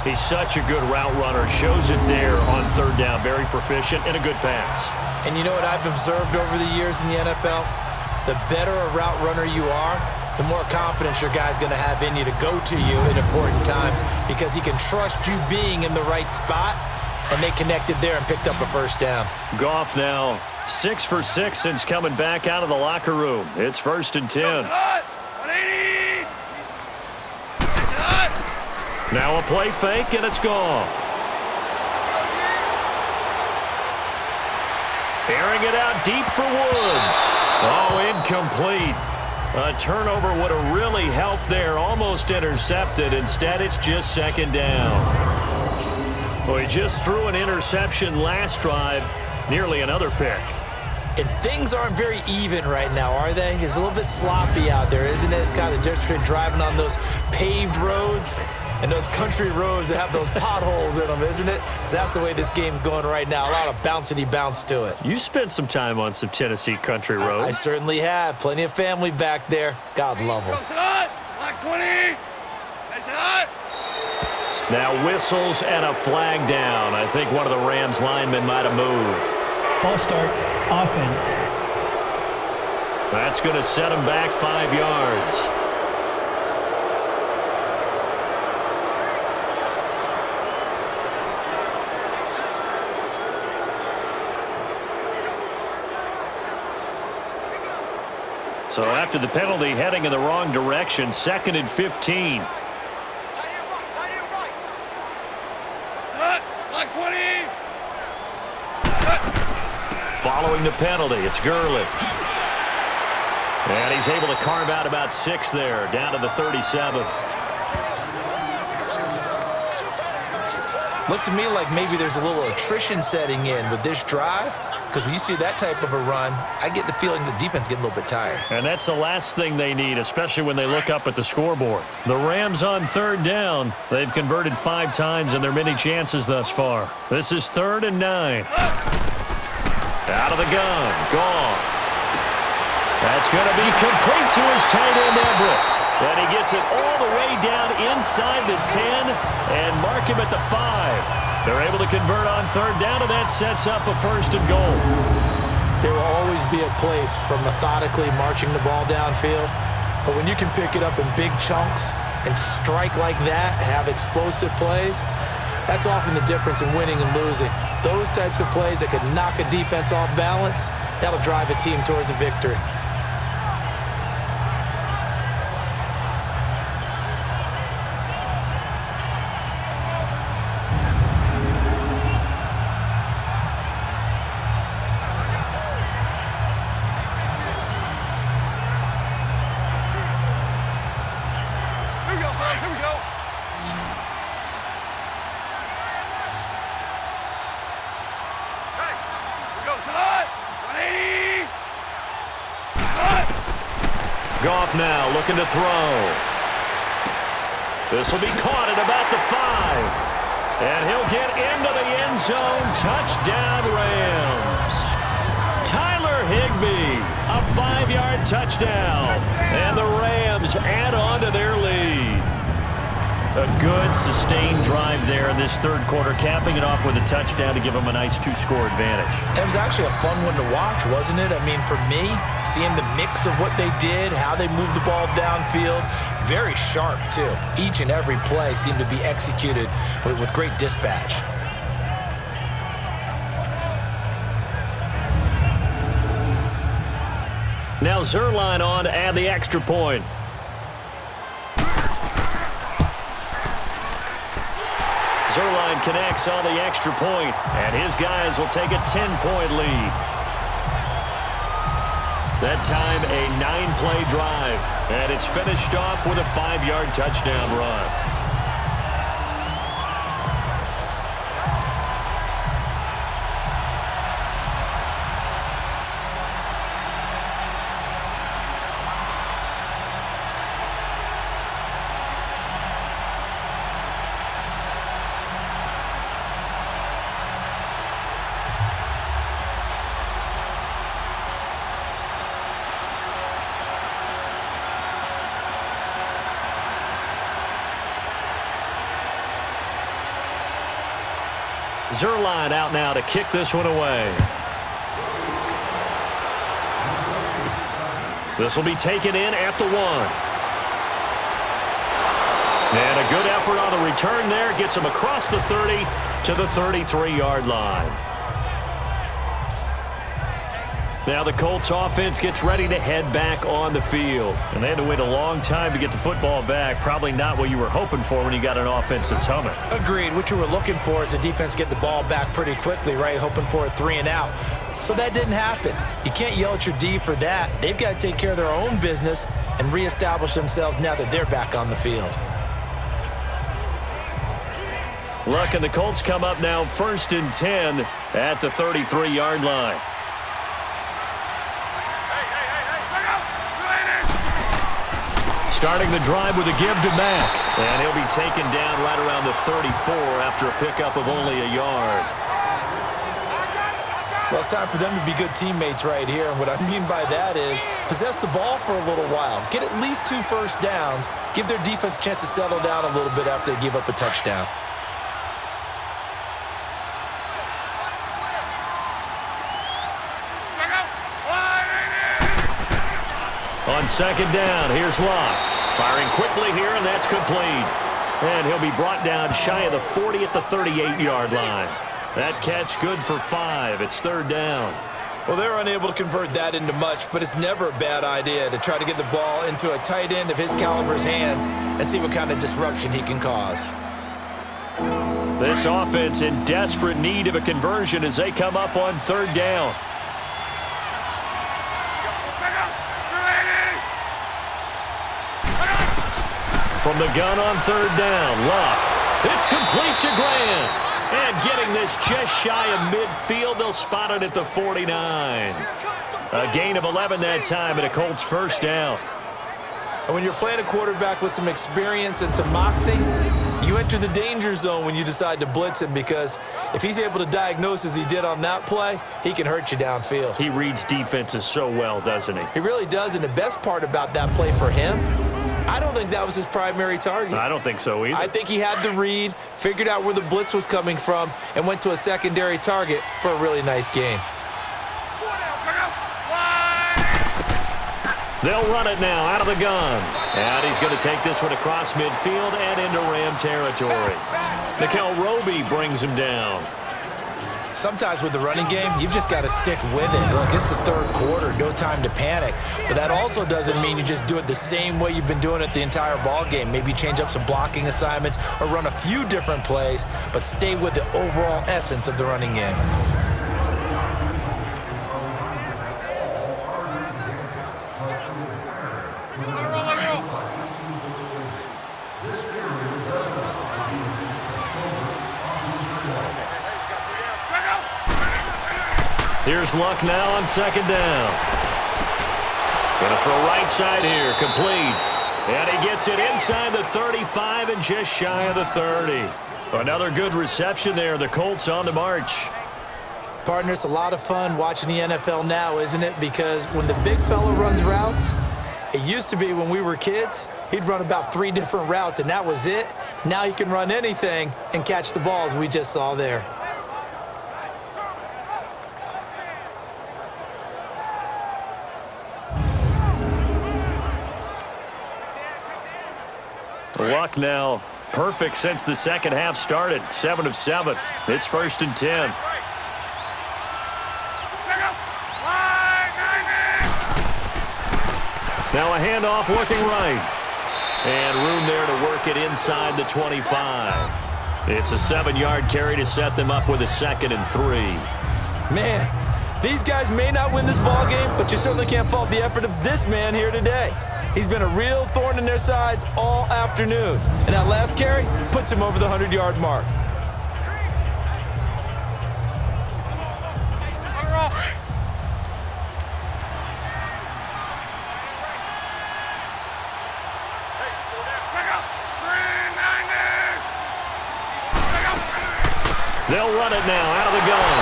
He's such a good route runner. Shows it there on 3rd down. Very proficient and a good pass. And you know what I've observed over the years in the NFL? The better a route runner you are, the more confidence your guy's going to have in you to go to you in important times because he can trust you being in the right spot, and they connected there and picked up a 1st down. Goff now 6 for 6 since coming back out of the locker room. It's 1st and 10. Now a play fake, and it's Goff. Airing it out deep for Woods. Oh, incomplete. A turnover would have really helped there. Almost intercepted. Instead, it's just 2nd down. Well, he just threw an interception last drive. Nearly another pick. And things aren't very even right now, are they? It's a little bit sloppy out there, isn't it? It's kind of different between driving on those paved roads and those country roads that have those potholes in them, isn't it? Because that's the way this game's going right now. A lot of bouncy bounce to it. You spent some time on some Tennessee country roads. I certainly have. Plenty of family back there. God love them. Black 20. Now whistles and a flag down. I think one of the Rams linemen might have moved. False start, offense. That's going to set him back 5 yards. So after the penalty, heading in the wrong direction, 2nd and 15. Black 20. Following the penalty, it's Gurley. And he's able to carve out about 6 there, down to the 37. Looks to me like maybe there's a little attrition setting in with this drive, because when you see that type of a run, I get the feeling the defense getting a little bit tired. And that's the last thing they need, especially when they look up at the scoreboard. The Rams on 3rd down. They've converted 5 times in their many chances thus far. This is 3rd and 9. Out of the gun, Goff. That's going to be complete to his tight end, Everett. And he gets it all the way down inside the 10 and mark him at the 5. They're able to convert on 3rd down, and that sets up a 1st and goal. There will always be a place for methodically marching the ball downfield, but when you can pick it up in big chunks and strike like that, have explosive plays, that's often the difference in winning and losing. Those types of plays that can knock a defense off balance, that'll drive a team towards a victory. Goff now looking to throw. This will be caught at about the 5. And he'll get into the end zone. Touchdown, Rams. Tyler Higbee, a 5-yard touchdown. And the Rams add on to their lead. A good, sustained drive there in this 3rd quarter, capping it off with a touchdown to give them a nice 2-score advantage. It was actually a fun one to watch, wasn't it? I mean, for me, seeing the mix of what they did, how they moved the ball downfield, very sharp, too. Each and every play seemed to be executed with great dispatch. Now Zerline on to add the extra point. Zerline connects on the extra point, and his guys will take a 10-point lead. That time, a 9-play drive, and it's finished off with a 5-yard touchdown run. Zerline out now to kick this one away. This will be taken in at the 1. And a good effort on the return there. Gets him across the 30 to the 33-yard line. Now the Colts offense gets ready to head back on the field. And they had to wait a long time to get the football back. Probably not what you were hoping for when you got an offense that's humming. Agreed. What you were looking for is the defense get the ball back pretty quickly, right? Hoping for a 3 and out. So that didn't happen. You can't yell at your D for that. They've got to take care of their own business and reestablish themselves now that they're back on the field. Luck and the Colts come up now 1st and 10 at the 33-yard line. Starting the drive with a give to Mack. And he'll be taken down right around the 34 after a pickup of only a yard. Well, it's time for them to be good teammates right here. And what I mean by that is possess the ball for a little while. Get at least 2 first downs. Give their defense a chance to settle down a little bit after they give up a touchdown. On second down, here's Locke. Firing quickly here, and that's complete. And he'll be brought down shy of the 40 at the 38-yard line. That catch good for 5. It's third down. Well, they're unable to convert that into much, but it's never a bad idea to try to get the ball into a tight end of his caliber's hands and see what kind of disruption he can cause. This offense in desperate need of a conversion as they come up on third down. From the gun on third down, Locke. It's complete to Grant. And getting this just shy of midfield, they'll spot it at the 49. A gain of 11 that time and a Colts first down. And when you're playing a quarterback with some experience and some moxie, you enter the danger zone when you decide to blitz him, because if he's able to diagnose as he did on that play, he can hurt you downfield. He reads defenses so well, doesn't he? He really does, and the best part about that play for him, I don't think that was his primary target. I don't think so either. I think he had the read, figured out where the blitz was coming from, and went to a secondary target for a really nice gain. They'll run it now out of the gun. And he's going to take this one across midfield and into Ram territory. Nickel Roby brings him down. Sometimes with the running game, you've just got to stick with it. Look, it's the third quarter, no time to panic. But that also doesn't mean you just do it the same way you've been doing it the entire ball game. Maybe change up some blocking assignments or run a few different plays, but stay with the overall essence of the running game. Here's Luck now on second down. Going to throw right side here, complete. And he gets it inside the 35 and just shy of the 30. Another good reception there. The Colts on the march. Partner, it's a lot of fun watching the NFL now, isn't it? Because when the big fella runs routes, it used to be when we were kids, he'd run about 3 different routes, and that was it. Now he can run anything and catch the balls we just saw there. Luck now perfect since the second half started. 7 of 7. It's first and 10. Now a handoff looking right. And room there to work it inside the 25. It's a 7-yard carry to set them up with a 2nd and 3. Man, these guys may not win this ball game, but you certainly can't fault the effort of this man here today. He's been a real thorn in their sides all afternoon. And that last carry puts him over the 100-yard mark. They'll run it now out of the gun.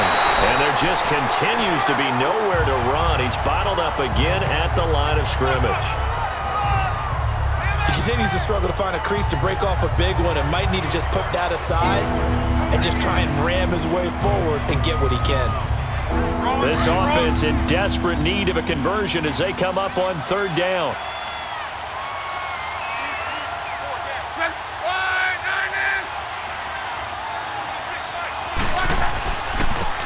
And there just continues to be nowhere to run. He's bottled up again at the line of scrimmage. He continues to struggle to find a crease to break off a big one and might need to just put that aside and just try and ram his way forward and get what he can. This offense in desperate need of a conversion as they come up on third down.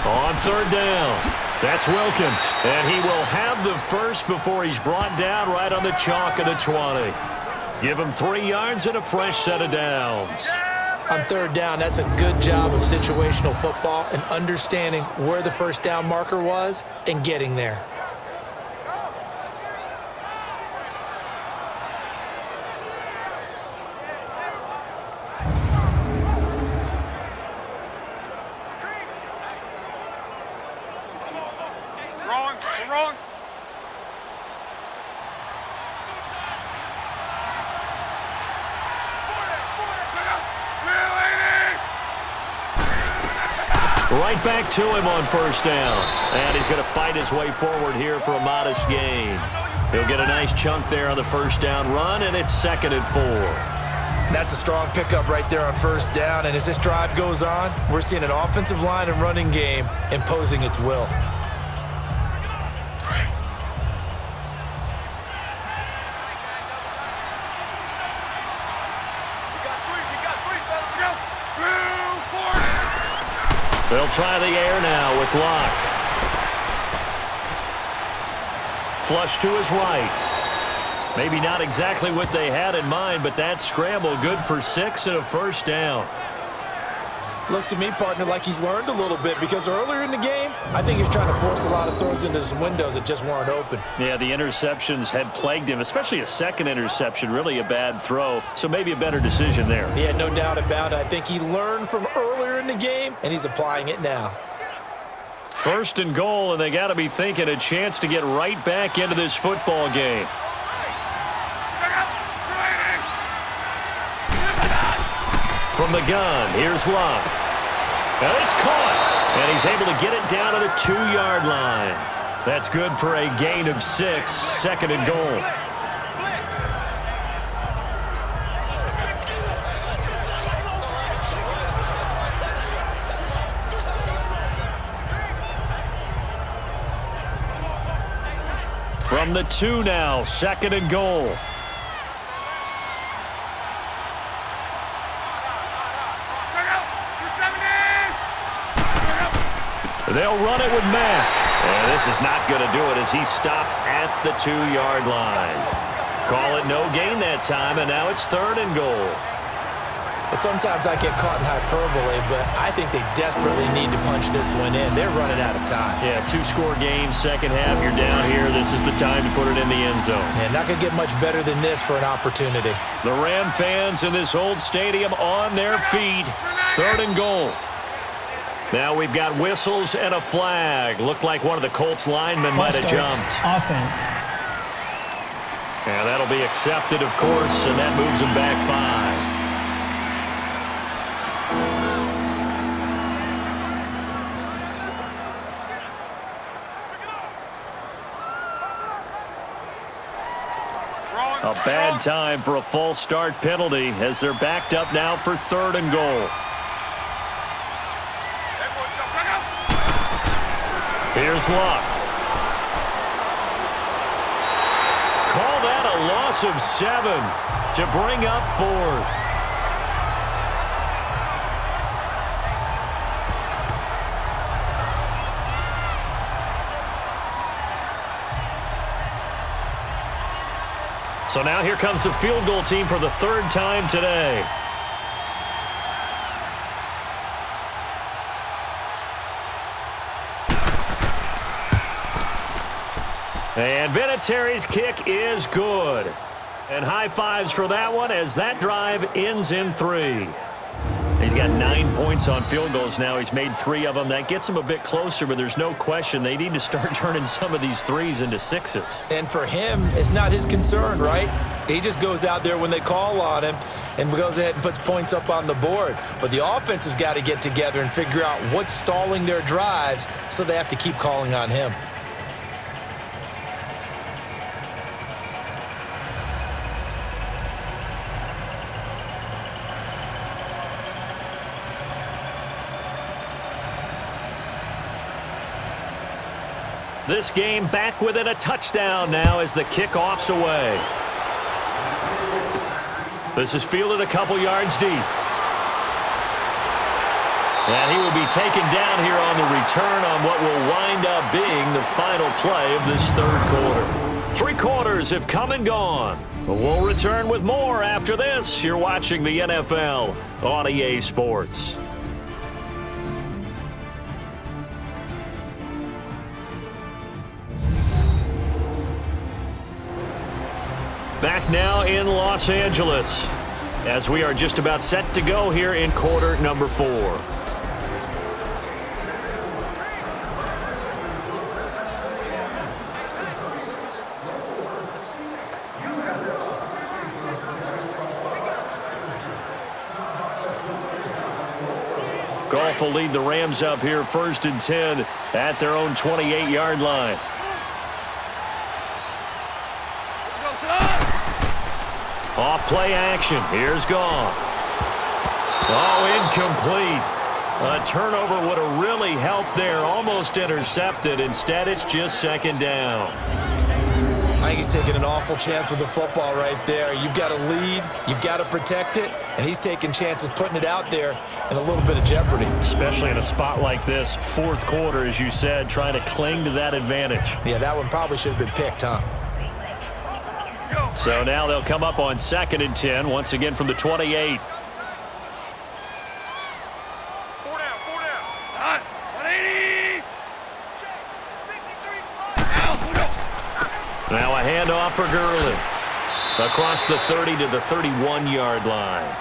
On third down, that's Wilkins, and he will have the first before he's brought down right on the chalk of the 20. Give him 3 yards and a fresh set of downs. On third down, that's a good job of situational football and understanding where the first down marker was and getting there. Wrong. Right back to him on first down. And he's going to fight his way forward here for a modest gain. He'll get a nice chunk there on the first down run, and it's 2nd and 4. That's a strong pickup right there on first down, and as this drive goes on, we're seeing an offensive line and running game imposing its will. They'll try the air now with Locke. Flush to his right. Maybe not exactly what they had in mind, but that scramble good for 6 and a first down. Looks to me, partner, like he's learned a little bit, because earlier in the game, I think he was trying to force a lot of throws into some windows that just weren't open. Yeah, the interceptions had plagued him, especially a second interception, really a bad throw. So maybe a better decision there. Yeah, no doubt about it. I think he learned from earlier in the game, and he's applying it now. First and goal, and they got to be thinking a chance to get right back into this football game. From the gun, here's Locke. And it's caught, and he's able to get it down to the 2-yard line. That's good for a gain of 6, second and goal. From the 2 now, second and goal. They'll run it with Mack. And this is not going to do it as he stopped at the 2-yard line. Call it no gain that time, and now it's third and goal. Sometimes I get caught in hyperbole, but I think they desperately need to punch this one in. They're running out of time. Yeah, 2-score game, second half. You're down here. This is the time to put it in the end zone. Yeah, not going to get much better than this for an opportunity. The Ram fans in this old stadium on their feet. Third and goal. Now we've got whistles and a flag. Looked like one of the Colts linemen might have jumped. Offense. And that'll be accepted, of course, and that moves him back 5. A bad time for a false start penalty as they're backed up now for third and goal. Here's Locke. Call that a loss of 7 to bring up 4th. So now here comes the field goal team for the 3rd time today. And Vinatieri's kick is good. And high fives for that one as that drive ends in 3. He's got 9 points on field goals now. He's made 3 of them. That gets him a bit closer, but there's no question they need to start turning some of these 3s into 6s. And for him, it's not his concern, right? He just goes out there when they call on him and goes ahead and puts points up on the board. But the offense has got to get together and figure out what's stalling their drives, so they have to keep calling on him. This game back within a touchdown now as the kickoff's away. This is fielded a couple yards deep. And he will be taken down here on the return on what will wind up being the final play of this 3rd quarter. 3 quarters have come and gone. We'll return with more after this. You're watching the NFL on EA Sports. Back now in Los Angeles as we are just about set to go here in quarter number 4. Goff will lead the Rams up here 1st and 10 at their own 28-yard line. Off play action. Here's Goff. Oh, incomplete. A turnover would have really helped there. Almost intercepted. Instead, it's just 2nd down. I think he's taking an awful chance with the football right there. You've got to lead, you've got to protect it, and he's taking chances putting it out there in a little bit of jeopardy. Especially in a spot like this, fourth quarter, as you said, trying to cling to that advantage. Yeah, that one probably should have been picked, huh? So now they'll come up on 2nd and 10, once again from the 28. Now a handoff for Gurley. Across the 30 to the 31-yard line.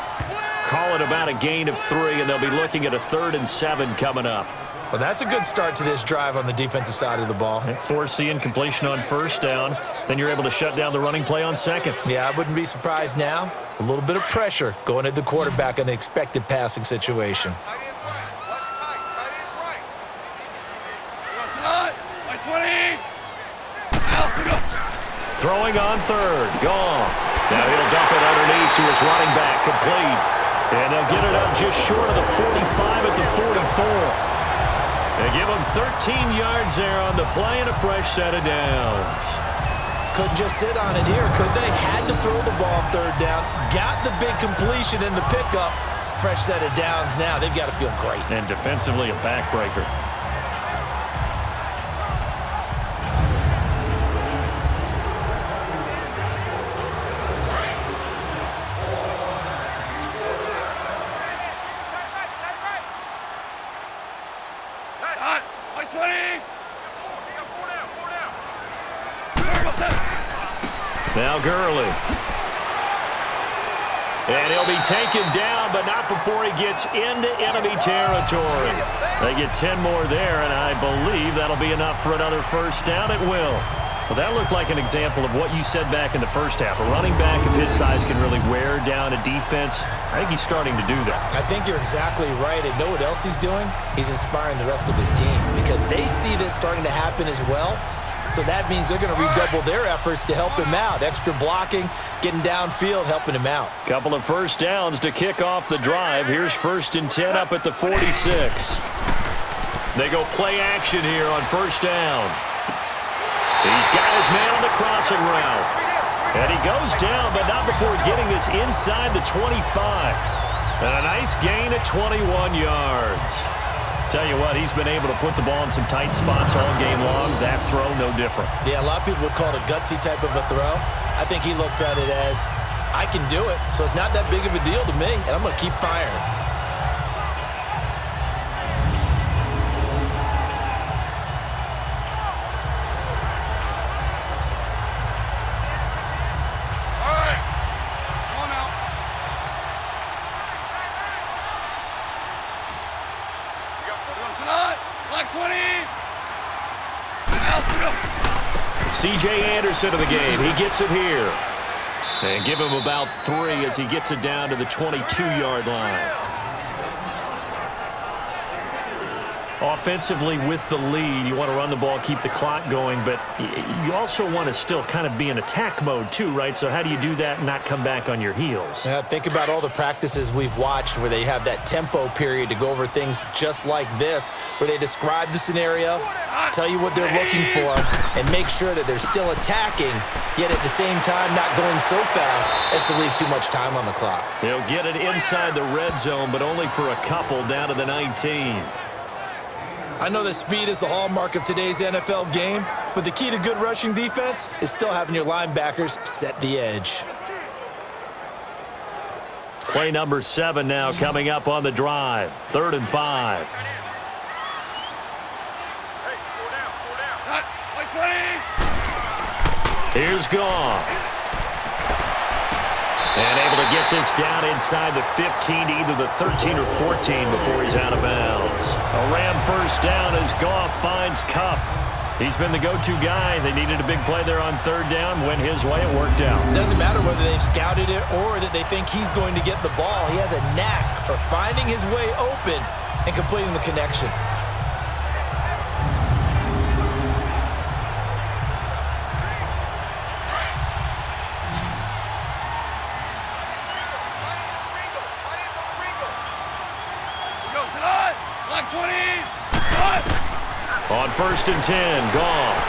Call it about a gain of 3, and they'll be looking at a 3rd and 7 coming up. Well, that's a good start to this drive on the defensive side of the ball. Forcing incompletion on 1st down. Then you're able to shut down the running play on 2nd. Yeah, I wouldn't be surprised now. A little bit of pressure going at the quarterback in an expected passing situation. Throwing on 3rd. Goff. Now he'll dump it underneath to his running back. Complete. And they'll get it up just short of the 45 at the 44. They give him 13 yards there on the play and a fresh set of downs. Couldn't just sit on it here, could they? Had to throw the ball 3rd down. Got the big completion in the pickup. Fresh set of downs now. They've got to feel great. And defensively a backbreaker. Now Gurley. And he'll be taken down, but not before he gets into enemy territory. They get 10 more there, and I believe that'll be enough for another 1st down. It will. Well, that looked like an example of what you said back in the 1st half. A running back of his size can really wear down a defense. I think he's starting to do that. I think you're exactly right. And know what else he's doing? He's inspiring the rest of his team because they see this starting to happen as well. So that means they're going to redouble their efforts to help him out. Extra blocking, getting downfield, helping him out. Couple of 1st downs to kick off the drive. Here's 1st and 10 up at the 46. They go play action here on 1st down. He's got his man on the crossing route. And he goes down, but not before getting this inside the 25. And a nice gain at 21 yards. Tell you what, he's been able to put the ball in some tight spots all game long. That throw, no different. Yeah, a lot of people would call it a gutsy type of a throw. I think he looks at it as, I can do it, so it's not that big of a deal to me, and I'm going to keep firing. C.J. Anderson of the game. He gets it here. And give him about 3 as he gets it down to the 22-yard line. Offensively with the lead, you want to run the ball, keep the clock going, but you also want to still kind of be in attack mode too, right? So how do you do that and not come back on your heels? Think about all the practices we've watched where they have that tempo period to go over things just like this, where they describe the scenario, tell you what they're looking for, and make sure that they're still attacking, yet at the same time not going so fast as to leave too much time on the clock. They'll get it inside the red zone, but only for a couple down to the 19. I know that speed is the hallmark of today's NFL game, but the key to good rushing defense is still having your linebackers set the edge. Play number 7 now coming up on the drive. 3rd and 5. Here's Goff. And able to get this down inside the 15 to either the 13 or 14 before he's out of bounds. A Ram 1st down as Goff finds Kupp. He's been the go-to guy. They needed a big play there on 3rd down. Went his way. It worked out. Doesn't matter whether they've scouted it or that they think he's going to get the ball. He has a knack for finding his way open and completing the connection. On 1st and 10, Goff.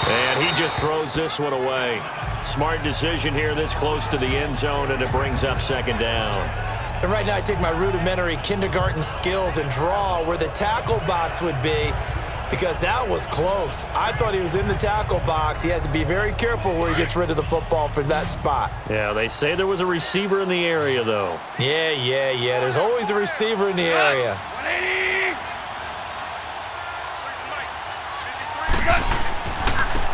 And he just throws this one away. Smart decision here this close to the end zone, and it brings up second down. And right now I take my rudimentary kindergarten skills and draw where the tackle box would be, because that was close. I thought he was in the tackle box. He has to be very careful where he gets rid of the football from that spot. Yeah, they say there was a receiver in the area, though. Yeah. There's always a receiver in the area.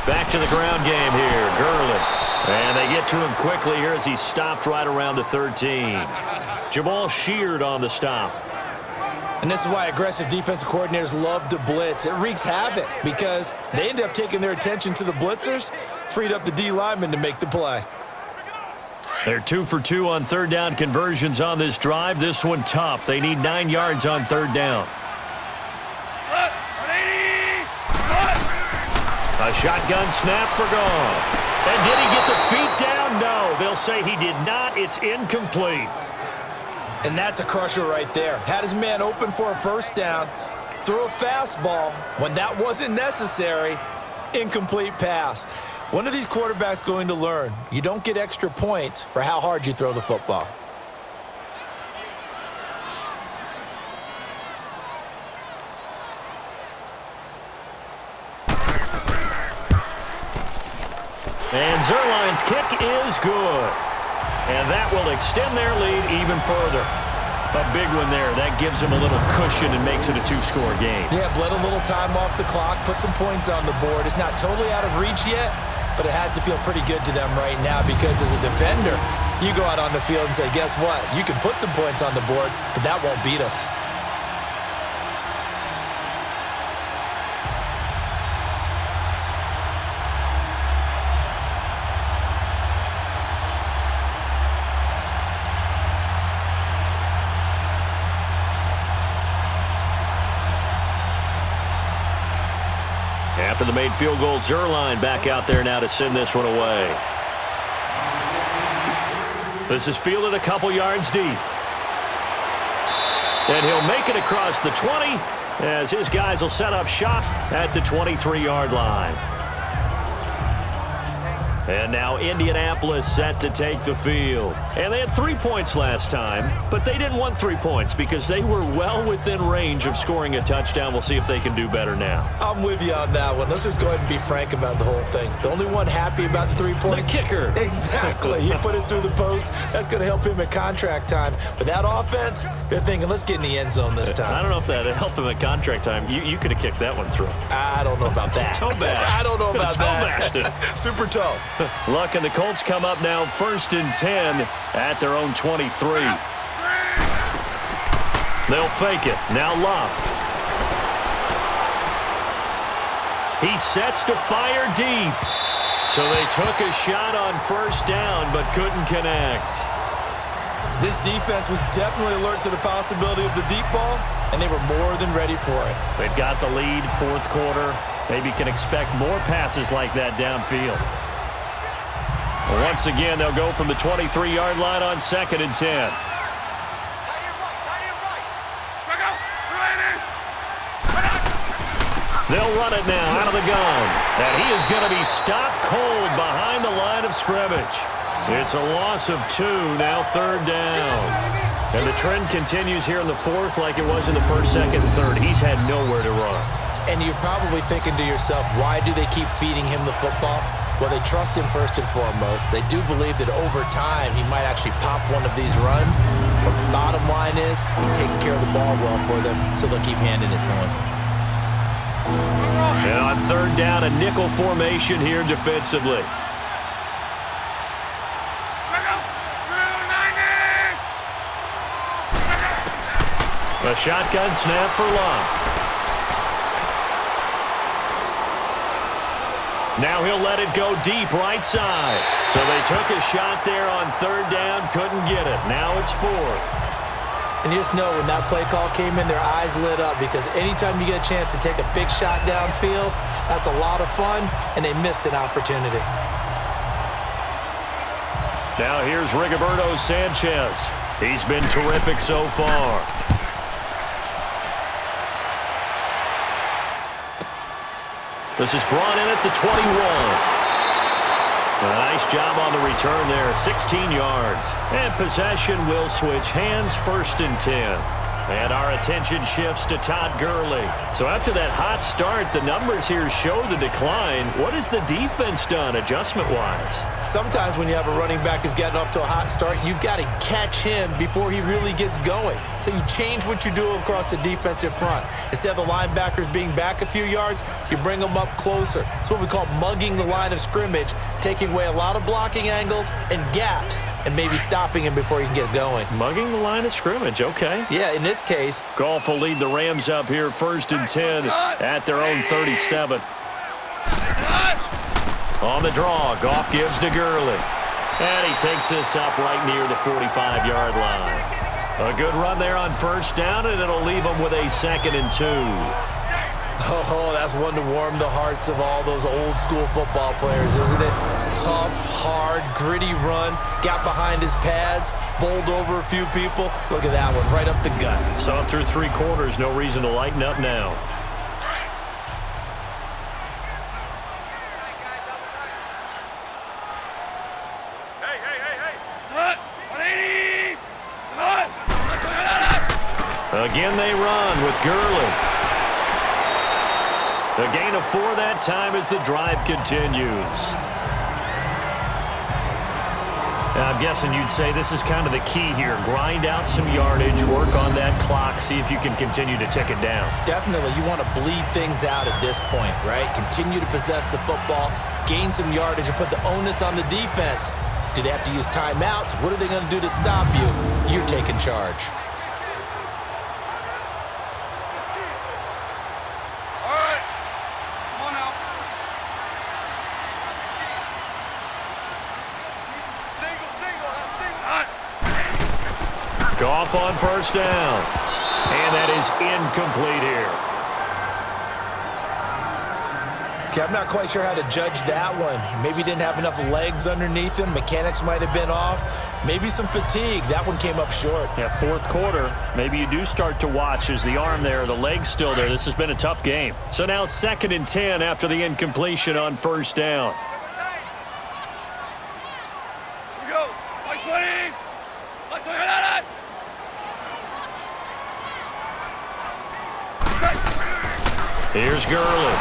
Back to the ground game here, Gurley. And they get to him quickly here as he's stopped right around the 13. Jamal Sheard on the stop. And this is why aggressive defensive coordinators love to blitz. It wreaks havoc because they end up taking their attention to the blitzers, freed up the D lineman to make the play. They're 2 for 2 on third down conversions on this drive. This one tough. They need 9 yards on third down. A shotgun snap for Goff. And did he get the feet down? No. They'll say he did not. It's incomplete. And that's a crusher right there. Had his man open for a first down, threw a fastball when that wasn't necessary, incomplete pass. One of these quarterbacks going to learn, you don't get extra points for how hard you throw the football. And Zerline's kick is good. And that will extend their lead even further. A big one there. That gives them a little cushion and makes it a 2-score game. Yeah, bled a little time off the clock, put some points on the board. It's not totally out of reach yet, but it has to feel pretty good to them right now because as a defender, you go out on the field and say, guess what? You can put some points on the board, but that won't beat us. After the made field goal, Zerline back out there now to send this one away. This is fielded a couple yards deep. And he'll make it across the 20 as his guys will set up shop at the 23-yard line. And now Indianapolis set to take the field. And they had 3 points last time, but they didn't want 3 points because they were well within range of scoring a touchdown. We'll see if they can do better now. I'm with you on that one. Let's just go ahead and be frank about the whole thing. The only one happy about the 3-point? The kicker. Exactly. He put it through the post. That's going to help him at contract time. But that offense, they're thinking, let's get in the end zone this time. I don't know if that helped him at contract time. You could have kicked that one through. I don't know about that. Toe bash. I don't know about that. Toe bashed it. Super toe. Luck and the Colts come up now 1st and 10 at their own 23. They'll fake it. Now Luck. He sets to fire deep. So they took a shot on first down but couldn't connect. This defense was definitely alert to the possibility of the deep ball, and they were more than ready for it. They've got the lead, 4th quarter. Maybe can expect more passes like that downfield. Once again, they'll go from the 23-yard line on 2nd and 10. They'll run it now out of the gun. And he is going to be stopped cold behind the line of scrimmage. It's a loss of 2, now 3rd down. And the trend continues here in the 4th like it was in the 1st, 2nd, and 3rd. He's had nowhere to run. And you're probably thinking to yourself, why do they keep feeding him the football? Well, they trust him first and foremost. They do believe that over time he might actually pop one of these runs. But the bottom line is he takes care of the ball well for them, so they'll keep handing it to him. And on 3rd down, a nickel formation here defensively. A shotgun snap for Luck. Now he'll let it go deep right side. So they took a shot there on 3rd down, couldn't get it. Now it's 4th. And you just know when that play call came in, their eyes lit up because anytime you get a chance to take a big shot downfield, that's a lot of fun, and they missed an opportunity. Now here's Rigoberto Sanchez. He's been terrific so far. This is brought in at the 21. A nice job on the return there, 16 yards. And possession will switch hands, 1st and 10. And our attention shifts to Todd Gurley. So after that hot start, the numbers here show the decline. What has the defense done adjustment-wise? Sometimes when you have a running back who's gotten off to a hot start, you've got to catch him before he really gets going. So you change what you do across the defensive front. Instead of the linebackers being back a few yards, you bring them up closer. It's what we call mugging the line of scrimmage, taking away a lot of blocking angles and gaps, and maybe stopping him before he can get going. Mugging the line of scrimmage, okay. Yeah, in this case, Goff will lead the Rams up here 1st and 10 at their own 37. On the draw, Goff gives to Gurley. And he takes this up right near the 45-yard line. A good run there on 1st down, and it'll leave him with a 2nd and 2. Oh, that's one to warm the hearts of all those old-school football players, isn't it? Tough, hard, gritty run, got behind his pads, bowled over a few people. Look at that one, right up the gut. Saw him through 3 quarters, no reason to lighten up now. Again they run with Gurley. A gain of 4 that time as the drive continues. Now, I'm guessing you'd say this is kind of the key here. Grind out some yardage, work on that clock, see if you can continue to tick it down. Definitely, you want to bleed things out at this point, right? Continue to possess the football, gain some yardage, and put the onus on the defense. Do they have to use timeouts? What are they going to do to stop you? You're taking charge. Goff on 1st down. And that is incomplete here. Okay, I'm not quite sure how to judge that one. Maybe didn't have enough legs underneath him. Mechanics might have been off. Maybe some fatigue. That one came up short. Yeah, 4th quarter. Maybe you do start to watch as the arm there, the leg's still there. This has been a tough game. So now 2nd and 10 after the incompletion on 1st down. Here we go. 20. Here's Gurley.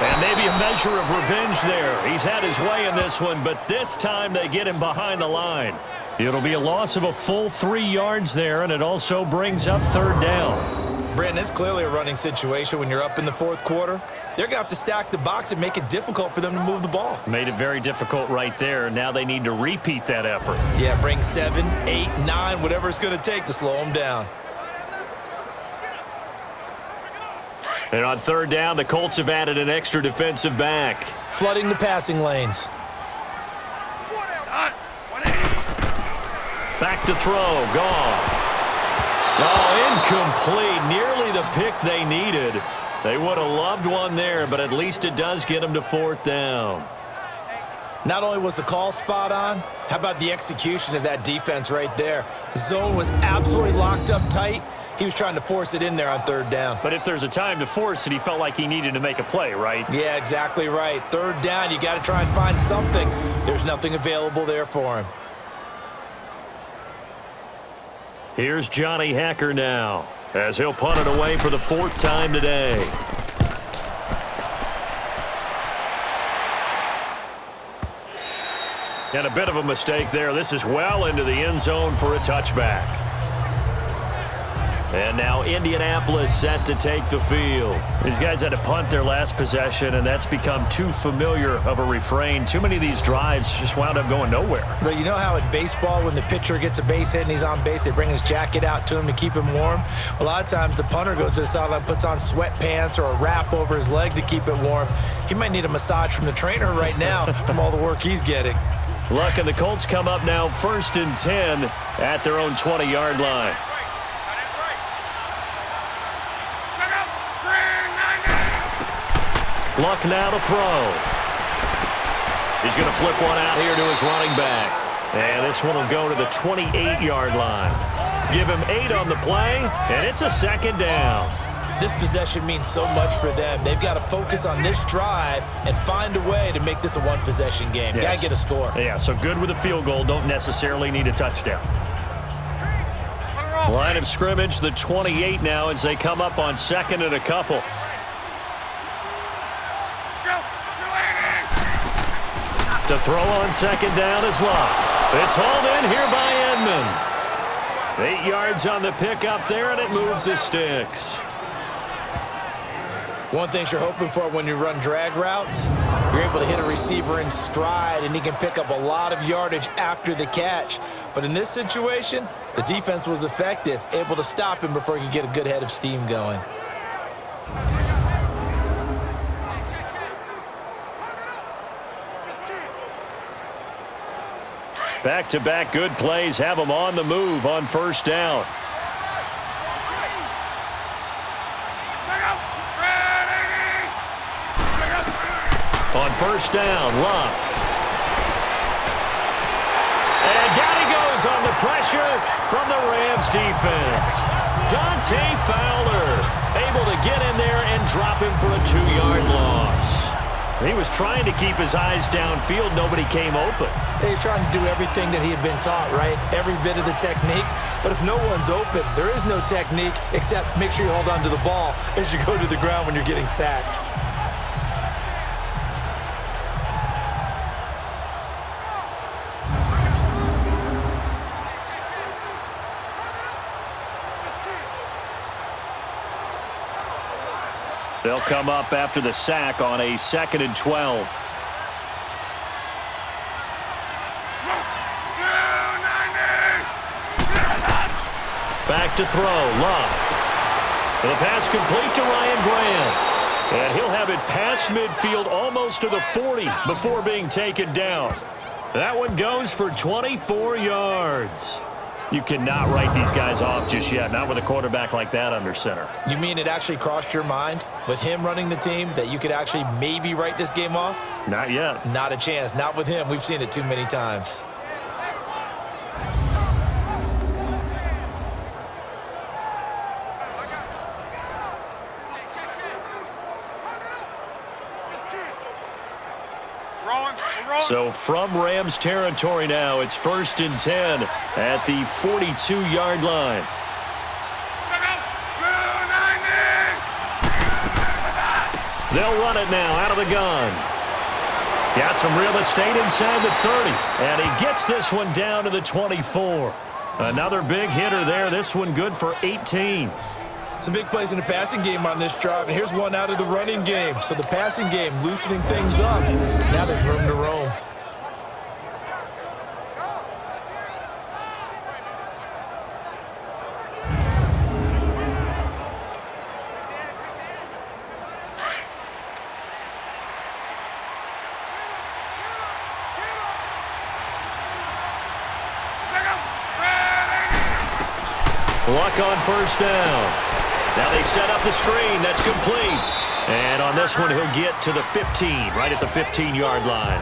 And maybe a measure of revenge there. He's had his way in this one, but this time they get him behind the line. It'll be a loss of a full 3 yards there, and it also brings up 3rd down. Brandon, it's clearly a running situation when you're up in the 4th quarter. They're going to have to stack the box and make it difficult for them to move the ball. Made it very difficult right there. Now they need to repeat that effort. Yeah, bring 7, 8, 9, whatever it's going to take to slow them down. And on 3rd down, the Colts have added an extra defensive back. Flooding the passing lanes. Back to throw, Goff. Oh, incomplete. Nearly the pick they needed. They would have loved one there, but at least it does get them to 4th down. Not only was the call spot on, how about the execution of that defense right there? The zone was absolutely locked up tight. He was trying to force it in there on 3rd down. But if there's a time to force it, he felt like he needed to make a play, right? Yeah, exactly right. 3rd down, you got to try and find something. There's nothing available there for him. Here's Johnny Hacker now, as he'll punt it away for the 4th time today. And a bit of a mistake there. This is well into the end zone for a touchback. And now Indianapolis set to take the field. These guys had to punt their last possession, and that's become too familiar of a refrain. Too many of these drives just wound up going nowhere. But you know how in baseball, when the pitcher gets a base hit and he's on base, they bring his jacket out to him to keep him warm? A lot of times the punter goes to the sideline, puts on sweatpants or a wrap over his leg to keep it warm. He might need a massage from the trainer right now from all the work he's getting. Luck, and the Colts come up now 1st and 10 at their own 20-yard line. Luck now to throw. He's going to flip one out here to his running back. And this one will go to the 28-yard line. Give him 8 on the play, and it's a 2nd down. this possession means so much for them. They've got to focus on this drive and find a way to make this a one-possession game. Yes. Got to get a score. Yeah, so good with a field goal. Don't necessarily need a touchdown. Line of scrimmage, the 28 now as they come up on second and a couple. To throw on second down is Love. It's hauled in here by Edmond. 8 yards on the pickup there, and it moves the sticks. One thing you're hoping for when you run drag routes, you're able to hit a receiver in stride, and he can pick up a lot of yardage after the catch. But in this situation, the defense was effective, able to stop him before he could get a good head of steam going. Back-to-back good plays have them on the move on first down. On first down, Luck. And down he goes on the pressure from the Rams defense. Dante Fowler able to get in there and drop him for a 2-yard loss. He was trying to keep his eyes downfield. Nobody came open. He's trying to do everything that he had been taught, right? Every bit of the technique. But if no one's open, there is no technique except make sure you hold on to the ball as you go to the ground when you're getting sacked. They'll come up after the sack on a 2nd and 12. Back to throw, Love. The pass complete to Ryan Graham. And he'll have it past midfield almost to the 40 before being taken down. That one goes for 24 yards. You cannot write these guys off just yet, not with a quarterback like that under center. You mean it actually crossed your mind with him running the team that you could actually maybe write this game off? Not yet. Not a chance. Not with him. We've seen it too many times. So from Rams territory now, it's 1st and 10 at the 42-yard line. They'll run it now out of the gun. Got some real estate inside the 30, and he gets this one down to the 24. Another big hitter there. This one good for 18. Some big plays in the passing game on this drive, and here's one out of the running game. So the passing game loosening things up. Now there's room to roam. Luck on first down. Now they set up the screen. That's complete. And on this one, he'll get to the 15, right at the 15-yard line.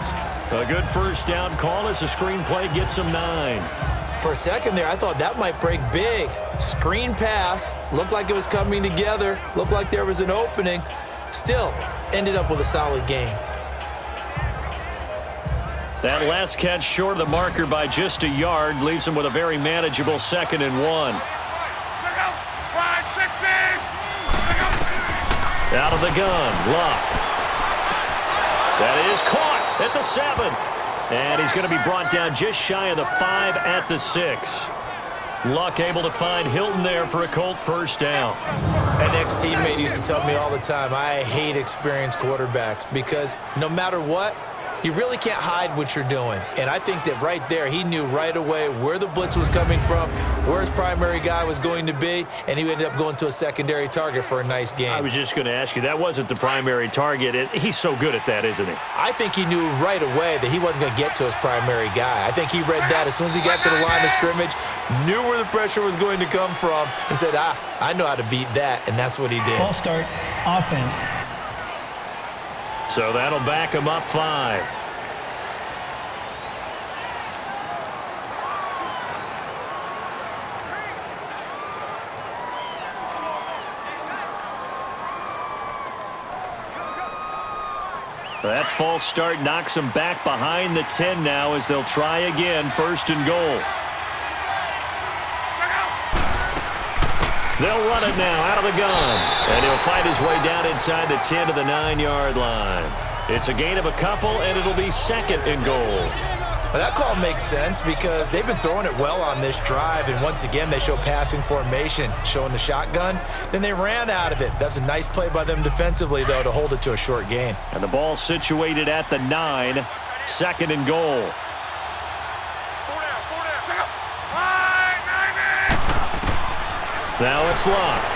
A good first down call as the screen play gets him 9. For a second there, I thought that might break big. Screen pass. Looked like it was coming together. Looked like there was an opening. Still, ended up with a solid game. That last catch short of the marker by just a yard leaves him with a very manageable 2nd and 1. Out of the gun, Luck. That is caught at the 7. And he's going to be brought down just shy of the 5 at the 6. Luck able to find Hilton there for a Colt first down. An ex-teammate used to tell me all the time, I hate experienced quarterbacks because no matter what, you really can't hide what you're doing. And I think that right there, he knew right away where the blitz was coming from, where his primary guy was going to be, and he ended up going to a secondary target for a nice game. I was just going to ask you, that wasn't the primary target. He's so good at that, isn't he? I think he knew right away that he wasn't going to get to his primary guy. I think he read that as soon as he got to the line of scrimmage, knew where the pressure was going to come from, and said, I know how to beat that, and that's what he did. False start, offense. So that'll back him up 5. That false start knocks them back behind the 10 now as they'll try again, 1st and goal. They'll run it now out of the gun. And he'll fight his way down inside the 10 to the 9-yard line. It's a gain of a couple, and it'll be 2nd and goal. Well, that call makes sense because they've been throwing it well on this drive, and once again they show passing formation, showing the shotgun. Then they ran out of it. That's a nice play by them defensively, though, to hold it to a short gain. And the ball situated at the 9, 2nd and goal. Now it's locked.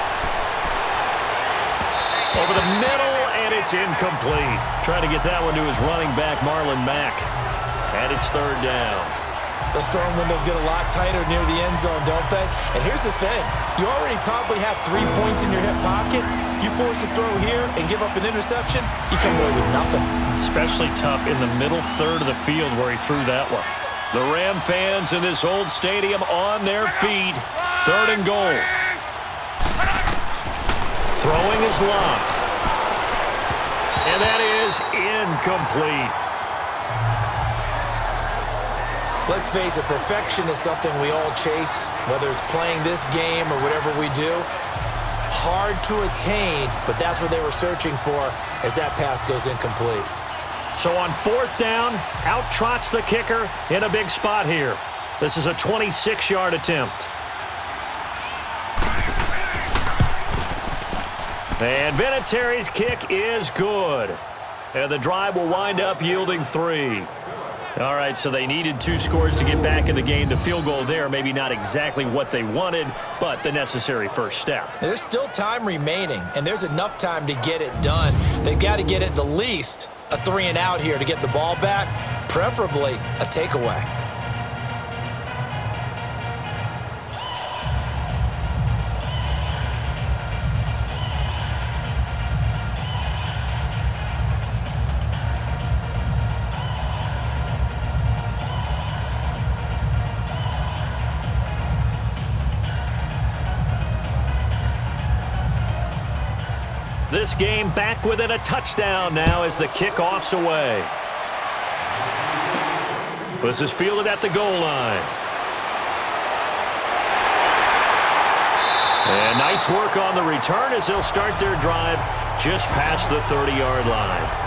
Over the middle, and it's incomplete. Trying to get that one to his running back, Marlon Mack. And it's 3rd down. Those throwing windows get a lot tighter near the end zone, don't they? And here's the thing. You already probably have 3 points in your hip pocket. You force a throw here and give up an interception, you come away with nothing. Especially tough in the middle third of the field where he threw that one. The Ram fans in this old stadium on their feet. 3rd and goal. Throwing is locked. And that is incomplete. Let's face it, perfection is something we all chase, whether it's playing this game or whatever we do. Hard to attain, but that's what they were searching for as that pass goes incomplete. So on 4th down, out trots the kicker in a big spot here. This is a 26-yard attempt. And Vinatieri's kick is good. And the drive will wind up yielding 3. All right, so they needed 2 scores to get back in the game. The field goal there, maybe not exactly what they wanted, but the necessary first step. There's still time remaining, and there's enough time to get it done. They've got to get at the least a 3 and out here to get the ball back, preferably a takeaway. This game back within a touchdown now as the kickoff's away. This is fielded at the goal line. And nice work on the return as they'll start their drive just past the 30-yard line.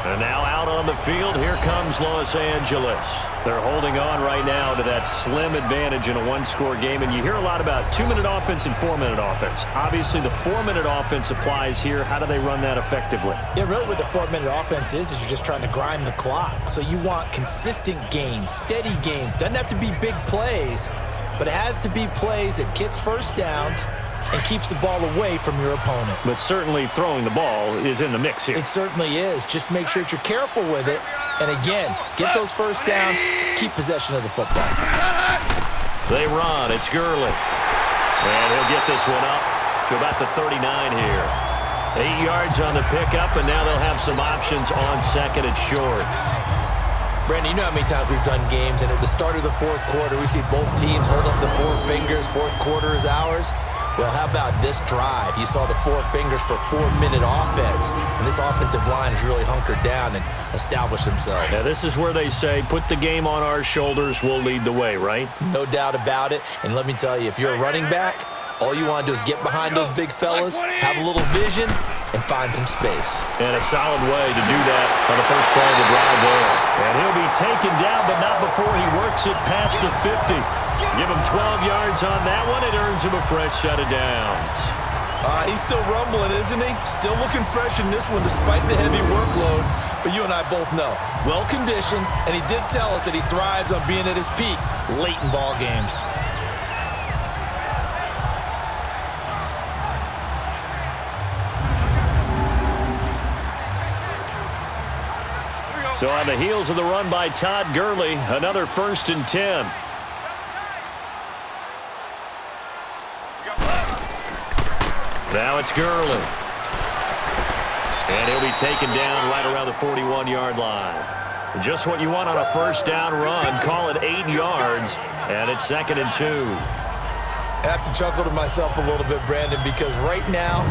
And now out on the field, here comes Los Angeles. They're holding on right now to that slim advantage in a 1-score game. And you hear a lot about 2-minute offense and 4-minute offense. Obviously, the 4-minute offense applies here. How do they run that effectively? Yeah, really what the 4-minute offense is you're just trying to grind the clock. So you want consistent gains, steady gains. Doesn't have to be big plays, but it has to be plays that gets first downs and keeps the ball away from your opponent. But certainly throwing the ball is in the mix here. It certainly is. Just make sure that you're careful with it. And again, get those first downs, keep possession of the football. They run. It's Gurley. And he'll get this one up to about the 39 here. 8 yards on the pickup, and now they'll have some options on 2nd and short. Brandon, you know how many times we've done games, and at the start of the 4th quarter, we see both teams hold up the 4 fingers, 4th quarter is ours. Well, how about this drive? You saw the 4 fingers for 4-minute offense, and this offensive line has really hunkered down and established themselves. Now, this is where they say, put the game on our shoulders, we'll lead the way, right? No doubt about it, and let me tell you, if you're a running back, all you want to do is get behind those big fellas, have a little vision, and find some space. And a solid way to do that on the first part of the drive there. And he'll be taken down, but not before he works it past the 50. Give him 12 yards on that one. It earns him a fresh set of downs. He's still rumbling, isn't he? Still looking fresh in this one despite the heavy workload. But you and I both know, well-conditioned, and he did tell us that he thrives on being at his peak late in ball games. So on the heels of the run by Todd Gurley, another 1st and 10. Now it's Gurley. And he'll be taken down right around the 41-yard line. Just what you want on a first down run. Call it 8 yards, and it's 2nd and 2. I have to chuckle to myself a little bit, Brandon, because right now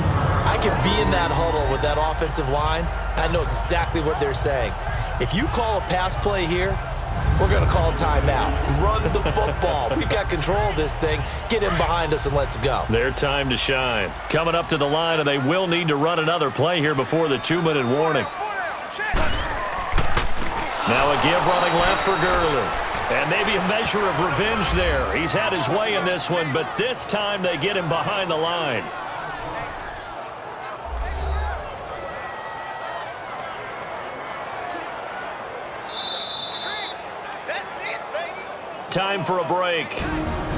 I I could be in that huddle with that offensive line. I know exactly what they're saying. If you call a pass play here, we're going to call timeout. Run the football. We've got control of this thing. Get him behind us and let's go. Their time to shine. Coming up to the line, and they will need to run another play here before the 2-minute warning. Now a give running left for Gurley. And maybe a measure of revenge there. He's had his way in this one, but this time they get him behind the line. Time for a break.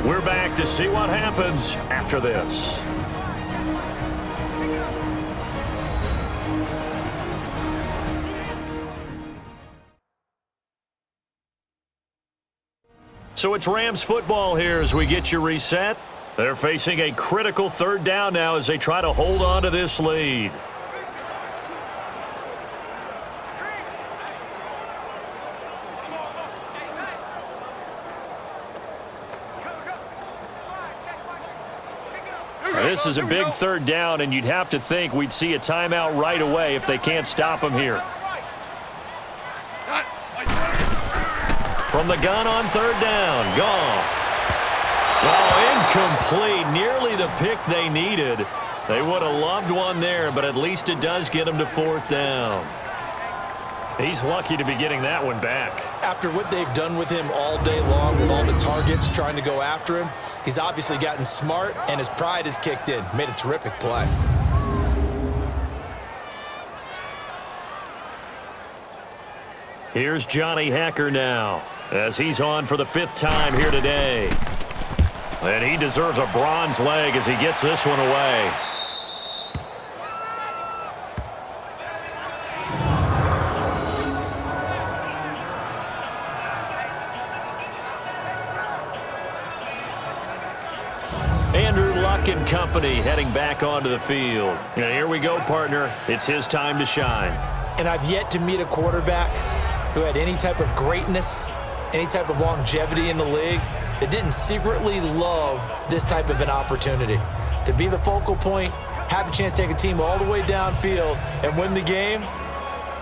We're back to see what happens after this. So it's Rams football here as we get you reset. They're facing a critical 3rd down now as they try to hold on to this lead. This is a big 3rd down, and you'd have to think we'd see a timeout right away if they can't stop him here. From the gun on 3rd down, Goff. Oh, incomplete. Nearly the pick they needed. They would have loved one there, but at least it does get them to 4th down. He's lucky to be getting that one back. After what they've done with him all day long with all the targets trying to go after him, he's obviously gotten smart and his pride has kicked in. Made a terrific play. Here's Johnny Hacker now as he's on for the 5th time here today. And he deserves a bronze leg as he gets this one away. And company heading back onto the field. And here we go, partner. It's his time to shine. And I've yet to meet a quarterback who had any type of greatness, any type of longevity in the league that didn't secretly love this type of an opportunity. To be the focal point, have a chance to take a team all the way downfield and win the game,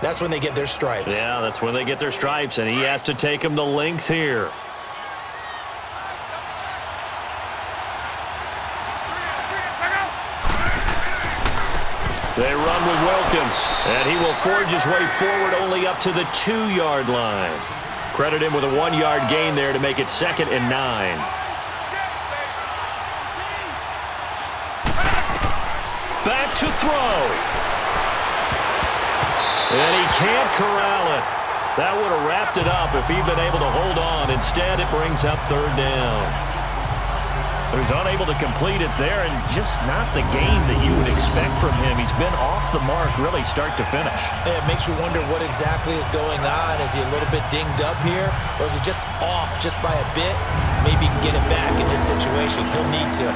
that's when they get their stripes. Yeah, that's when they get their stripes, and he has to take them the length here. They run with Wilkins, and he will forge his way forward only up to the 2-yard line. Credit him with a 1-yard gain there to make it 2nd and 9. Back to throw. And he can't corral it. That would have wrapped it up if he'd been able to hold on. Instead, it brings up 3rd down. So he's unable to complete it there, and just not the game that you would expect from him. He's been off the mark really start to finish. It makes you wonder what exactly is going on. Is he a little bit dinged up here, or is he just off just by a bit? Maybe he can get it back in this situation. He'll need to.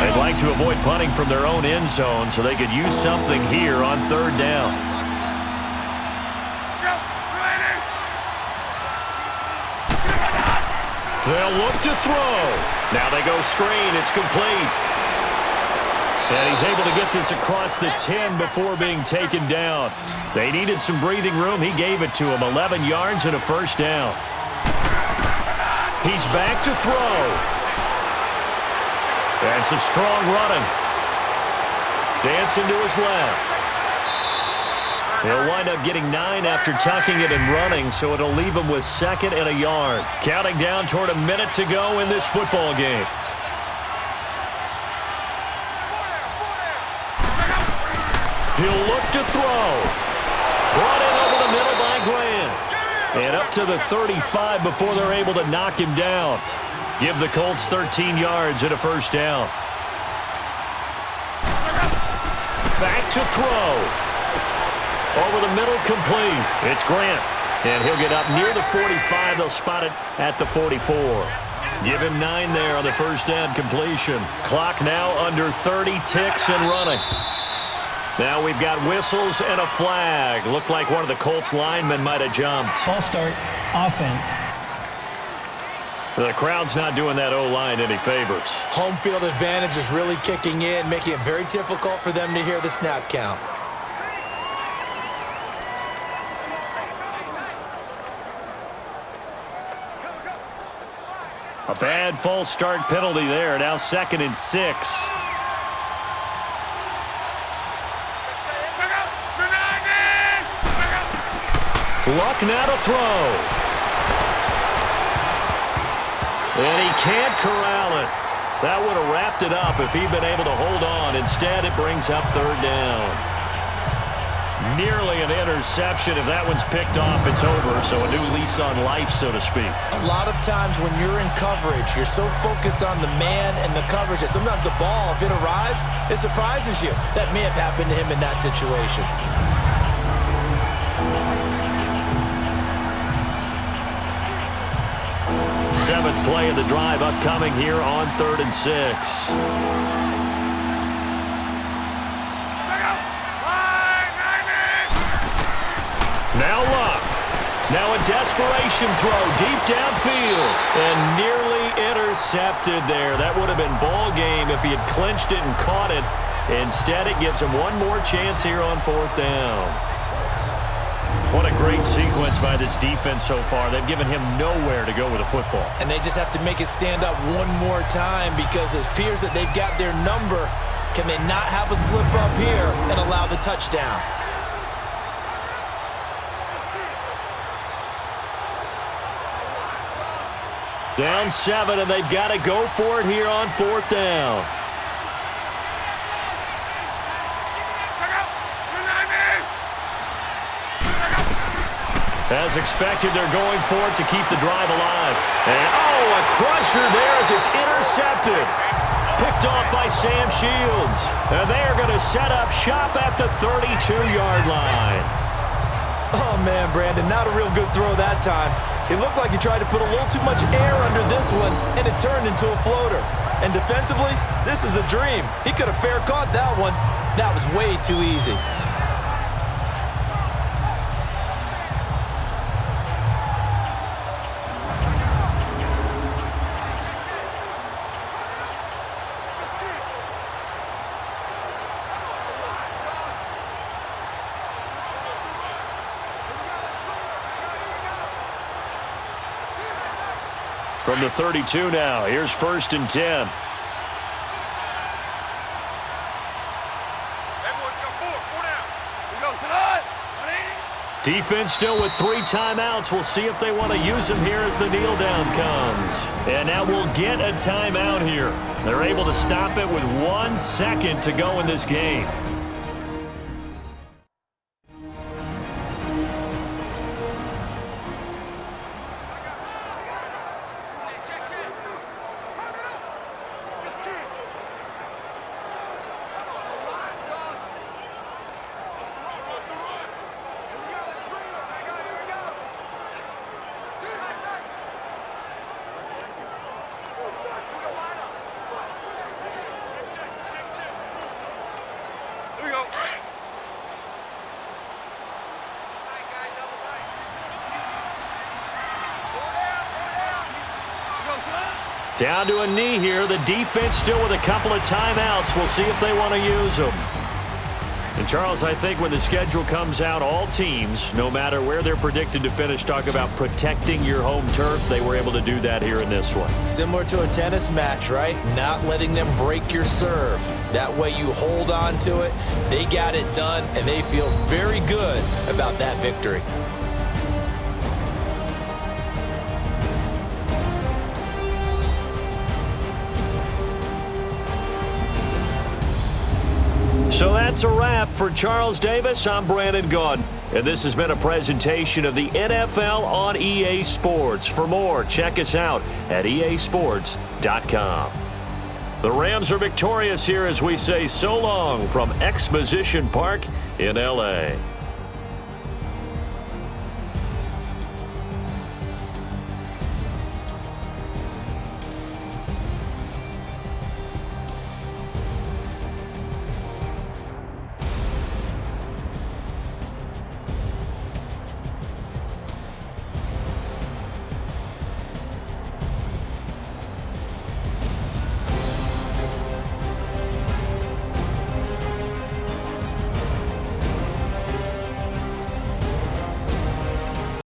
They'd like to avoid punting from their own end zone so they could use something here on 3rd down. They'll look to throw. Now they go screen. It's complete. And he's able to get this across the 10 before being taken down. They needed some breathing room. He gave it to him. 11 yards and a 1st down. He's back to throw. And some strong running. Dancing to his left. He'll wind up getting 9 after tucking it and running, so it'll leave him with 2nd and a yard. Counting down toward a minute to go in this football game. He'll look to throw. Brought in over the middle by Grant. And up to the 35 before they're able to knock him down. Give the Colts 13 yards and a 1st down. Back to throw. Over the middle, complete. It's Grant. And he'll get up near the 45. They'll spot it at the 44. Give him 9 there on the 1st down completion. Clock now under 30 ticks and running. Now we've got whistles and a flag. Looked like one of the Colts linemen might have jumped. False start, offense. The crowd's not doing that O-line any favors. Home field advantage is really kicking in, making it very difficult for them to hear the snap count. A bad false start penalty there. Now 2nd and 6. Luck now to throw. And he can't corral it. That would have wrapped it up if he'd been able to hold on. Instead, it brings up 3rd down. Nearly an interception. If that one's picked off, it's over. So a new lease on life, so to speak. A lot of times when you're in coverage, you're so focused on the man and the coverage that sometimes the ball, if it arrives, it surprises you. That may have happened to him in that situation. Seventh play of the drive upcoming here on 3rd and 6. Now Luck. Now a desperation throw deep downfield. And nearly intercepted there. That would have been ball game if he had clinched it and caught it. Instead, it gives him one more chance here on 4th down. What a great sequence by this defense so far. They've given him nowhere to go with the football. And they just have to make it stand up one more time because it appears that they've got their number. Can they not have a slip up here and allow the touchdown? Down 7, and they've got to go for it here on 4th down. As expected, they're going for it to keep the drive alive. And, oh, a crusher there as it's intercepted. Picked off by Sam Shields. And they are going to set up shop at the 32-yard line. Oh, man, Brandon, not a real good throw that time. It looked like he tried to put a little too much air under this one, and it turned into a floater. And defensively, this is a dream. He could have fair caught that one. That was way too easy. From the 32 now, here's 1st and 10. Defense still with 3 timeouts. We'll see if they want to use them here as the kneel down comes. And now we'll get a timeout here. They're able to stop it with 1 second to go in this game. Down to a knee here. The defense still with a couple of timeouts. We'll see if they want to use them. And, Charles, I think when the schedule comes out, all teams, no matter where they're predicted to finish, talk about protecting your home turf. They were able to do that here in this one. Similar to a tennis match, right? Not letting them break your serve. That way you hold on to it. They got it done, and they feel very good about that victory. So that's a wrap. For Charles Davis, I'm Brandon Gaudin, and this has been a presentation of the NFL on EA Sports. For more, check us out at easports.com. The Rams are victorious here as we say so long from Exposition Park in L.A.